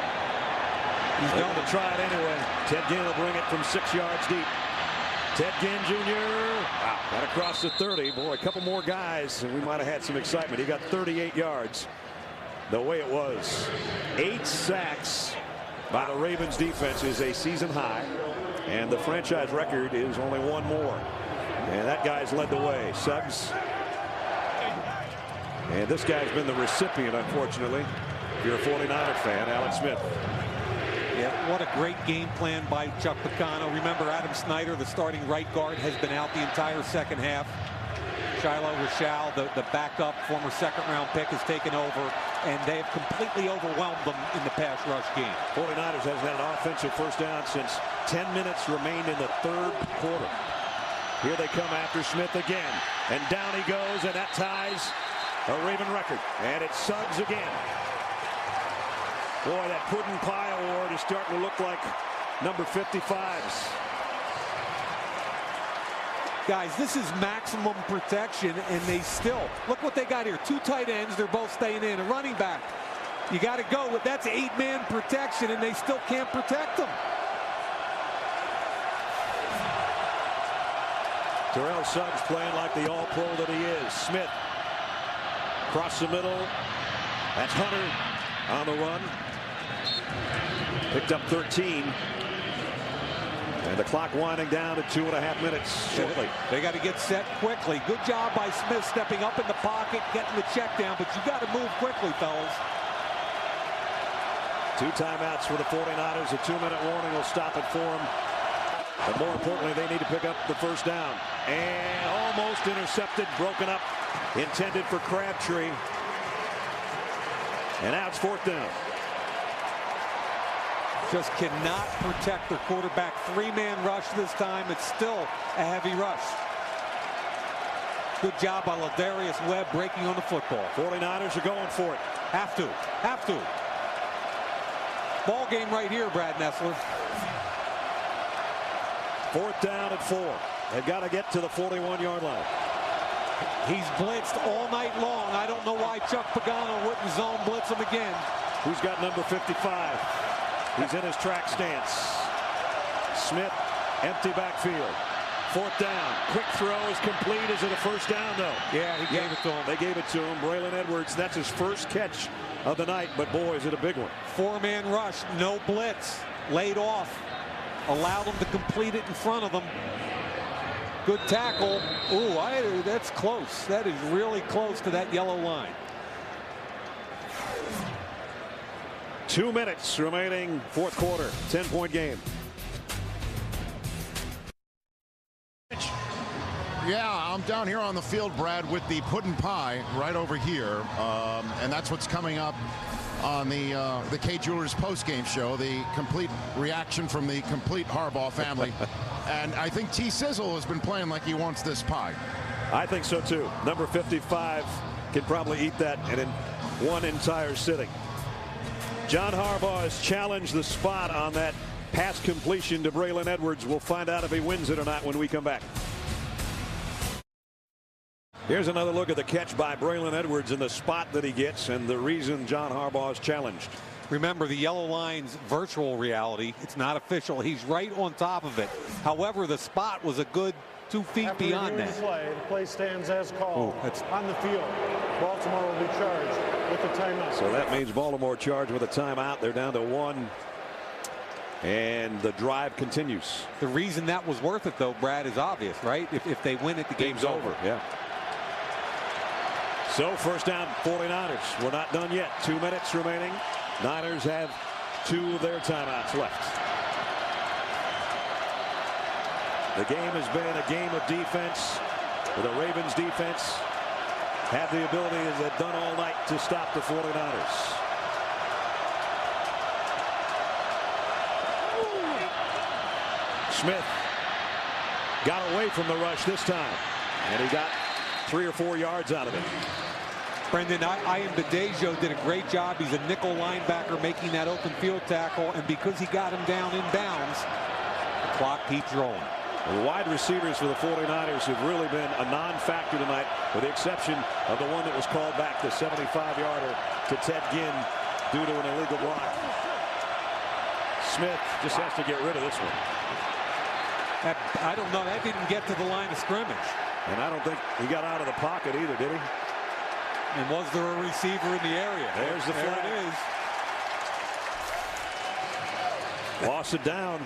He's going to try it anyway. Ted Ginn will bring it from 6 yards deep. Ted Ginn Jr. Wow, got across the 30. Boy, a couple more guys, and we might have had some excitement. He got 38 yards the way it was. 8 sacks by the Ravens defense is a season high, and the franchise record is only 1 more. And that guy's led the way. Suggs. And this guy's been the recipient, unfortunately. If you're a 49er fan, Alex Smith. Yeah, what a great game plan by Chuck Picano. Remember, Adam Snyder, the starting right guard, has been out the entire second half. Shiloh Rachal, the backup, former second-round pick, has taken over, and they have completely overwhelmed them in the pass rush game. 49ers hasn't had an offensive first down since 10 minutes remained in the 3rd quarter. Here they come after Smith again, and down he goes, and that ties a Raven record, and it's Suggs again. Boy, that Puddin' Pie Award is starting to look like number 55s. Guys, this is maximum protection, and they still, look what they got here. 2 tight ends, they're both staying in. A running back, you got to go with, that's 8-man protection, and they still can't protect them. Terrell Suggs playing like the all-pro that he is. Smith across the middle. That's Hunter on the run. Picked up 13. And the clock winding down to 2.5 minutes shortly. They got to get set quickly. Good job by Smith stepping up in the pocket, getting the check down, but you got to move quickly, fellas. 2 timeouts for the 49ers. A 2-minute warning will stop it for them. But more importantly, they need to pick up the first down. And almost intercepted, broken up, intended for Crabtree. And now it's 4th down. Just cannot protect their quarterback. 3-man rush this time. It's still a heavy rush. Good job by Ladarius Webb breaking on the football. 49ers are going for it. Have to. Have to. Ball game right here, Brad Nessler. 4th down at 4. They've got to get to the 41-yard line. He's blitzed all night long. I don't know why Chuck Pagano wouldn't zone blitz him again. Who's got number 55? He's in his track stance. Smith, empty backfield. 4th down. Quick throw is complete. Is it a first down, though? Yeah, he gave it to him. They gave it to him. Braylon Edwards, that's his first catch of the night, but boy, is it a big one. 4-man rush, no blitz. Laid off. Allowed him to complete it in front of them. Good tackle. Ooh, that's close. That is really close to that yellow line. 2 minutes remaining, 4th quarter, 10-point game. Yeah, I'm down here on the field, Brad, with the puddin' pie right over here, and that's what's coming up on the K Jewelers post-game show. The complete reaction from the complete Harbaugh family, and I think T Sizzle has been playing like he wants this pie. I think so too. Number 55 can probably eat that in one entire sitting. John Harbaugh has challenged the spot on that pass completion to Braylon Edwards. We'll find out if he wins it or not when we come back. Here's another look at the catch by Braylon Edwards and the spot that he gets and the reason John Harbaugh is challenged. Remember, the yellow line's virtual reality. It's not official. He's right on top of it. However, the spot was a good 2 feet After beyond that. The play stands as called on the field. Baltimore will be charged with the timeout. So that means Baltimore charged with a timeout. They're down to 1. And the drive continues. The reason that was worth it, though, Brad, is obvious, right? If they win it, the game's over. Yeah. So first down, 49ers. We're not done yet. 2 minutes remaining. Niners have 2 of their timeouts left. The game has been a game of defense. The Ravens defense have the ability, as they've done all night, to stop the 49ers. Smith got away from the rush this time, and he got 3 or 4 yards out of it. Brendan, Ian Badejo did a great job. He's a nickel linebacker making that open field tackle, and because he got him down in bounds, the clock keeps rolling. The wide receivers for the 49ers have really been a non-factor tonight, with the exception of the one that was called back, the 75-yarder to Ted Ginn due to an illegal block. Smith just has to get rid of this one. I don't know. That didn't get to the line of scrimmage. And I don't think he got out of the pocket either, did he? And was there a receiver in the area? There's the flag. There it is. Lost it down.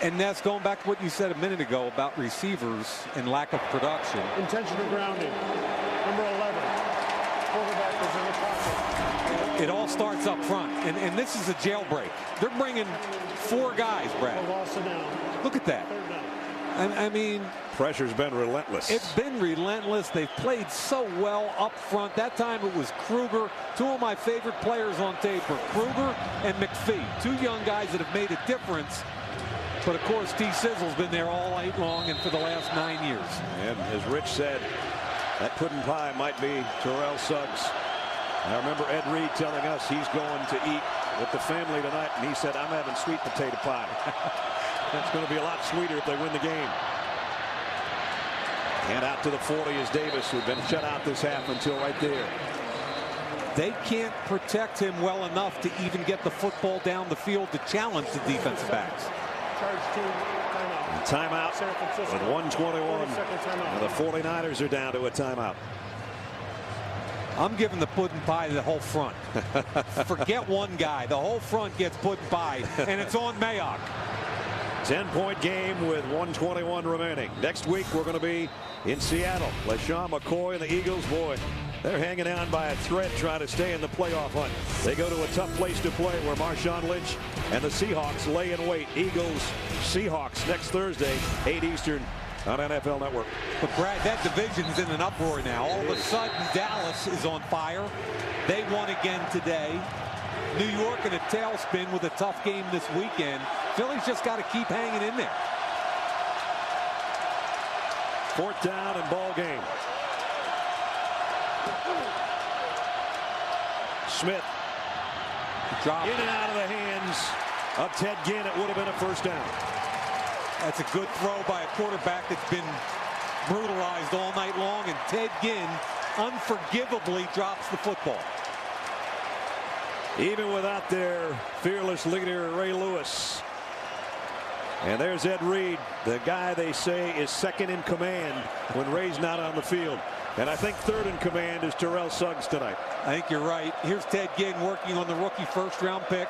And that's going back to what you said a minute ago about receivers and lack of production. Intentional grounding. Number 11. Quarterback is in the pocket. It all starts up front. And this is a jailbreak. They're bringing 4 guys, Brad. Lost it down. Look at that. I mean, pressure's been relentless. It's been relentless. They've played so well up front. That time it was Kruger. 2 of my favorite players on tape are Kruger and McPhee. 2 young guys that have made a difference. But of course, T Sizzle's been there all night long and for the last 9 years. And as Rich said, that puddin' pie might be Terrell Suggs. I remember Ed Reed telling us he's going to eat with the family tonight, and he said, I'm having sweet potato pie. That's going to be a lot sweeter if they win the game. And out to the 40 is Davis, who'd been shut out this half until right there. They can't protect him well enough to even get the football down the field to challenge the defensive backs. Charge team, timeout with 1:21. And the 49ers are down to a timeout. I'm giving the puddin' pie to the whole front. Forget one guy. The whole front gets puddin' pie, and it's on Mayock. 10-point game with 1:21 remaining. Next week, we're going to be in Seattle. LaShawn McCoy and the Eagles, boy, they're hanging on by a thread trying to stay in the playoff hunt. They go to a tough place to play where Marshawn Lynch and the Seahawks lay in wait. Eagles, Seahawks next Thursday, 8 Eastern on NFL Network. But Brad, that division's in an uproar now. All of a sudden, Dallas is on fire. They won again today. New York in a tailspin with a tough game this weekend. Philly's just got to keep hanging in there. 4th down and ball game. Smith in and out of the hands of Ted Ginn. It would have been a 1st down. That's a good throw by a quarterback that's been brutalized all night long, and Ted Ginn unforgivably drops the football. Even without their fearless leader, Ray Lewis. And there's Ed Reed, the guy they say is 2nd in command when Ray's not on the field. And I think 3rd in command is Terrell Suggs tonight. I think you're right. Here's Ted Ginn working on the rookie 1st-round pick.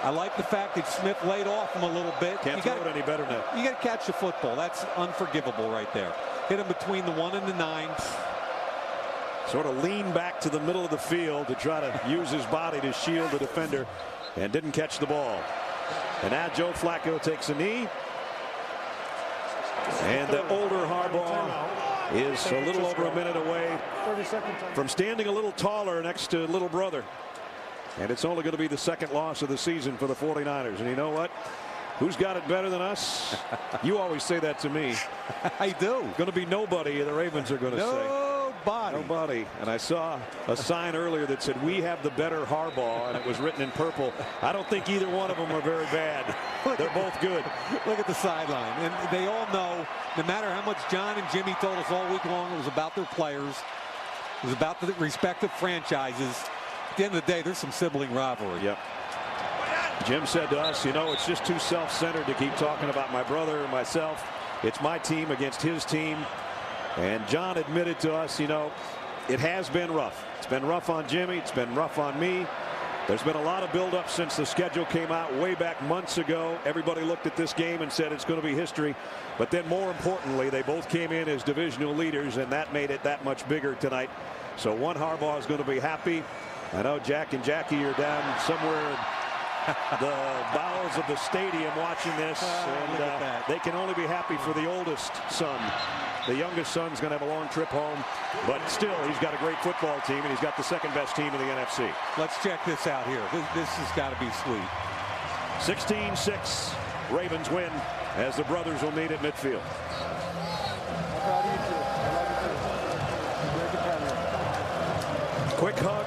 I like the fact that Smith laid off him a little bit. Can't throw it any better now. You got to catch the football. That's unforgivable right there. Hit him between the 1 and the 9. Sort of leaned back to the middle of the field to try to use his body to shield the defender and didn't catch the ball. And now Joe Flacco takes a knee. And the older Harbaugh is a little over a minute away from standing a little taller next to little brother. And it's only going to be the 2nd loss of the season for the 49ers. And you know what? Who's got it better than us? You always say that to me. I do. Going to be nobody, the Ravens are going to say. Nobody. And I saw a sign earlier that said, "We have the better Harbaugh," and it was written in purple. I don't think either one of them are very bad. They're both good. Look at the sideline. And they all know, no matter how much John and Jimmy told us all week long, it was about their players. It was about the respective franchises. At the end of the day, there's some sibling rivalry. Yep. Jim said to us, you know, it's just too self-centered to keep talking about my brother or myself. It's my team against his team. And John admitted to us, you know, it has been rough. It's been rough on Jimmy. It's been rough on me. There's been a lot of buildup since the schedule came out way back months ago. Everybody looked at this game and said it's going to be history. But then more importantly, they both came in as divisional leaders, and that made it that much bigger tonight. So one Harbaugh is going to be happy. I know Jack and Jackie are down somewhere in the bowels of the stadium watching this, and they can only be happy for the oldest son. The youngest son's going to have a long trip home, but still, he's got a great football team, and he's got the 2nd best team in the NFC. Let's check this out here. This has got to be sweet. 16-6, Ravens win as the brothers will meet at midfield. Quick hug,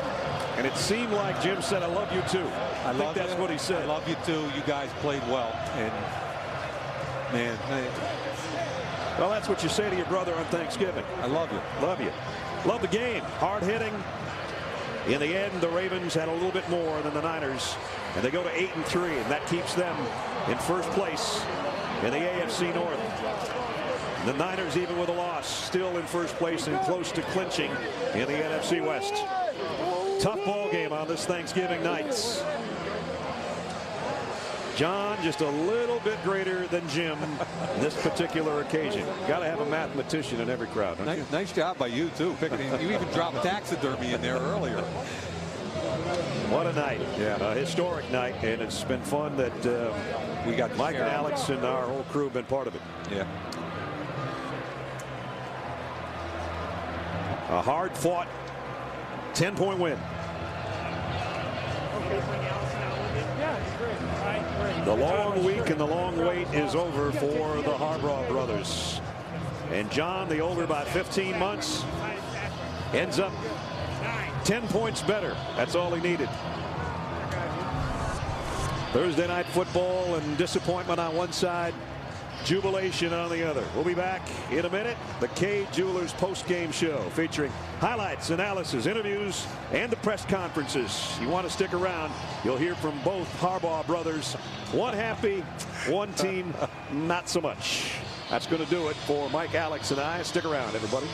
and it seemed like Jim said, "I love you too." I think that's what he said. I love you too. You guys played well, and man. Well, that's what you say to your brother on Thanksgiving. I love you. Love you. Love the game. Hard hitting. In the end, the Ravens had a little bit more than the Niners, and they go to 8-3, and that keeps them in 1st place in the AFC North. The Niners, even with a loss, still in 1st place and close to clinching in the NFC West. Tough ball game on this Thanksgiving night. John just a little bit greater than Jim this particular occasion. Got to have a mathematician in every crowd. Nice job by you too. You even dropped taxidermy in there earlier. What a night. Yeah, a historic night, and it's been fun that we got Mike and Alex and our whole crew have been part of it. Yeah. A hard-fought 10-point win. The long week and the long wait is over for the Harbaugh brothers. And John, the older by 15 months, ends up 10 points better. That's all he needed. Thursday night football and disappointment on one side, jubilation on the other. We'll be back in a minute. The Kay Jewelers post-game show featuring highlights, analysis, interviews, and the press conferences. You want to stick around, you'll hear from both Harbaugh brothers. One happy, one team not so much. That's going to do it for Mike, Alex, and I. Stick around, everybody.